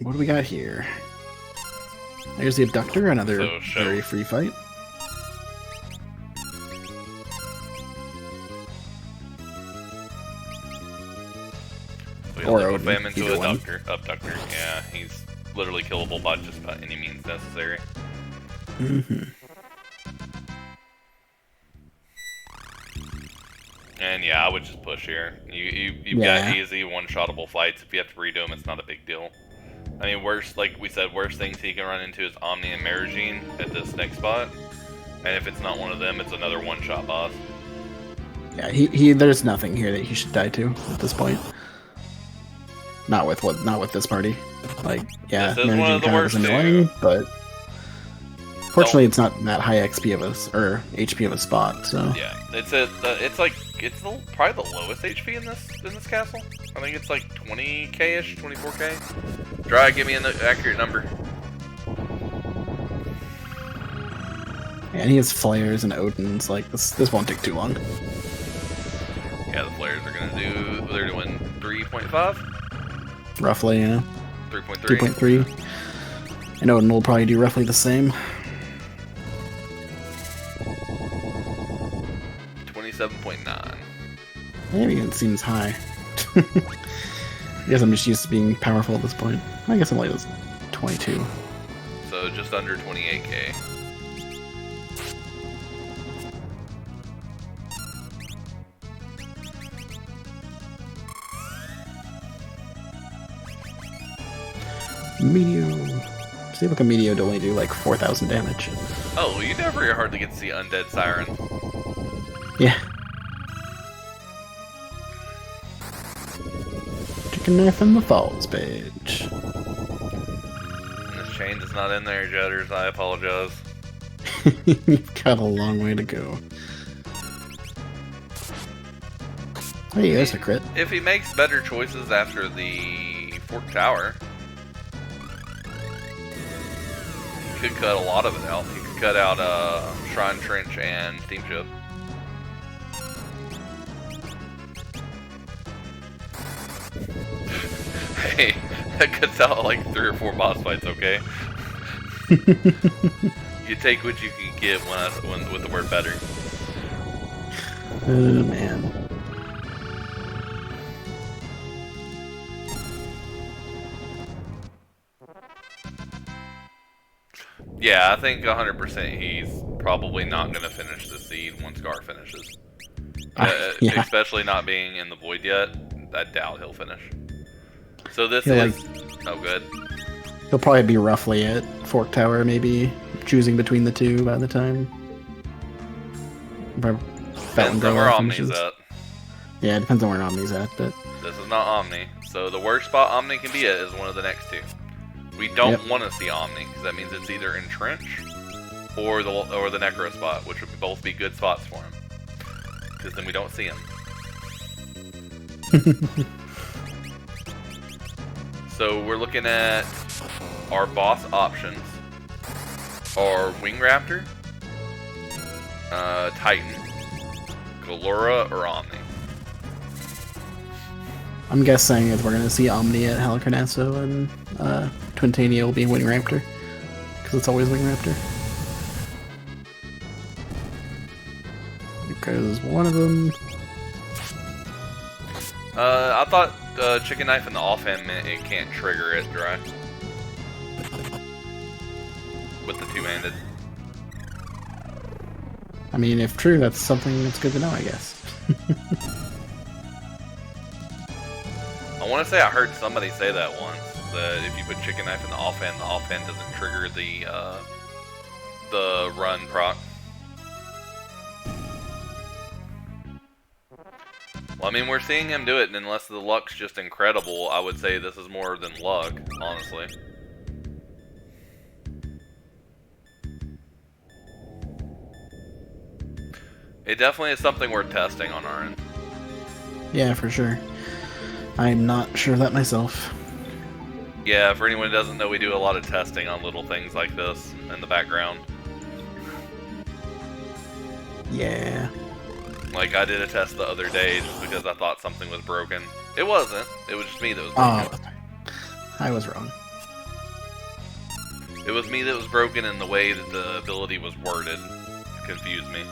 what do we got here? There's the Abductor, another So, show. very free fight. We Or only put Odin, him into either one. Abductor. Yeah, he's literally killable by just about any means necessary. Mm-hmm. And yeah, I would just push here. You've got easy one-shottable fights. If you have to redo them, it's not a big deal. I mean, worst, like we said, worst things he can run into is Omni and Marigine at this next spot. And if it's not one of them, it's another one-shot boss. Yeah, he there's nothing here that he should die to at this point. Not with this party. Like, yeah, This is one of the kind of worst, is annoying, too. but fortunately it's not that high XP of a HP of a spot. So Yeah, it's probably the lowest HP in this castle. I think it's like 20k-ish, 24k. Dry, give me an accurate number. yeah, and he has flares and Odins. Like this won't take too long. Yeah, the flares are they're doing 3.5, Roughly, yeah. 3.3. 3.3. And Odin will probably do roughly the same. 27.9. Maybe it seems high. I guess I'm just used to being powerful at this point. I guess I'm like 22. So just under 28k. Meteor. See, look, a Meteor to only do like 4,000 damage. Oh, you never hardly get to see Undead Siren. Yeah. Chicken knife in the Falls page. And this chain is not in there, Jedders. I apologize. You've got a long way to go. Hey, there's a crit. If he makes better choices after the Fork Tower, he could cut a lot of it out. He could cut out Shrine Trench and Steamship. Hey, that cuts out like 3 or 4 boss fights, okay? You take what you can get with the word better. Oh, man. Yeah, I think 100% he's probably not going to finish the seed once Gar finishes. Yeah. Especially not being in the void yet, I doubt he'll finish. So this He'll, is... Oh, good. He'll probably be roughly at Fork Tower, maybe choosing between the two by the time. Depends on where Omni's at. Yeah, it depends on where Omni's at, but... This is not Omni. So the worst spot Omni can be at is one of the next two. We don't want to see Omni, because that means it's either in Trench or the Necro spot, which would both be good spots for him. Because then we don't see him. So we're looking at our boss options. Our Wing Raptor, Titan, Galura, or Omni. I'm guessing if we're going to see Omni at Halicarnasso and Twintania will be Wing Raptor. Because it's always Wing Raptor. Because one of them... I thought Chicken Knife in the offhand meant it can't trigger it, Dry. With the two-handed. I mean, if true, that's something that's good to know, I guess. I want to say I heard somebody say that once, that if you put Chicken Knife in the offhand doesn't trigger the run proc. Well, I mean, we're seeing him do it, and unless the luck's just incredible, I would say this is more than luck, honestly. It definitely is something worth testing on our end. Yeah, for sure. I'm not sure of that myself. Yeah, for anyone who doesn't know, we do a lot of testing on little things like this in the background. Yeah. Like, I did a test the other day just because I thought something was broken. It wasn't. It was just me that was broken. Oh, I was wrong. It was me that was broken, and the way that the ability was worded confused me.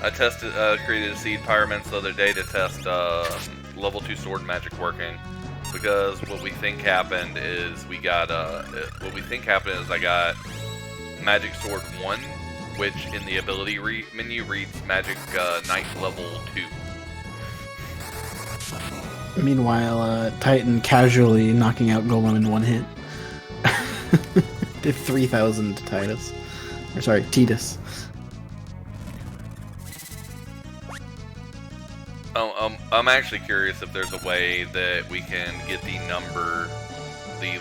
I created a seed pyramids the other day to test level 2 sword magic working, because what we think happened is I got magic sword 1, which in the ability menu reads magic knight level 2. Meanwhile, Titan casually knocking out Golem in one hit. Did 3,000 to Titus. Or sorry, Titus. I'm actually curious if there's a way that we can get the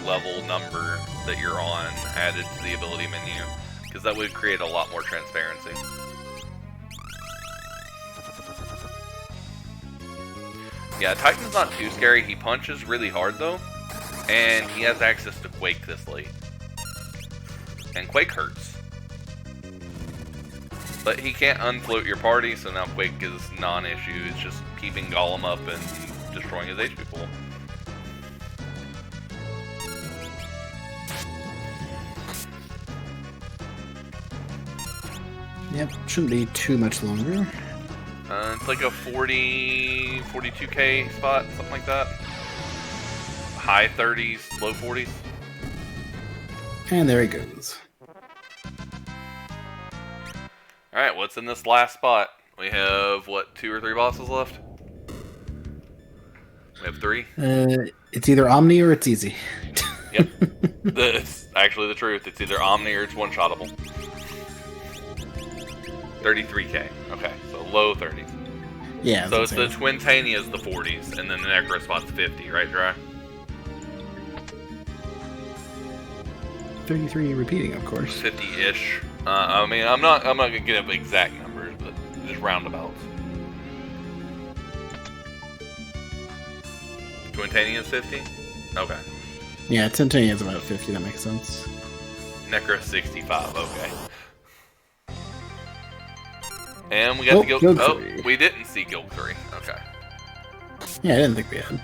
level number that you're on added to the ability menu, because that would create a lot more transparency. Yeah, Titan's not too scary. He punches really hard though, and he has access to Quake this late. And Quake hurts. But he can't unfloat your party, so now Quake is non-issue. It's just keeping Golem up and destroying his HP pool. Yep, shouldn't be too much longer. It's like a 42k spot, something like that. High 30s, low 40s. And there he goes. Alright, what's in this last spot? We have, what, 2 or 3 bosses left? We have 3? It's either Omni or it's easy. Yep. That's actually the truth. It's either Omni or it's one-shottable. 33k. Okay, so low 30s. Yeah. So it's the Twintania's the 40s, and then the Necro spot's 50, right, Dry? 33 repeating, of course. 50-ish. I mean, I'm not gonna give exact numbers, but just roundabouts. Twintania's 50? Okay. Yeah, Twintania is about 50, that makes sense. Necro 65, okay. And we got the Guild 3. We didn't see Guild 3. Okay. Yeah, I didn't think we had.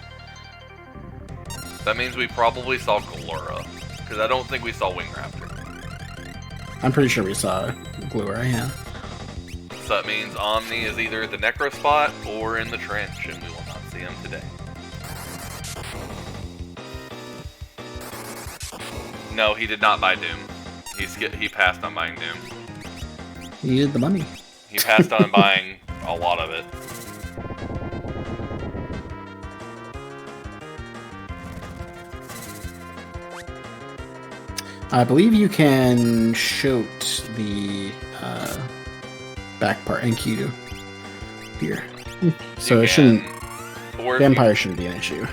That means we probably saw Galura, because I don't think we saw Wing Raptor. I'm pretty sure we saw Glura, yeah. So that means Omni is either at the Necro spot or in the trench, and we will not see him today. No, he did not buy Doom. He passed on buying Doom. He needed the money. He passed on buying a lot of it. I believe you can shoot the back part and Q here. So it shouldn't. Vampire shouldn't be an issue.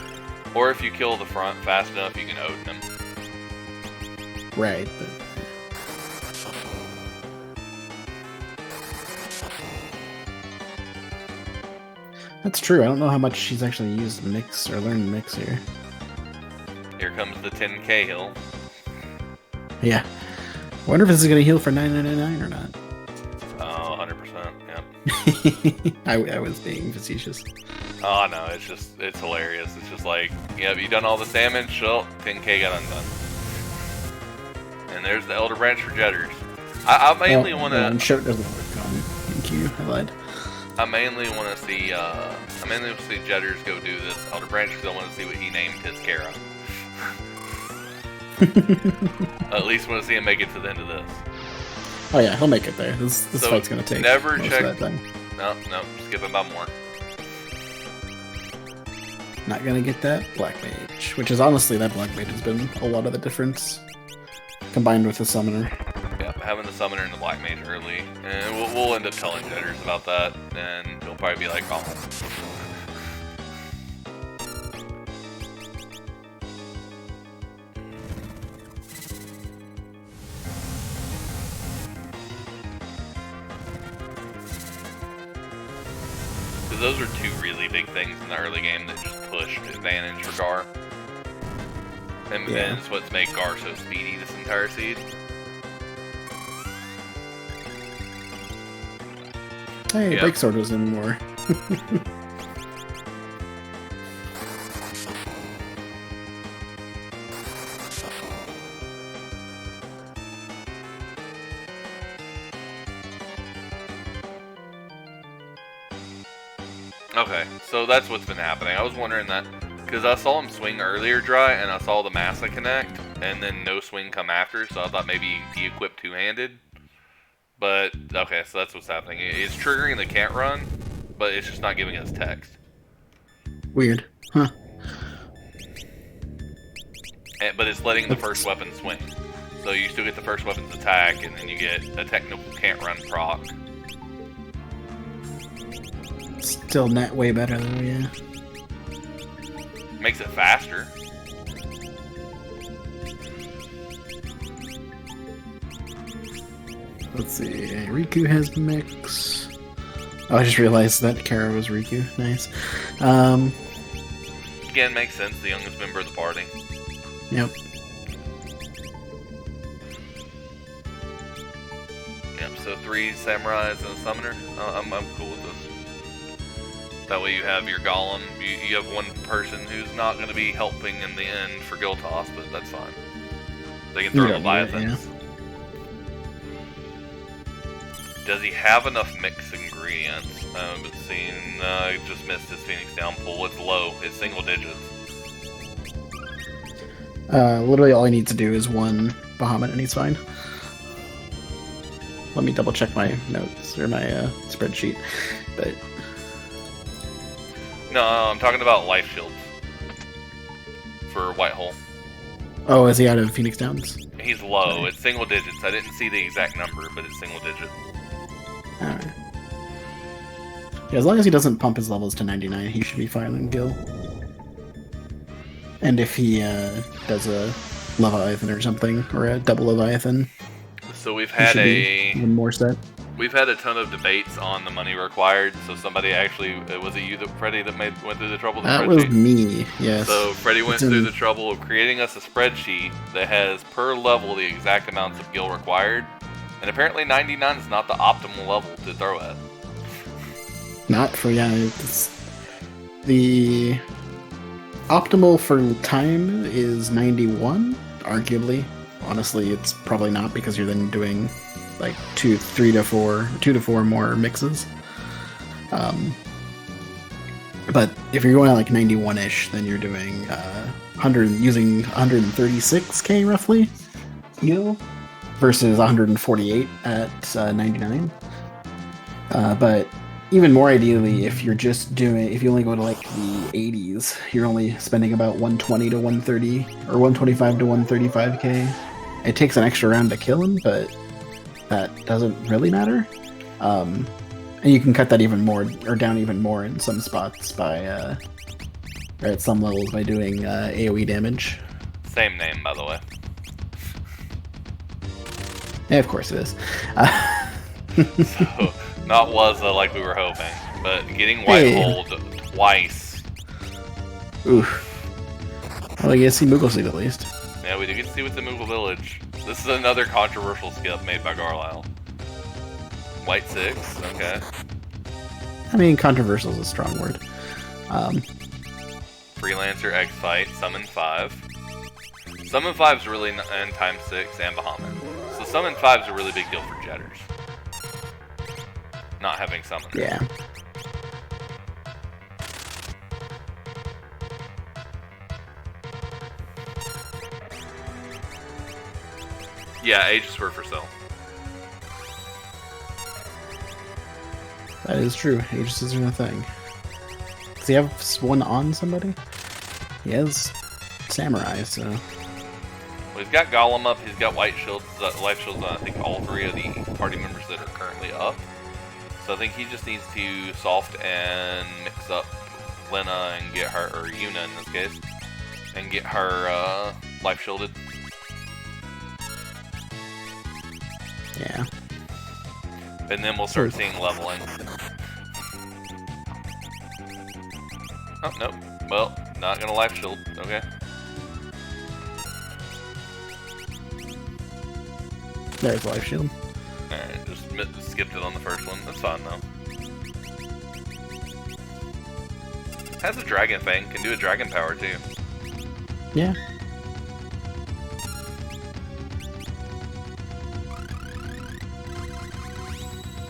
Or if you kill the front fast enough, you can Odin him. Right. But... That's true. I don't know how much she's actually used Mix or learned Mix here. Here comes the 10k hill. Yeah. I wonder if this is going to heal for 999 or not. Oh, 100%, yeah. I was being facetious. Oh, no, it's hilarious. It's just like, yeah, have you done all this damage? Well, 10k got undone. And there's the Elder Branch for Jedders. I mainly want to... Shout doesn't work on Q. I lied. I mainly want to see Jedders go do this Elder Branch because I want to see what he named his Kara. At least want to see him make it to the end of this. Oh yeah, he'll make it there. This so fight's gonna take never most check. of that time. No, skip it by more. Not gonna get that Black Mage, which is honestly that Black Mage has been a lot of the difference combined with the Summoner. Yeah, having the Summoner and the Black Mage early, and we'll end up telling Jedders about that, and he'll probably be like, "Oh." Those are two really big things in the early game that just pushed advantage for Gar. And Yeah. that's what's made Gar so speedy this entire seed. Hey, Yeah. break sword was in more. Okay, so that's what's been happening. I was wondering that because I saw him swing earlier dry, and I saw the Massa connect, and then no swing come after, so I thought maybe he equipped two-handed. But, okay, so that's what's happening. It's triggering the can't run, but it's just not giving us text. Weird. Huh. But it's letting the first weapon swing. So you still get the first weapon's attack, and then you get a technical can't run proc. Still net way better though, yeah. Makes it faster. Let's see. Riku has mix. Oh, I just realized that Kara was Riku. Nice. Again, makes sense. The youngest member of the party. Yep. Yep. So 3 samurais and a summoner. I'm cool with this. That way you have your golem. You have one person who's not going to be helping in the end for guild toss, but that's fine. They can throw Leviathans. Does he have enough mixed ingredients? I haven't seen. I just missed his Phoenix down pull. It's low. It's single digits. Literally all I need to do is one Bahamut and he's fine. Let me double check my notes or my spreadsheet. But No, I'm talking about life shields for Whitehole. oh, is he out of Phoenix Downs? He's low. It's single digits. I didn't see the exact number, but it's single digit. Alright. Yeah, as long as he doesn't pump his levels to 99, he should be fine in Gil. And if he does a Leviathan or something, or a double Leviathan, So we've he had should be even more set. We've had a ton of debates on the money required. So somebody actually was it you, Freddie, that went through the trouble? That was me. Yes. So Freddie went through the trouble of creating us a spreadsheet that has per level the exact amounts of gil required, and apparently 99 is not the optimal level to throw at. Not for it's the optimal for time is 91. Arguably, honestly, it's probably not because you're then doing like 2 to 4 more mixes. But if you're going at like 91-ish, then you're doing using 136k roughly, gil, versus 148 at 99. But even more ideally, if you're just doing, if you only go to like the 80s, you're only spending about 120 to 130 or 125 to 135k. It takes an extra round to kill him, but that doesn't really matter. And you can cut that even more, or down even more in some spots by, or at some levels by doing AoE damage. Same name, by the way. Yeah, of course it is. So, not was like we were hoping, but getting Whitehold twice. Oof. Well, I guess see Moogle Seed at least. Yeah, we do get to see what's in Moogle Village. This is another controversial skip made by Garlyle. White 6, okay. I mean, controversial is a strong word. Freelancer, X-Fight, Summon 5. Summon 5 is really, and Time 6, and Bahamut. So Summon 5 is a really big deal for Jedders. Not having Summon. Yeah. Yeah, Aegis were for sale. That is true. Aegis isn't a thing. Does he have one on somebody? He has Samurai, so... Well, he's got Golem up, he's got White Shields, Life Shields on I think all 3 of the party members that are currently up. So I think he just needs to soft and mix up Lena and get her, or Yuna in this case, and get her Life Shielded. Yeah. And then we'll start seeing leveling. Oh, nope. Well, not gonna Life Shield. Okay. There's a life shield. Alright, just skipped it on the first one. That's fine though. Has a dragon fang, can do a dragon power too. Yeah.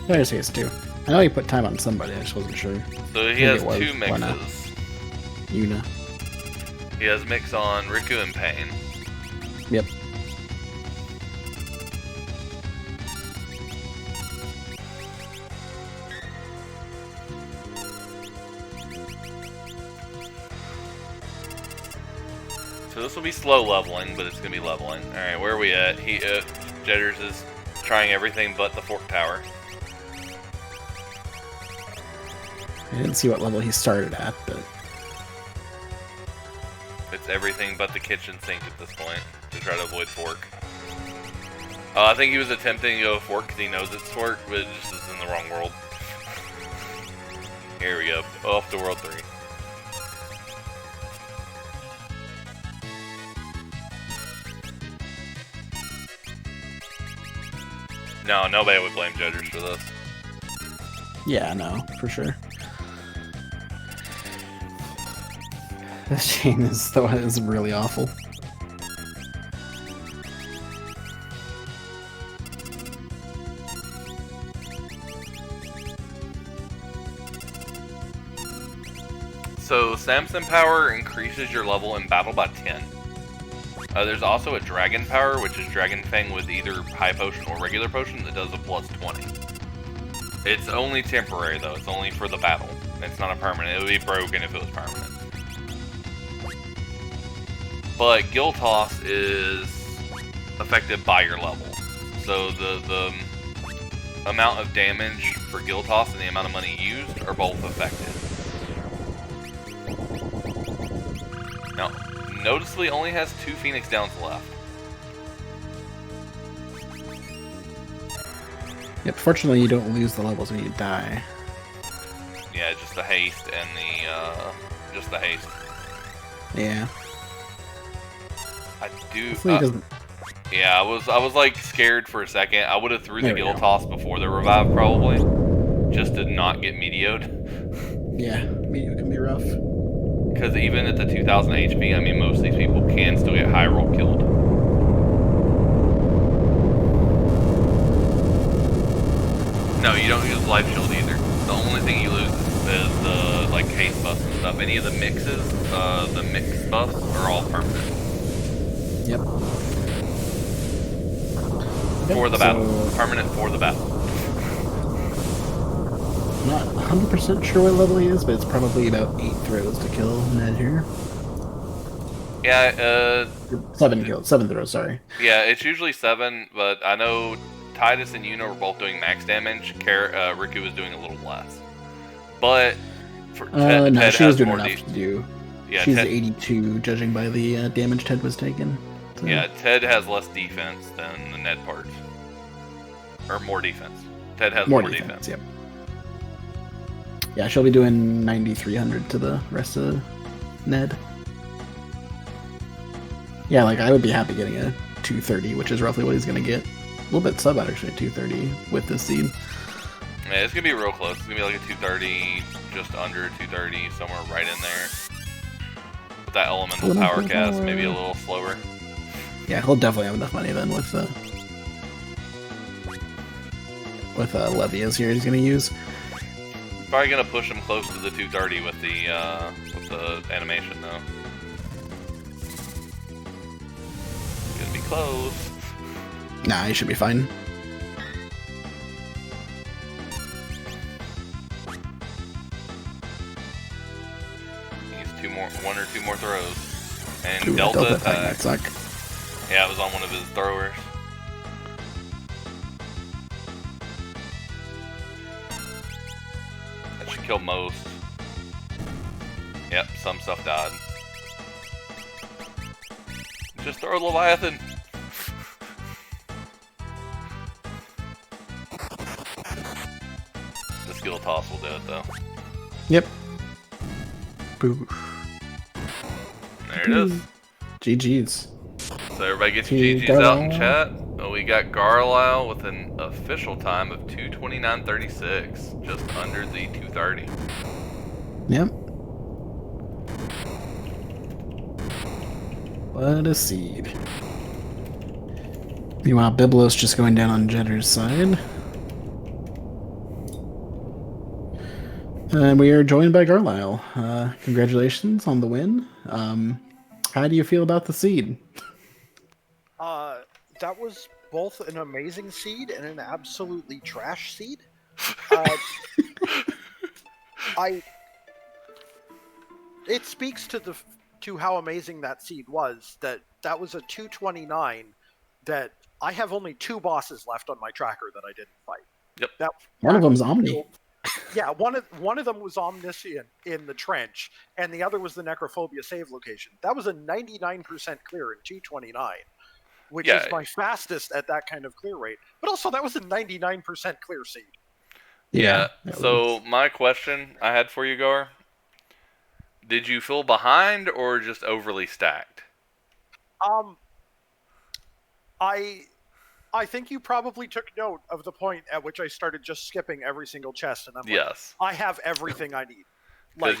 There's his too. I know he put time on somebody, I just wasn't sure. So he has two mixes. Yuna. He has mix on Riku and Pain. Yep. So this will be slow leveling, but it's gonna be leveling. Alright, where are we at? Jedders is trying everything but the fork tower. I didn't see what level he started at, but... It's everything but the kitchen sink at this point, to try to avoid fork. I think he was attempting to go fork because he knows it's fork, but it just is in the wrong world. Here we go, off to world 3. No, nobody would blame Jedders for this. Yeah, no, for sure. This chain is really awful. So Samson power increases your level in battle by 10. There's also a dragon power, which is Dragon Fang with either high potion or regular potion that does a plus 20. It's only temporary though, it's only for the battle. It's not a permanent, it would be broken if it was permanent. But Gil Toss is affected by your level. So the amount of damage for Gil Toss and the amount of money used are both affected. Now, noticeably only has 2 Phoenix Downs left. Yep, fortunately you don't lose the levels when you die. Yeah, just the haste and the just the haste. Yeah. I do. Hopefully he doesn't. Yeah, I was like scared for a second. I would have threw the Gil Toss before the revive probably, just to not get medioed. Yeah, medio can be rough. Because even at the 2000 HP, I mean, most of these people can still get high roll killed. No, you don't use life shield either. The only thing you lose is the like haste buffs and stuff. Any of the mixes, the mix buffs are all permanent. Yep. For the battle. Permanent for the battle. Not 100% sure what level he is, but it's probably about 8 throws to kill Ned here. Yeah, 7 throws, sorry. Yeah, it's usually 7, but I know Titus and Yuna were both doing max damage. Riku was doing a little less. But for no, Ted she was has doing more enough to do. Yeah, she's Ted, 82, judging by the damage Ted was taking. So. Yeah, Ted has less defense than the Ned part. Or more defense. Ted has more defense. Yep. Yeah, she'll be doing 9,300 to the rest of Ned. Yeah, like, I would be happy getting a 230, which is roughly what he's going to get. A little bit sub out, actually, 230 with this seed. Yeah, it's going to be real close. It's going to be like a 230, just under 230, somewhere right in there. With that elemental power cast, maybe a little slower. Yeah, he'll definitely have enough money then with Levias here he's going to use. Probably going to push him close to the 230 with the animation, though. Gonna be close. Nah, he should be fine. He's 1 or 2 more throws. And Ooh, Delta attack. Might suck. Yeah, it was on one of his throwers. That should kill most. Yep, some stuff died. Just throw Leviathan! The skill toss will do it though. Yep. Boo. There it is. GG's. So everybody gets your GG's out in chat. Oh, we got Garlyle with an official time of 2:29:36, just under the 2:30. Yep. What a seed. Meanwhile, Biblos just going down on Jedders' side. And we are joined by Garlyle. Congratulations on the win. How do you feel about the seed? Uh, that was both an amazing seed and an absolutely trash seed. Uh, I. It speaks to how amazing that seed was. That was a 229. That I have only 2 bosses left on my tracker that I didn't fight. Yep. One of them's Omni. Yeah, one of them was Omniscient in the trench, and the other was the Necrophobia save location. That was a 99% clear in 229, which is my fastest at that kind of clear rate. But also, that was a 99% clear seed. Yeah. So my question I had for you, Gar, did you feel behind or just overly stacked? I think you probably took note of the point at which I started just skipping every single chest, and I'm yes. like, I have everything I need. Because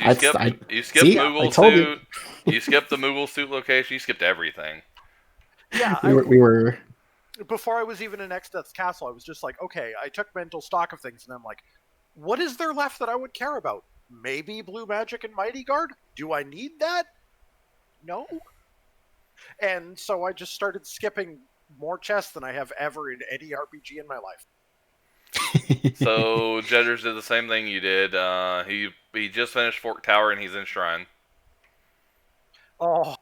you skipped Moogle suit, you skipped the Moogle suit location, you skipped everything. Yeah, we were. Before I was even in Exdeath's Castle, I was just like, okay, I took mental stock of things, and I'm like, what is there left that I would care about? Maybe Blue Magic and Mighty Guard? Do I need that? No. And so I just started skipping more chests than I have ever in any RPG in my life. So Jedders did the same thing you did. He just finished Fork Tower and he's in Shrine. Oh.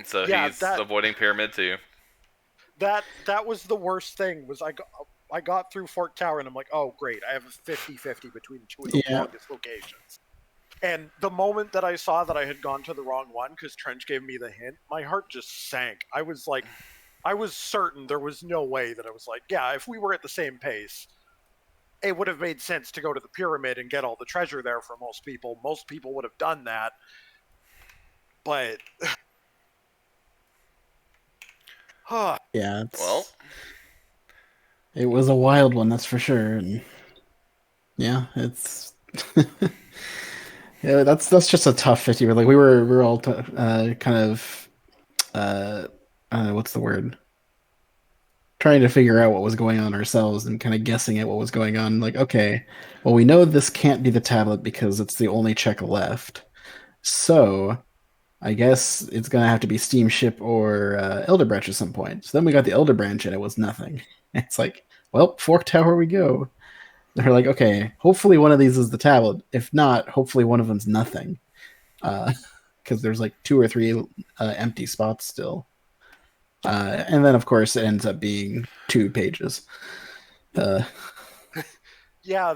So yeah, he's avoiding Pyramid too. That was the worst thing. Was I got through Fork Tower and I'm like, oh great, I have a 50-50 between 2 of the longest locations. And the moment that I saw that I had gone to the wrong one, because Trench gave me the hint, my heart just sank. I was like, I was certain there was no way that I was like, yeah, if we were at the same pace, it would have made sense to go to the pyramid and get all the treasure there for most people. Most people would have done that. But yeah, well, it was a wild one, that's for sure. And yeah, it's yeah, that's just a tough 50. Like we were all kind of what's the word? Trying to figure out what was going on ourselves and kind of guessing at what was going on. Like, okay, well, we know this can't be the tablet because it's the only check left. So I guess it's going to have to be Steamship or Elder Branch at some point. So then we got the Elder Branch and it was nothing. It's like, well, Fork Tower we go. They're like, okay, hopefully one of these is the tablet. If not, hopefully one of them's nothing. Because there's like 2 or 3 empty spots still. And then, of course, it ends up being 2 pages. Yeah,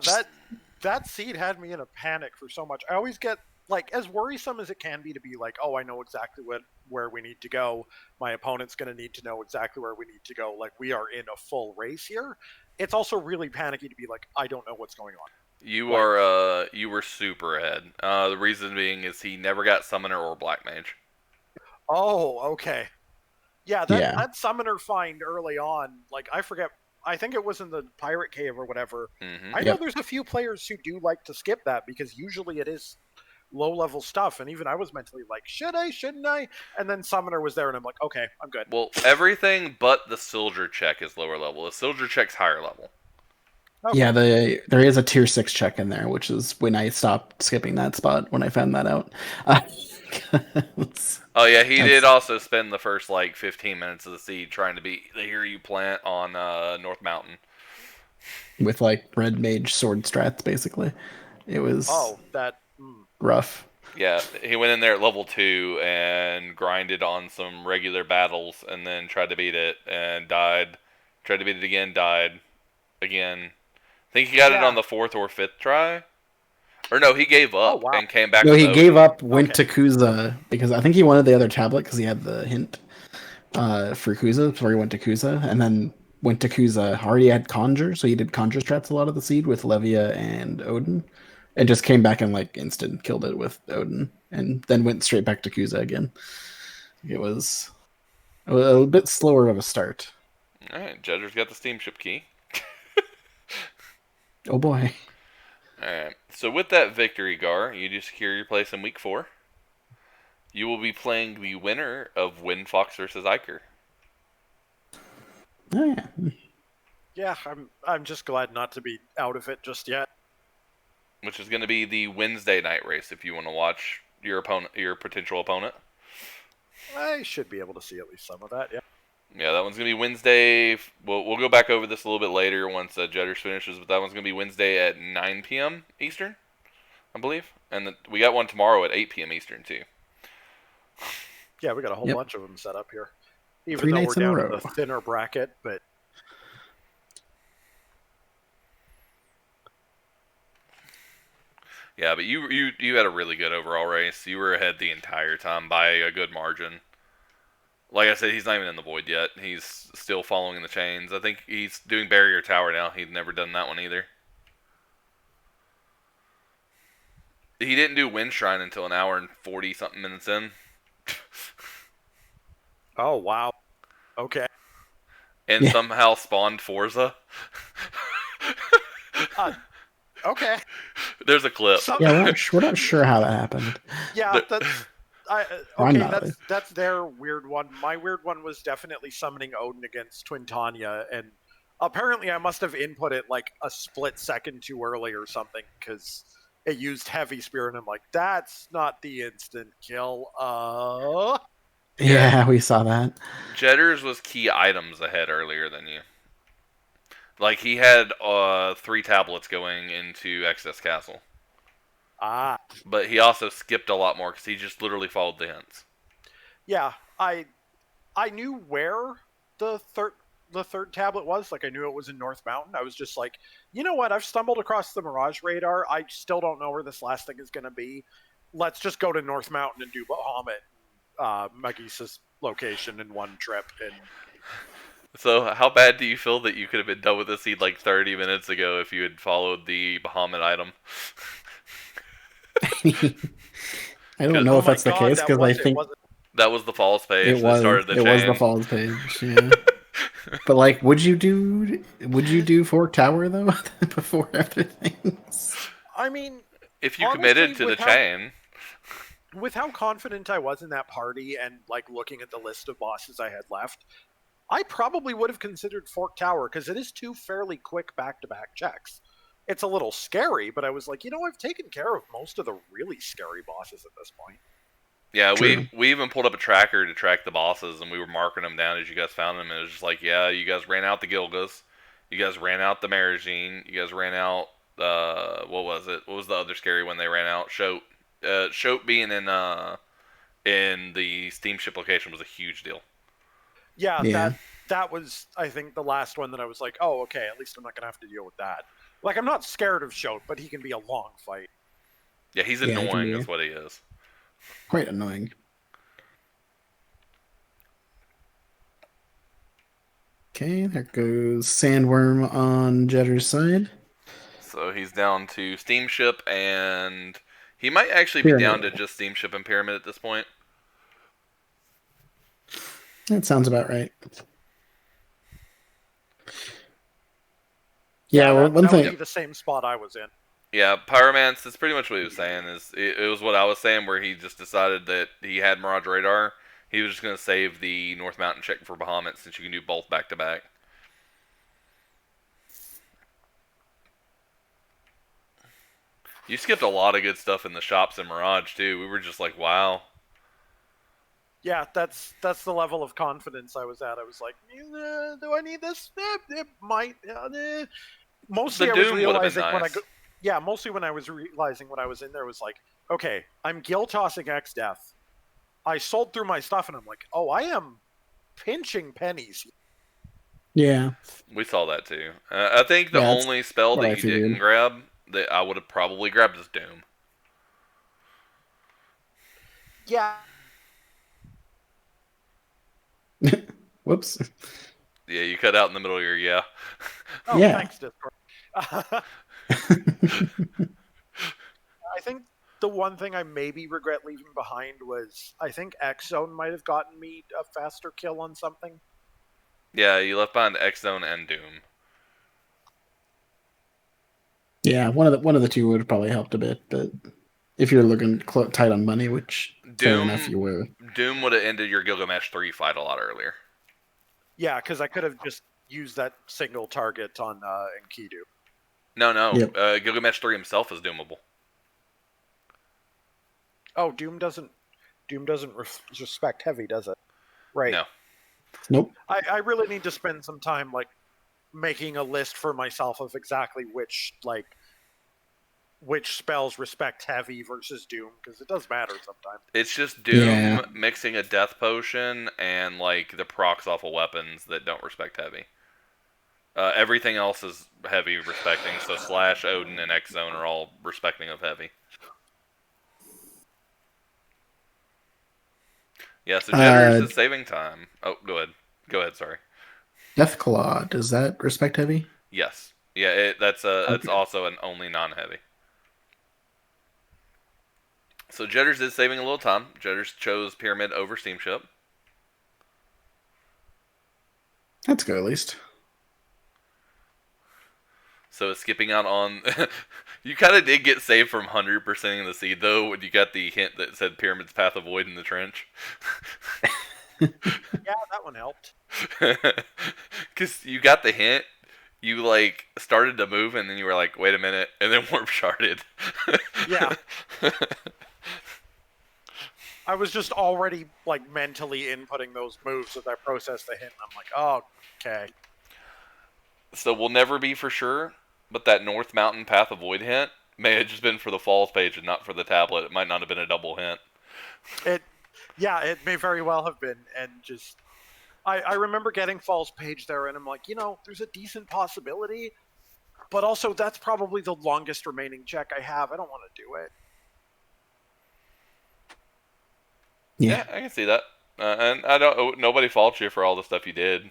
that seed had me in a panic for so much. I always get, like, as worrisome as it can be to be like, oh, I know exactly where we need to go. My opponent's going to need to know exactly where we need to go. Like, we are in a full race here. It's also really panicky to be like, I don't know what's going on. You were super ahead. The reason being is he never got Summoner or Black Mage. Oh, okay. Yeah, that Summoner find early on, like, I forget, I think it was in the Pirate Cave or whatever. Mm-hmm. I know there's a few players who do like to skip that because usually it is low-level stuff, and even I was mentally like, should I, shouldn't I? And then Summoner was there, and I'm like, okay, I'm good. Well, everything but the Silver check is lower level. The Silver check's higher level. Okay. Yeah, there is a tier 6 check in there, which is when I stopped skipping that spot when I found that out. Oh yeah, he did also spend the first like 15 minutes of the seed trying to beat the Hear You Plant on North Mountain. With like red mage sword strats, basically. It was rough. Yeah, he went in there at level 2 and grinded on some regular battles and then tried to beat it and died. Tried to beat it again, died again. I think he got it on the 4th or 5th try. Or no, he gave up and came back. No, he gave up, went to Kuza, because I think he wanted the other tablet because he had the hint for Kuza, before he went to Kuza, and then went to Kuza. Already had Conjure, so he did Conjure strats a lot of the seed with Levia and Odin, and just came back and like instant killed it with Odin, and then went straight back to Kuza again. It was a bit slower of a start. Alright, Jedder's got the steamship key. Oh boy. Alright, so with that victory, Gar, you do secure your place in week 4. You will be playing the winner of Windfox versus Iker. Oh yeah. Yeah, I'm just glad not to be out of it just yet. Which is going to be the Wednesday night race if you want to watch your potential opponent. I should be able to see at least some of that, yeah. Yeah, that one's going to be Wednesday. We'll go back over this a little bit later once Jedders finishes, but that one's going to be Wednesday at 9 p.m. Eastern, I believe. And we got one tomorrow at 8 p.m. Eastern, too. Yeah, we got a whole bunch of them set up here. Even 3 though nights we're in a down row. in the thinner bracket, but... Yeah, but you had a really good overall race. You were ahead the entire time by a good margin. Like I said, he's not even in the void yet. He's still following the chains. I think he's doing barrier tower now. He'd never done that one either. He didn't do wind shrine until an hour and 40 something minutes in. Oh, wow. Okay. And somehow spawned Forza. Okay. There's a clip. Yeah, we're not sure how that happened. Yeah, that's... that's their weird one. My weird one was definitely summoning Odin against Twintania, and apparently I must have input it like a split second too early or something, because it used Heavy Spear, and I'm like, that's not the instant kill. Yeah, we saw that. Jedders was key items ahead earlier than you. Like, he had 3 tablets going into Excess Castle. Ah. But he also skipped a lot more because he just literally followed the hints. Yeah, I knew where the third tablet was. Like, I knew it was in North Mountain. I was just like, you know what? I've stumbled across the Mirage radar. I still don't know where this last thing is going to be. Let's just go to North Mountain and do Bahamut, Magisa's location in one trip. And so, how bad do you feel that you could have been done with this seed like 30 minutes ago if you had followed the Bahamut item? I don't know if that's the case because I think that was the falls page that started the chain. It was the falls page, yeah. But like, would you do Fork Tower though before after things? I mean, if you committed to the chain. With how confident I was in that party and like looking at the list of bosses I had left, I probably would have considered Fork Tower because it is 2 fairly quick back-to-back checks. It's a little scary, but I was like, I've taken care of most of the really scary bosses at this point. Yeah, we even pulled up a tracker to track the bosses, and we were marking them down as you guys found them, and it was just like, yeah, you guys ran out the Gilgas, you guys ran out the Marigine, you guys ran out, what was it? What was the other scary one they ran out? Shoat. Shoat being in the steamship location was a huge deal. Yeah. That was, I think, the last one that I was like, oh, okay, at least I'm not going to have to deal with that. Like, I'm not scared of Shoat, but he can be a long fight. Yeah, he's annoying is what he is. Quite annoying. Okay, there goes Sandworm on Jetter's side. So he's down to Steamship, and he might actually be down to just Steamship and Pyramid at this point. That sounds about right. Yeah, that would be the same spot I was in. Yeah, Pyromance, that's pretty much what he was saying. It was what I was saying, where he just decided that he had Mirage Radar. He was just going to save the North Mountain check for Bahamut, since you can do both back-to-back. You skipped a lot of good stuff in the shops in Mirage, too. We were just like, wow. Yeah, that's the level of confidence I was at. I was like, do I need this? It might. Mostly, I was realizing mostly when I was realizing when I was in there was like, okay, I'm gill tossing X Death. I sold through my stuff, and I'm like, oh, I am pinching pennies. Yeah, we saw that too. I think the only spell that you didn't grab that I would have probably grabbed is Doom. Yeah. Whoops. Yeah, you cut out in the middle of your yeah. Oh, yeah. Thanks, Discord. I think the one thing I maybe regret leaving behind was I think X Zone might have gotten me a faster kill on something. Yeah, you left behind X Zone and Doom. Yeah, one of the two would have probably helped a bit, but if you're looking tight on money, which fair enough, Doom you were. Doom would have ended your Gilgamesh 3 fight a lot earlier. Yeah, because I could have just used that single target on Enkidu. No. Yep. Gilgamesh 3 himself is doomable. Oh, Doom doesn't respect heavy, does it? Right. No. Nope. I really need to spend some time like making a list for myself of exactly which spells respect heavy versus Doom, because it does matter sometimes. It's just Doom Yeah. mixing a death potion and like the procs off of weapons that don't respect heavy. Everything else is heavy respecting, so Slash, Odin, and X Zone are all respecting of heavy. Yeah, so Jedders is saving time. Oh, go ahead. Go ahead, sorry. Deathclaw, does that respect heavy? Yes. Yeah, that's Okay. also an only non-heavy. So Jedders is saving a little time. Jedders chose Pyramid over Steamship. That's good, at least. So skipping out on... you kind of did get saved from 100%ing the seed, though, when you got the hint that said Pyramid's Path of Void in the trench. Yeah, that one helped. Because you got the hint, you, like, started to move, and then you were like, wait a minute, and then warp sharded. Yeah. I was just already, like, mentally inputting those moves as I processed the hint, and I'm like, oh, okay. So we'll never be for sure, but that North Mountain Path of Void hint may have just been for the Falls page and not for the tablet. It might not have been a double hint. It may very well have been, and just... I remember getting Falls page there, and I'm like, there's a decent possibility, but also that's probably the longest remaining check I have. I don't want to do it. Yeah, I can see that, and I don't. Nobody faults you for all the stuff you did.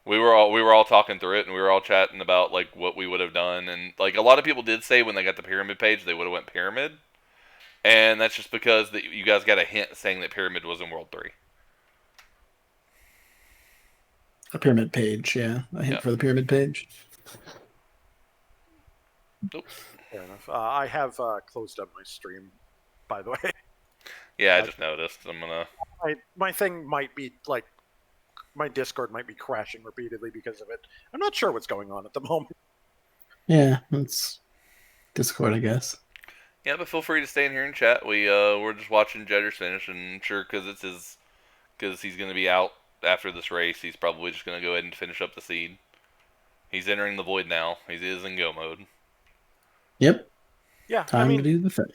We were all talking through it, and we were all chatting about like what we would have done, and like a lot of people did say when they got the pyramid page they would have went pyramid, and that's just because that you guys got a hint saying that pyramid was in World 3. A pyramid page, yeah. A hint for the pyramid page. Oops. Fair enough. I have closed up my stream, by the way. Yeah, I just noticed. I'm gonna. My thing might be like my Discord might be crashing repeatedly because of it. I'm not sure what's going on at the moment. Yeah, it's Discord, I guess. Yeah, but feel free to stay in here and chat. We're just watching Jedders finish, and sure, because he's gonna be out after this race, he's probably just gonna go ahead and finish up the seed. He's entering the void now. He is in go mode. Yep. Yeah, Time to do the thing.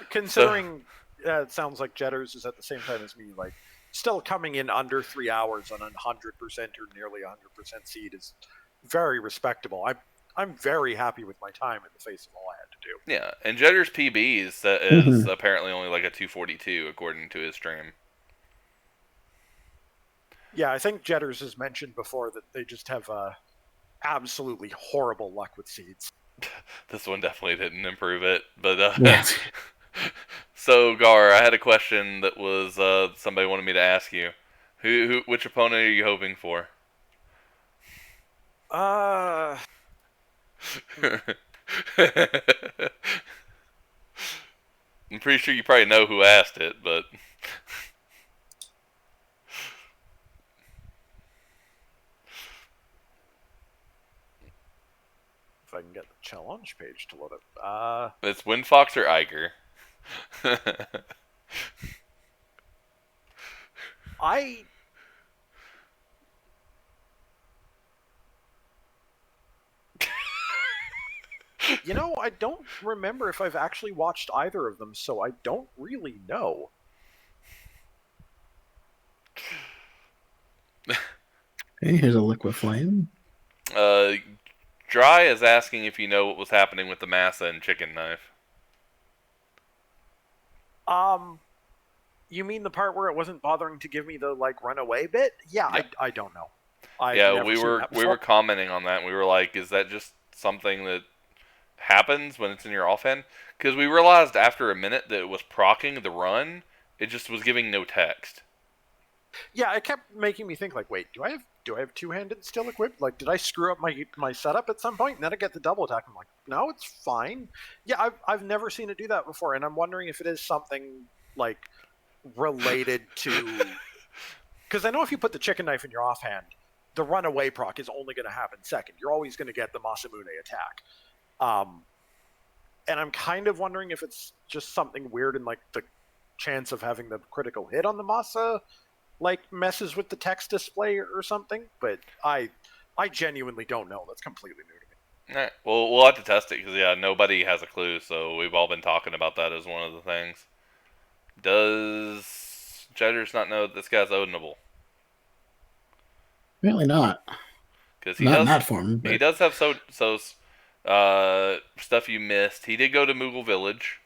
Considering it sounds like Jedders is at the same time as me, like still coming in under 3 hours on 100% or nearly 100% seed is very respectable. I'm very happy with my time in the face of all I had to do. Yeah, and Jedders PB is apparently only like a 242 according to his stream. Yeah, I think Jedders has mentioned before that they just have absolutely horrible luck with seeds. This one definitely didn't improve it, but Yeah. So Gar, I had a question that was somebody wanted me to ask you. Which opponent are you hoping for? I'm pretty sure you probably know who asked it, but if I can get the challenge page to load up. It's Windfox or Iger. I don't remember if I've actually watched either of them, so I don't really know. Okay, here's a liquid flame. Dry is asking if you know what was happening with the massa and chicken knife. You mean the part where it wasn't bothering to give me the runaway bit? Yeah, Yep. I don't know. We were commenting on that. And we were like, is that just something that happens when it's in your offhand? Because we realized after a minute that it was proccing the run. It just was giving no text. Yeah, it kept making me think like, wait, do I have two-handed still equipped? Like, did I screw up my setup at some point? And then I get the double attack. I'm like, no, it's fine. Yeah, I've never seen it do that before, and I'm wondering if it is something like related to, because I know if you put the chicken knife in your offhand, the runaway proc is only going to happen second. You're always going to get the Masamune attack. Um, and I'm kind of wondering if it's just something weird in like the chance of having the critical hit on the Masa like messes with the text display or something. But I genuinely don't know. That's completely new to me. Alright, well, we'll have to test it because nobody has a clue. So we've all been talking about that as one of the things. Does Jedders not know that this guy's ownable? Really not. Because Not in that form, he but does have stuff you missed. He did go to Moogle Village.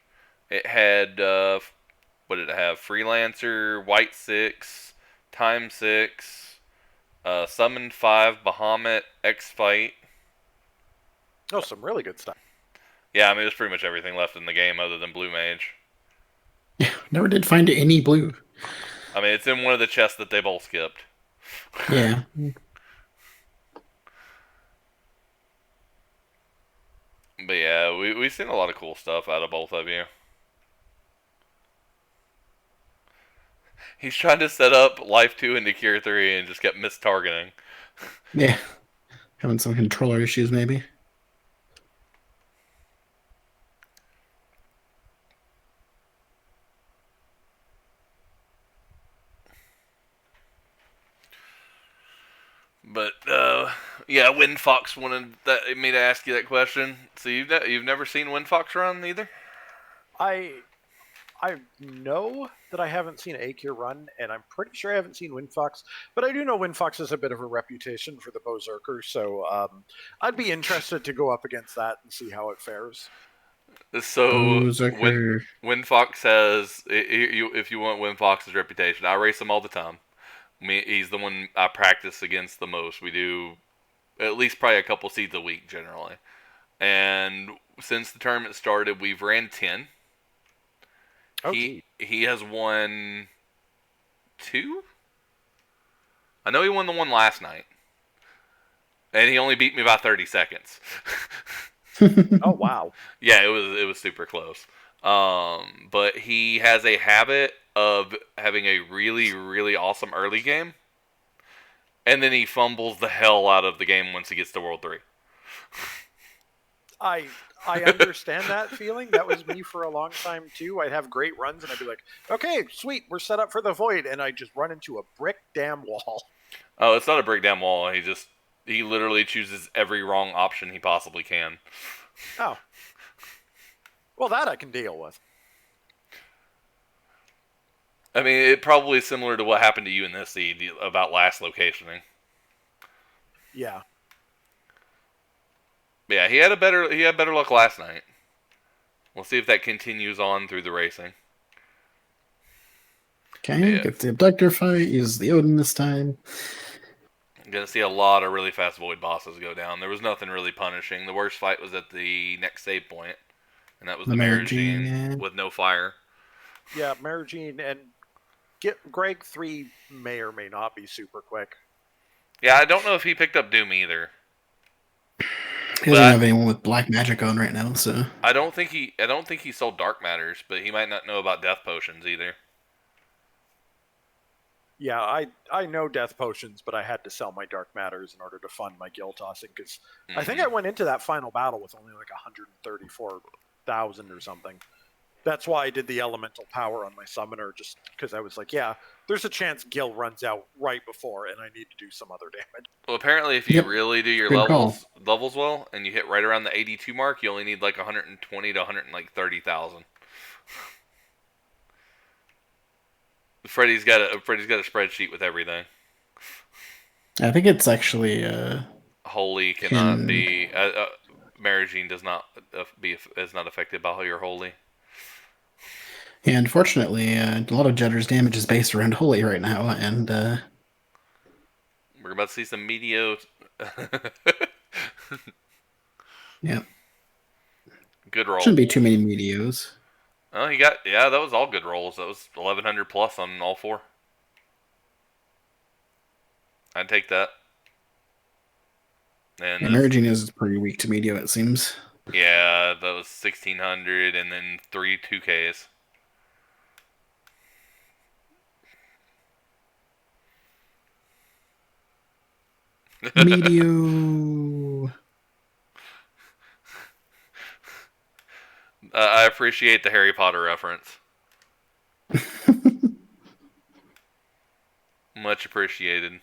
It had what did it have? Freelancer, White 6, Time 6, Summon 5, Bahamut, X Fight. Oh, some really good stuff. Yeah, I mean, there's pretty much everything left in the game other than Blue Mage. never did find any blue. I mean, it's in one of the chests that they both skipped. Yeah. But yeah, we've seen a lot of cool stuff out of both of you. He's trying to set up Life 2 into Cure 3 and just kept mistargeting. Yeah. Having some controller issues, maybe. But yeah, Wind Fox wanted me to ask you that question. So you've never seen Wind Fox run either? I I know that I haven't seen Akir run, and I'm pretty sure I haven't seen Windfox, but I do know Windfox has a bit of a reputation for the Berserker, so I'd be interested to go up against that and see how it fares. So Berserker. Wind Fox has, if you want Wind Fox's reputation, I race him all the time. He's the one I practice against the most. We do at least probably a couple seeds a week generally. And since the tournament started, we've ran 10. Oh, he has won 2. I know he won the one last night, and he only beat me by 30 seconds. Oh wow! Yeah, it was super close. But he has a habit of having a really really awesome early game, and then he fumbles the hell out of the game once he gets to World 3. I understand that feeling. That was me for a long time too. I'd have great runs, and I'd be like, "Okay, sweet, we're set up for the void," and I just run into a brick damn wall. Oh, it's not a brick down wall. He literally chooses every wrong option he possibly can. Oh, well, that I can deal with. I mean, it probably is similar to what happened to you in this seed about last locationing. Yeah. Yeah, he had better luck last night. We'll see if that continues on through the racing. Okay, Yeah. get the abductor fight. Use the Odin this time. I'm gonna see a lot of really fast void bosses go down. There was nothing really punishing. The worst fight was at the next save point, and that was the Marigine with no fire. Yeah, Marigine and Greg 3 may or may not be super quick. Yeah, I don't know if he picked up Doom either. He doesn't have anyone with black magic on right now, so I don't think he sold dark matters, but he might not know about death potions either. Yeah, I know death potions, but I had to sell my dark matters in order to fund my guild tossing because I think I went into that final battle with only like 134,000 or something. That's why I did the elemental power on my summoner, just because I was like, yeah, there's a chance Gil runs out right before, and I need to do some other damage. Well, apparently, if you really do your levels well, and you hit right around the 82 mark, you only need like 120 to 130,000. Freddy's got a spreadsheet with everything. I think it's actually holy cannot be. Marigine does not is not affected by your holy. Yeah, unfortunately, a lot of Jedders damage is based around holy right now, and we're about to see some meteos. Yeah. Good roll. Shouldn't be too many meteos. Oh, that was all good rolls. That was 1100 plus on all 4. I'd take that. And this, Emerging is pretty weak to medium, it seems. yeah, that was 1600, and then 3 2Ks. Medio. I appreciate the Harry Potter reference. Much appreciated.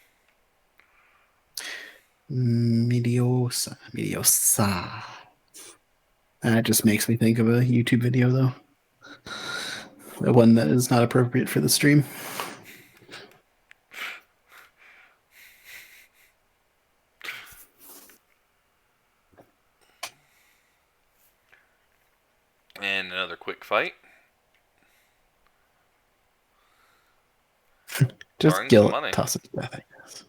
Mediosa. Mediosa. That just makes me think of a YouTube video, though. The one that is not appropriate for the stream. And another quick fight. Just Earn some Gil money. toss it to death, I guess.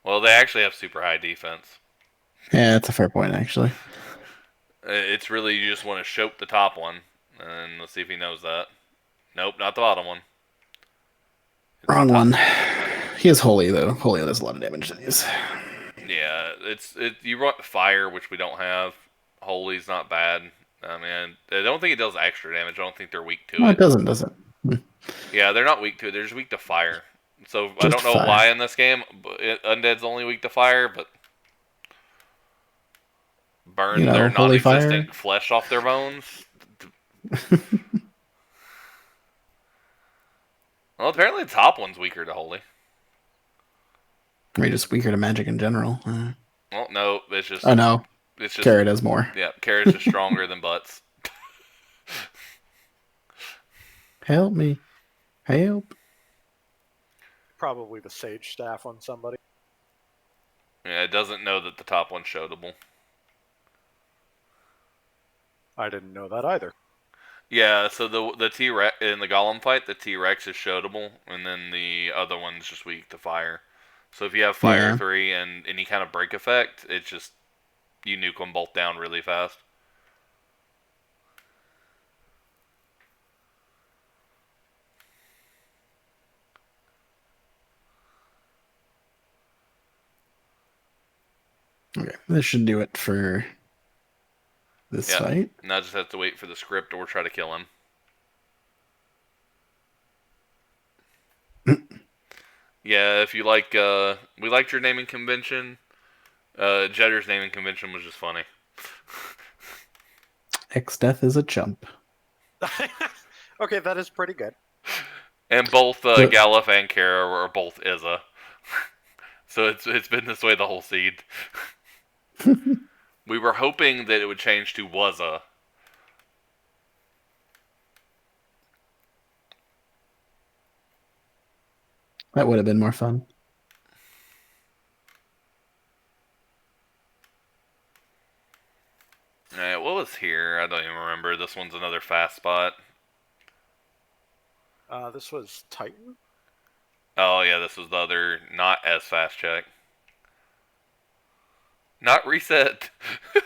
Well, they actually have super high defense. Yeah, that's a fair point, actually. It's really you just want to choke the top one, and let's see if he knows that. Nope, not the bottom one. It's Wrong one. He is holy, though. Holy does a lot of damage to these. Yeah, you want fire, which we don't have. Holy's not bad. I mean, I don't think it does extra damage. I don't think they're weak to No, it. it doesn't, does it? Yeah, they're not weak to it. They're just weak to fire. So I Just don't know fire. why in this game, but Undead's only weak to fire, but burn their holy non-existent fire. flesh off their bones. Well, apparently the top one's weaker to holy. Maybe just weaker to magic in general. Well, no, it's just. Oh no, It's just. Kara does more. Yeah, Kara's just stronger than butts. Help me. Help. Probably the sage staff on somebody. Yeah, it doesn't know that the top one's shoutable. I didn't know that either. Yeah, so the T-Rex in the Golem fight, the T-Rex is shoutable, and then the other one's just weak to fire. So if you have Fire 3 and any kind of break effect, it's just you nuke them both down really fast. Okay, this should do it for this fight. Now just have to wait for the script or try to kill him. Yeah, if you like, we liked your naming convention. Jedders naming convention was just funny. X-Death is a chump. Okay, that is pretty good. And both Galuf and Kara are both Izza. So it's been this way the whole seed. We were hoping that it would change to Wazza. That would have been more fun. Alright, what was here? I don't even remember. This one's another fast spot. This was Titan? Oh, yeah, this was the other not as fast check. Not reset. I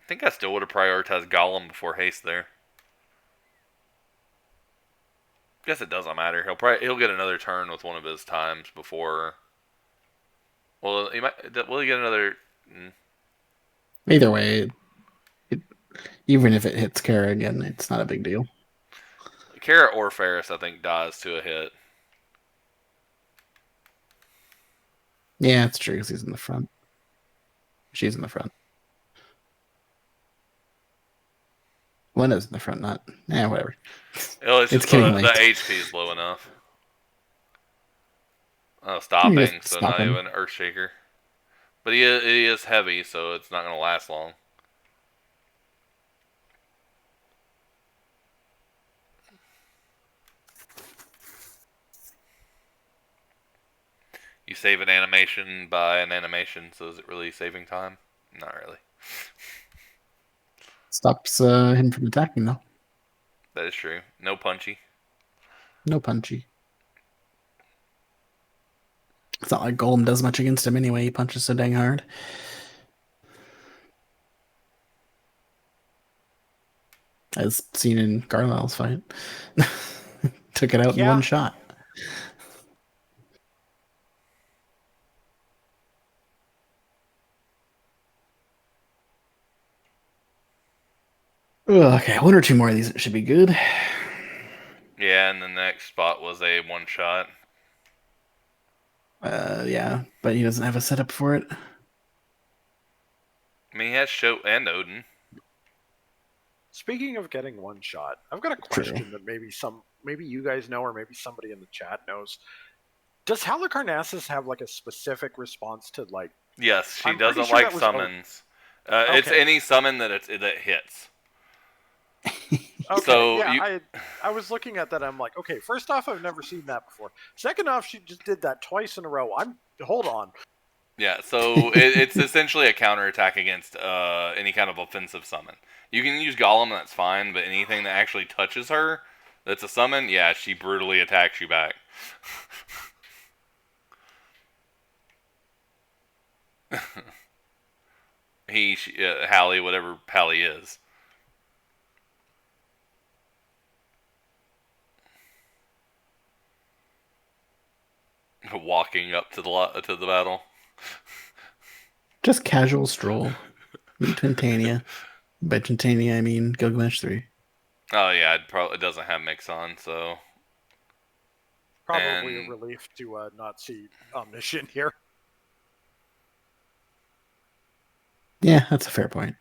think I still would have prioritized Gollum before Haste there. Guess it doesn't matter. He'll get another turn with one of his times before. Well, will he get another? Either way, even if it hits Kara again, it's not a big deal. Kara or Ferris, I think, dies to a hit. Yeah, it's true because he's in the front. She's in the front. Lena's in the front, not. Yeah, whatever. It's just the HP is low enough. Oh, stopping, so not even Earthshaker. But he is heavy, so it's not going to last long. You save an animation by an animation, so is it really saving time? Not really. Stops him from attacking, though. That is true. No punchy. No punchy. It's not like Golem does much against him anyway. He punches so dang hard. As seen in Garlyle's fight. Took it out in one shot. Okay, one or two more of these should be good. Yeah, and the next spot was a one shot. Yeah, but he doesn't have a setup for it. I mean, he has Show and Odin. Speaking of getting one shot, I've got a question that maybe you guys know, or maybe somebody in the chat knows. Does Halicarnassus have like a specific response to like? Yes, she doesn't like summons. Okay. It's any summon that hits. Okay, so yeah, I was looking at that. I'm like, okay, first off, I've never seen that before. Second off, she just did that twice in a row. Hold on. Yeah, so it's essentially a counterattack against any kind of offensive summon. You can use Golem, that's fine, but anything that actually touches her, that's a summon, yeah, she brutally attacks you back. Hallie, whatever Hallie is. Walking up to the battle. Just casual stroll. Meet Twintania. By Twintania, I mean Gilgamesh 3. Oh yeah, it doesn't have Mixon, so probably a relief to not see Omniscient here. Yeah, that's a fair point.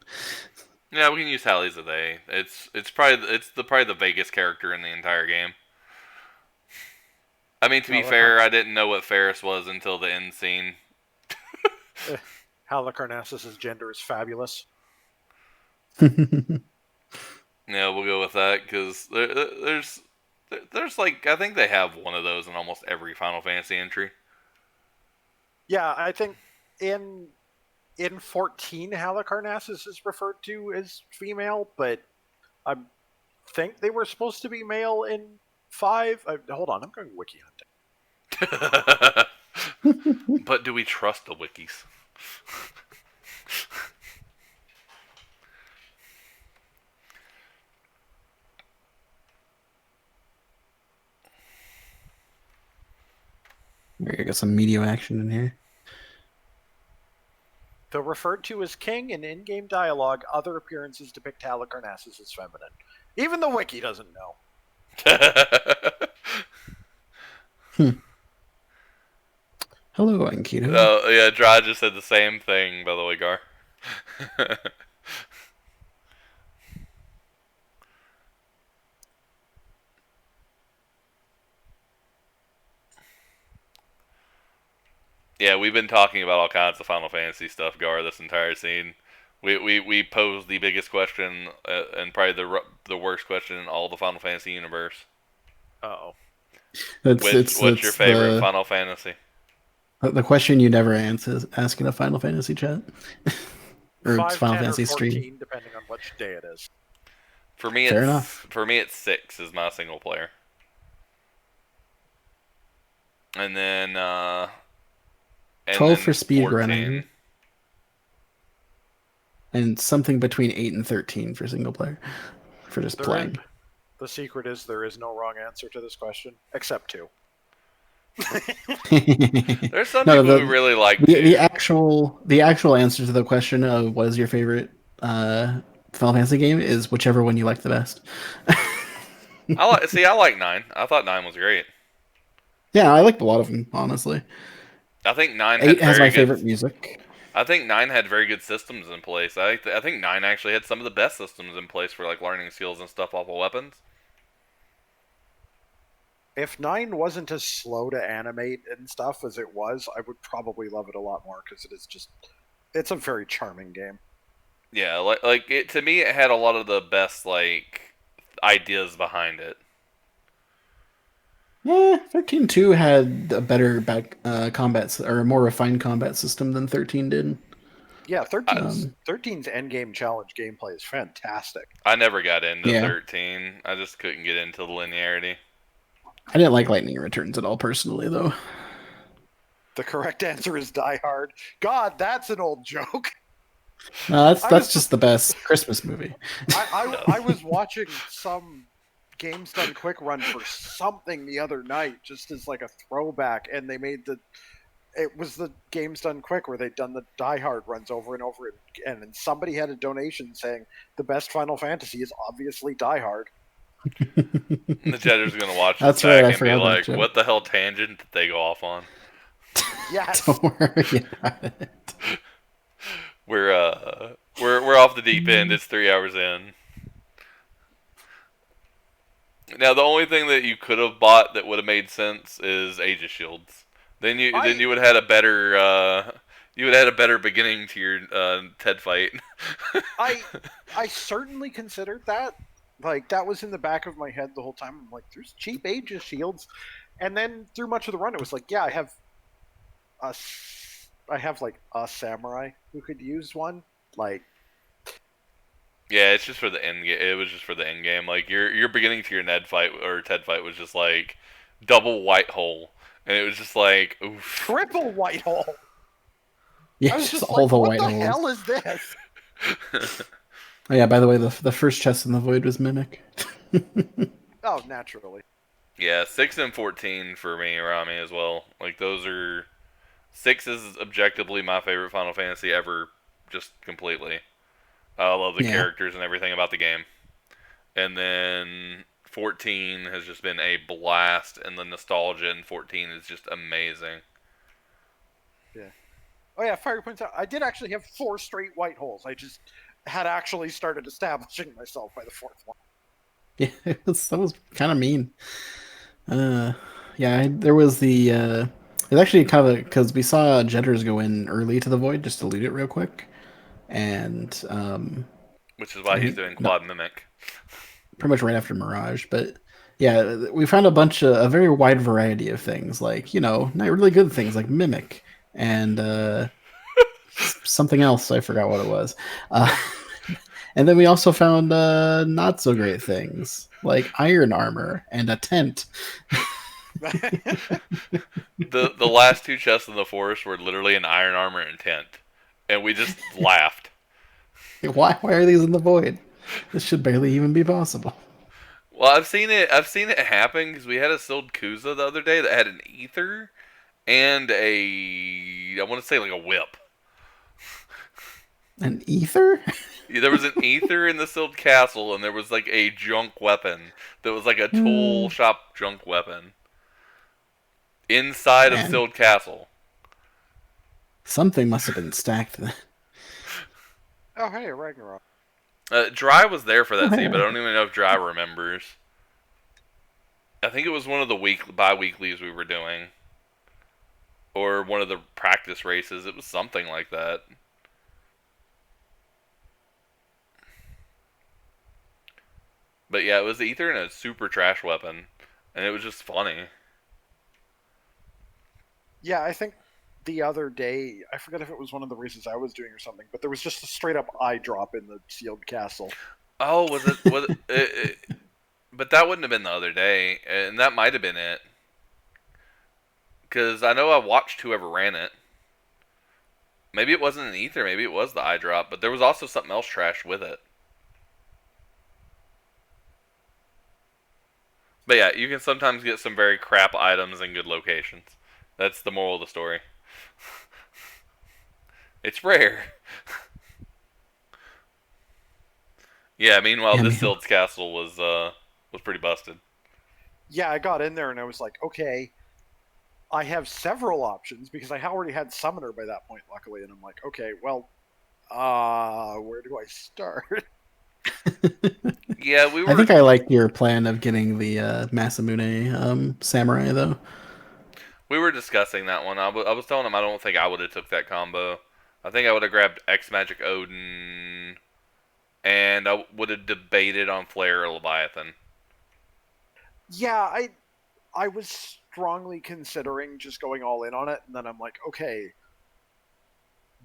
Yeah, we can use Hallie's a day. It's probably the vaguest character in the entire game. I mean, to be fair, I didn't know what Ferris was until the end scene. Halicarnassus' gender is fabulous. Yeah, we'll go with that because there's like I think they have one of those in almost every Final Fantasy entry. Yeah, I think in 14 Halicarnassus is referred to as female, but I think they were supposed to be male in 5. Hold on, I'm going wiki hunting. But do we trust the wikis? I got some media action in here. Though referred to as king in in-game dialogue, other appearances depict Halicarnassus as feminine. Even the wiki doesn't know. Hello, Ankido. Oh, yeah, Dry just said the same thing, by the way, Gar. Yeah, we've been talking about all kinds of Final Fantasy stuff, Gar, this entire scene. We posed the biggest question and probably the worst question in all the Final Fantasy universe. Uh-oh. What's your favorite Final Fantasy? The question you never ask in a Final Fantasy chat. Or 5, Final 10, Fantasy or 14, stream. depending on which day it is. For me, it's 6 is my single player. And then 12 for speed running. And something between 8 and 13 for single player. For just playing. The secret is there is no wrong answer to this question, except 2. There's some people who really like the actual answer to the question of what is your favorite Final Fantasy game is whichever one you like the best. I like 9. I thought 9 was great. Yeah, I liked a lot of them, honestly. I think 9 has my favorite music. I think 9 had very good systems in place. I think 9 actually had some of the best systems in place for like learning skills and stuff off of weapons. If 9 wasn't as slow to animate and stuff as it was, I would probably love it a lot more because it's a very charming game. Yeah, to me, it had a lot of the best like ideas behind it. Yeah, 13.2 had a better combat or a more refined combat system than 13 did. Yeah, 13's endgame challenge gameplay is fantastic. I never got into 13. I just couldn't get into the linearity. I didn't like Lightning Returns at all, personally, though. The correct answer is Die Hard. God, that's an old joke. No, that's just the best Christmas movie. I was watching some Games Done Quick run for something the other night, just as like a throwback, and they made it was the Games Done Quick where they'd done the Die Hard runs over and over again, and somebody had a donation saying the best Final Fantasy is obviously Die Hard. The Jedders are gonna watch this That's right, I back and be forgot that like, joke. "What the hell tangent did they go off on?" Yes. Don't worry about it. We're off the deep end. It's 3 hours in. Now the only thing that you could have bought that would have made sense is Age of Shields. Then you would have had a better beginning to your TED fight. I certainly considered that. Like that was in the back of my head the whole time. I'm like, there's cheap Aegis shields, and then through much of the run, it was like, yeah, I have like a samurai who could use one. Like, Yeah, it's just for the end game. It was just for the end game. Like your beginning to your Ned fight or TED fight was just like double white hole, and it was just like oof. Triple white hole. Yeah, I was just just all like, the what white the holes. hell is this? Oh yeah, by the way, the first chest in the void was Mimic. Oh, naturally. Yeah, 6 and 14 for me, Rami, as well. Like those are 6 is objectively my favorite Final Fantasy ever, just completely. I love the characters and everything about the game. And then 14 has just been a blast, and the nostalgia in 14 is just amazing. Yeah. Oh yeah, Fire points out I did actually have 4 straight white holes. I just had actually started establishing myself by the 4th one. Yeah, that was kind of mean. Yeah, there was the. It's actually kind of because we saw Jedders go in early to the void just to loot it real quick, and Which is why he's doing Quad Mimic. Pretty much right after Mirage, but yeah, we found a very wide variety of things, like not really good things like Mimic and something else. I forgot what it was. And then we also found not so great things like iron armor and a tent. The last 2 chests in the forest were literally an iron armor and tent, and we just laughed. Why are these in the void? This should barely even be possible. Well, I've seen it happen because we had a sealed Kuza the other day that had an ether and I want to say like a whip. An ether? There was an ether in the sealed castle, and there was like a junk weapon that was like a tool shop junk weapon inside of sealed castle. Something must have been stacked then. Oh hey, Ragnarok. Dry was there for that scene, but I don't even know if Dry remembers. I think it was one of the bi-weeklies we were doing, or one of the practice races. It was something like that. But yeah, it was ether and a super trash weapon, and it was just funny. Yeah, I think the other day, I forget if it was one of the races I was doing or something, but there was just a straight up eye drop in the sealed castle. Oh, was it? But that wouldn't have been the other day, and that might have been it. Because I know I watched whoever ran it. Maybe it wasn't an ether, maybe it was the eye drop, but there was also something else trash with it. But yeah, you can sometimes get some very crap items in good locations. That's the moral of the story. It's rare. Yeah, meanwhile, this Sild's castle was pretty busted. Yeah, I got in there and I was like, okay, I have several options because I already had Summoner by that point, luckily, and I'm like, okay, well, where do I start? Yeah, I think I like your plan of getting the Masamune samurai though. We were discussing that one. I was telling him I don't think I would have took that combo. I think I would have grabbed X Magic Odin, and I would have debated on Flare or Leviathan. Yeah, I was strongly considering just going all in on it, and then I'm like, okay.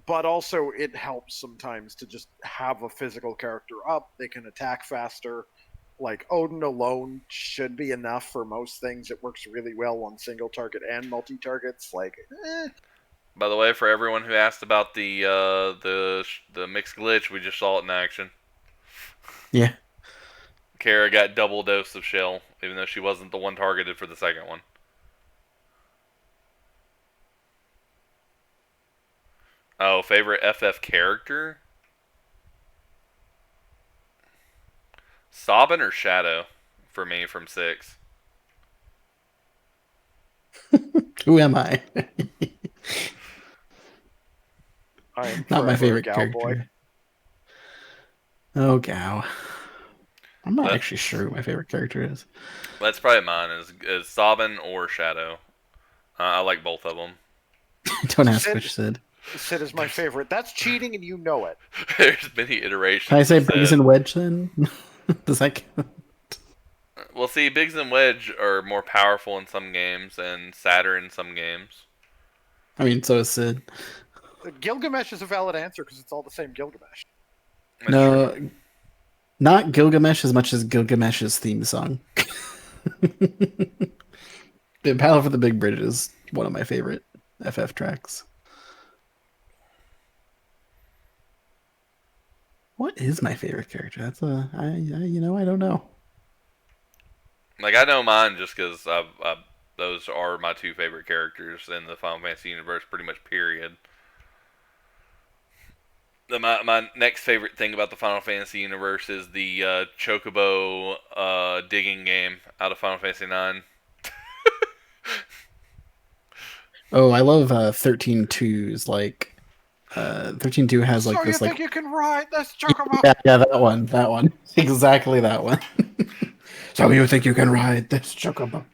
But also, it helps sometimes to just have a physical character up. They can attack faster. Like, Odin alone should be enough for most things. It works really well on single target and multi-targets. Like, By the way, for everyone who asked about the mixed glitch, we just saw it in action. Yeah. Kara got double dose of shell, even though she wasn't the one targeted for the second one. Oh, favorite FF character? Sobin or Shadow for me from 6. Who am I? I am Not my forever a favorite gal boy. character. Oh, Gao. I'm not That, actually sure who my favorite character is. that's probably mine, is Sobin or Shadow. I like both of them. Don't ask which Sid. Sid is my favorite. That's cheating, and you know it. There's many iterations. Can I say of Biggs Sid. and Wedge then? Does that count? Well, see, Biggs and Wedge are more powerful in some games and sadder in some games. I mean, so is Sid. Gilgamesh is a valid answer because it's all the same Gilgamesh. That's No, true. not Gilgamesh as much as Gilgamesh's theme song. The Battle for the Big Bridge is one of my favorite FF tracks. What is my favorite character? That's I don't know. Like, I know mine just because those are my two favorite characters in the Final Fantasy universe, pretty much, period. My next favorite thing about the Final Fantasy universe is the Chocobo digging game out of Final Fantasy 9. Oh, I love 13.2's like 13.2 has like So you this think like you can ride this chocobo? yeah, that one exactly that one. So you think you can ride this chocobo?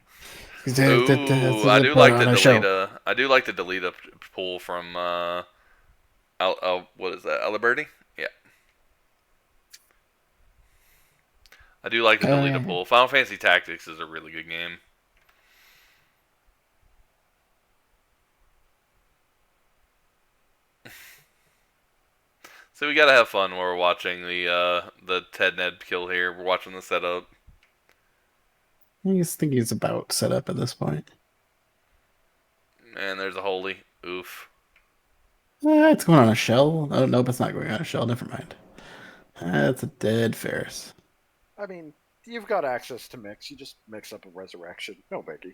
Ooh, I do Put like on the a show. Delita pool from what is that? Aliberti? Yeah, I do like the Delita pool. Final Fantasy Tactics is a really good game. So we gotta have fun while we're watching the Ted Ned kill here. We're watching the setup. I think he's about set up at this point. And there's a holy. Oof. It's going on a shell. Oh nope, it's not going on a shell. Never mind. That's a dead Ferris. I mean, you've got access to mix. You just mix up a resurrection. No biggie.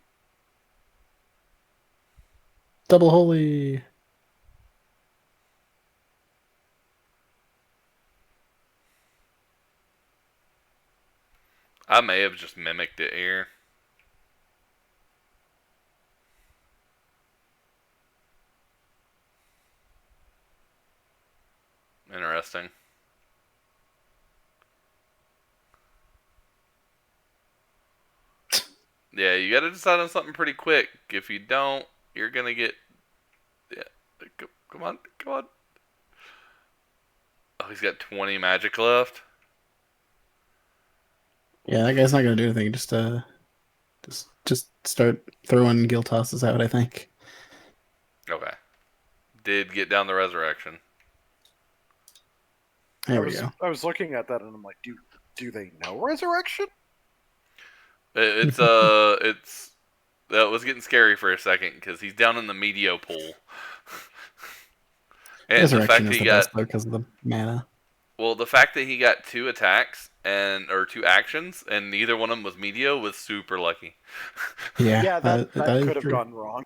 Double holy. I may have just mimicked it here. Interesting. Yeah, you gotta decide on something pretty quick. If you don't, you're gonna get. Yeah, come on, come on. Oh, he's got 20 magic left. Yeah, that guy's not gonna do anything. Just start throwing guild tosses out. I think. Okay. Did get down the resurrection. There we go. I was looking at that and I'm like, do they know resurrection? It's that was getting scary for a second because he's down in the medio pool. And the fact Resurrection that is he the got best though because of the mana. well, the fact that he got 2 attacks or 2 actions, and neither one of them was medio was super lucky. Yeah, Yeah, that is could have true. gone wrong.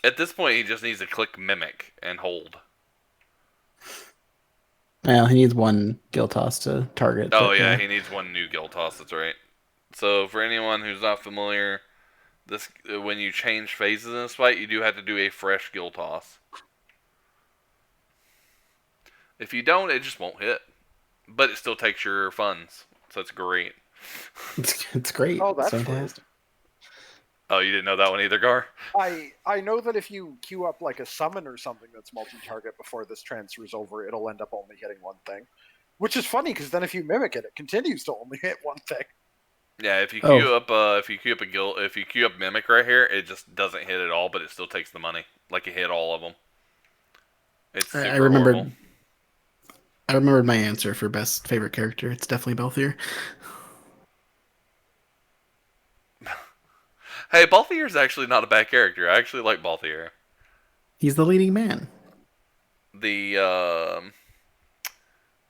At this point, he just needs to click mimic and hold. Well, he needs one guild toss to target. Oh but, yeah, he needs one new guild toss. That's right. So for anyone who's not familiar, this when you change phases in this fight, you do have to do a fresh guild toss. If you don't, it just won't hit. But it still takes your funds, so it's great. it's great. Oh, that's it's fantastic. Oh, you didn't know that one either, Gar? I know that if you queue up like a summon or something that's multi-target before this transfer's over, it'll end up only hitting one thing. Which is funny because then if you mimic it, it continues to only hit one thing. Yeah, if you queue up if you queue up mimic right here, it just doesn't hit at all, but it still takes the money. Like it hit all of them. It's super I remembered. horrible. I remembered my answer for best favorite character. It's definitely Balthier. Hey, Balthier is actually not a bad character. I actually like Balthier. He's the leading man. The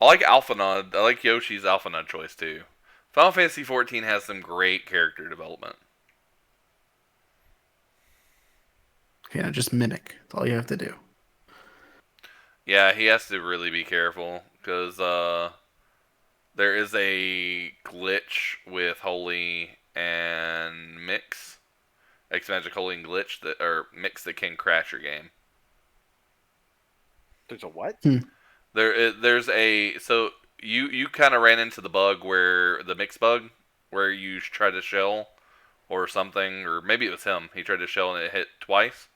I like Alphanod. I like Yoshi's Alphanod choice too. Final Fantasy XIV has some great character development. Okay, now just mimic. That's all you have to do. Yeah, he has to really be careful because there is a glitch with Holy and Mix, X Magic Holy and Glitch that or Mix that can crash your game. There's a what? There's a so you kind of ran into the bug where the mix bug where you tried to shell or something, or maybe it was him. He tried to shell and it hit twice.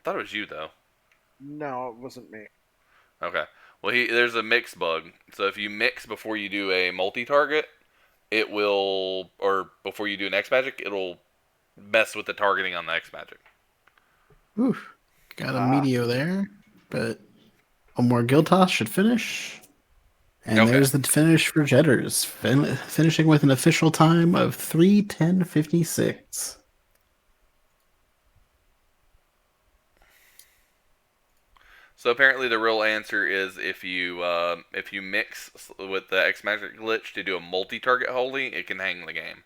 I thought it was you though. No, it wasn't me. Okay. Well, there's a mix bug. So if you mix before you do a multi-target, it will, or before you do an X magic, it'll mess with the targeting on the X magic. Oof. Got a Ah, Meteo there, but one more guild toss should finish. And Okay. there's the finish for Jedders, finishing with an official time of 3:10:56. So apparently the real answer is if you mix with the X magic glitch to do a multi-target holy, it can hang the game.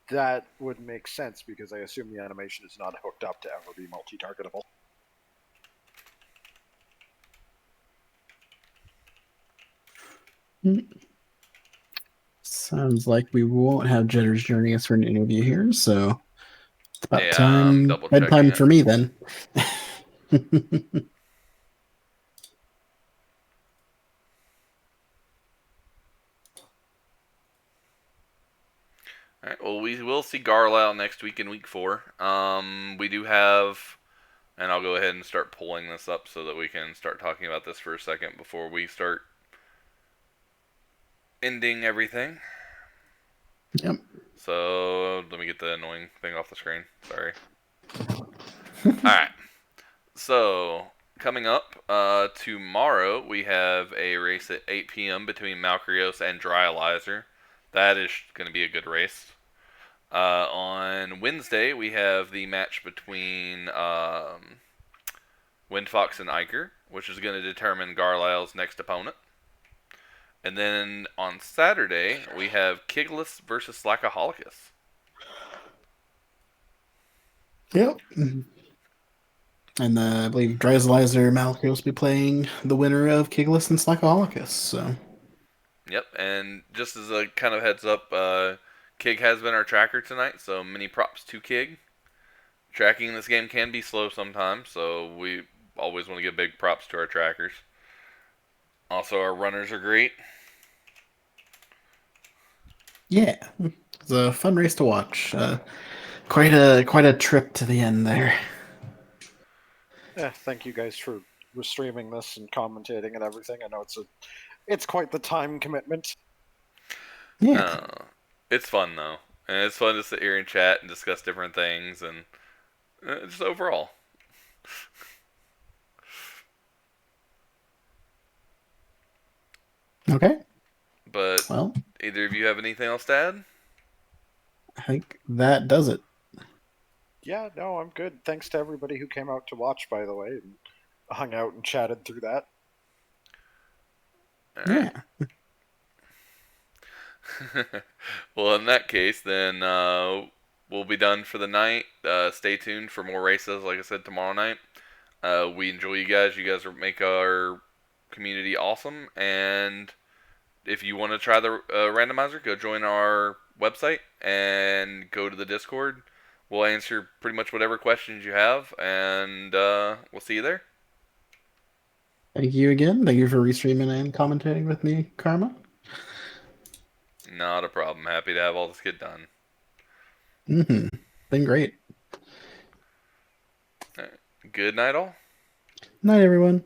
that would make sense because I assume the animation is not hooked up to ever be multi-targetable. Sounds like we won't have Jedders joining us for an interview here, so it's about Yeah, I'm time, double checking bedtime it. for me then. All right. Well, we will see Garlyle next week in week 4. We do have, and I'll go ahead and start pulling this up so that we can start talking about this for a second before we start ending everything. Yep. So let me get the annoying thing off the screen. Sorry. All right. So coming up tomorrow, we have a race at 8 p.m. between Malcrios and Dryalizer. That is going to be a good race. On Wednesday, we have the match between Windfox and Iker, which is going to determine Garlyle's next opponent. And then on Saturday, we have Kigless versus Slackaholicus. Yep. And I believe Dryalizer Malachos will be playing the winner of Kigless and Slackaholicus. So. Yep, and just as a kind of heads up, Kig has been our tracker tonight, so many props to Kig. Tracking in this game can be slow sometimes, so we always want to give big props to our trackers. Also, our runners are great. Yeah, it's a fun race to watch. Quite a trip to the end there. Yeah, thank you guys for streaming this and commentating and everything. I know it's quite the time commitment. Yeah. It's fun though, and it's fun to sit here and chat and discuss different things, and just overall. Okay. But Well, either of you have anything else to add? I think that does it. Yeah, no, I'm good. Thanks to everybody who came out to watch, by the way, and hung out and chatted through that. All right. Yeah. Well, in that case, then we'll be done for the night. Stay tuned for more races, like I said, tomorrow night. We enjoy you guys. You guys make our community awesome. And if you want to try the randomizer, go join our website and go to the Discord. We'll answer pretty much whatever questions you have, and we'll see you there. Thank you again. Thank you for restreaming and commentating with me, Karma. Not a problem. Happy to have all this get done. Been great. All right. Good night, all. Night, everyone.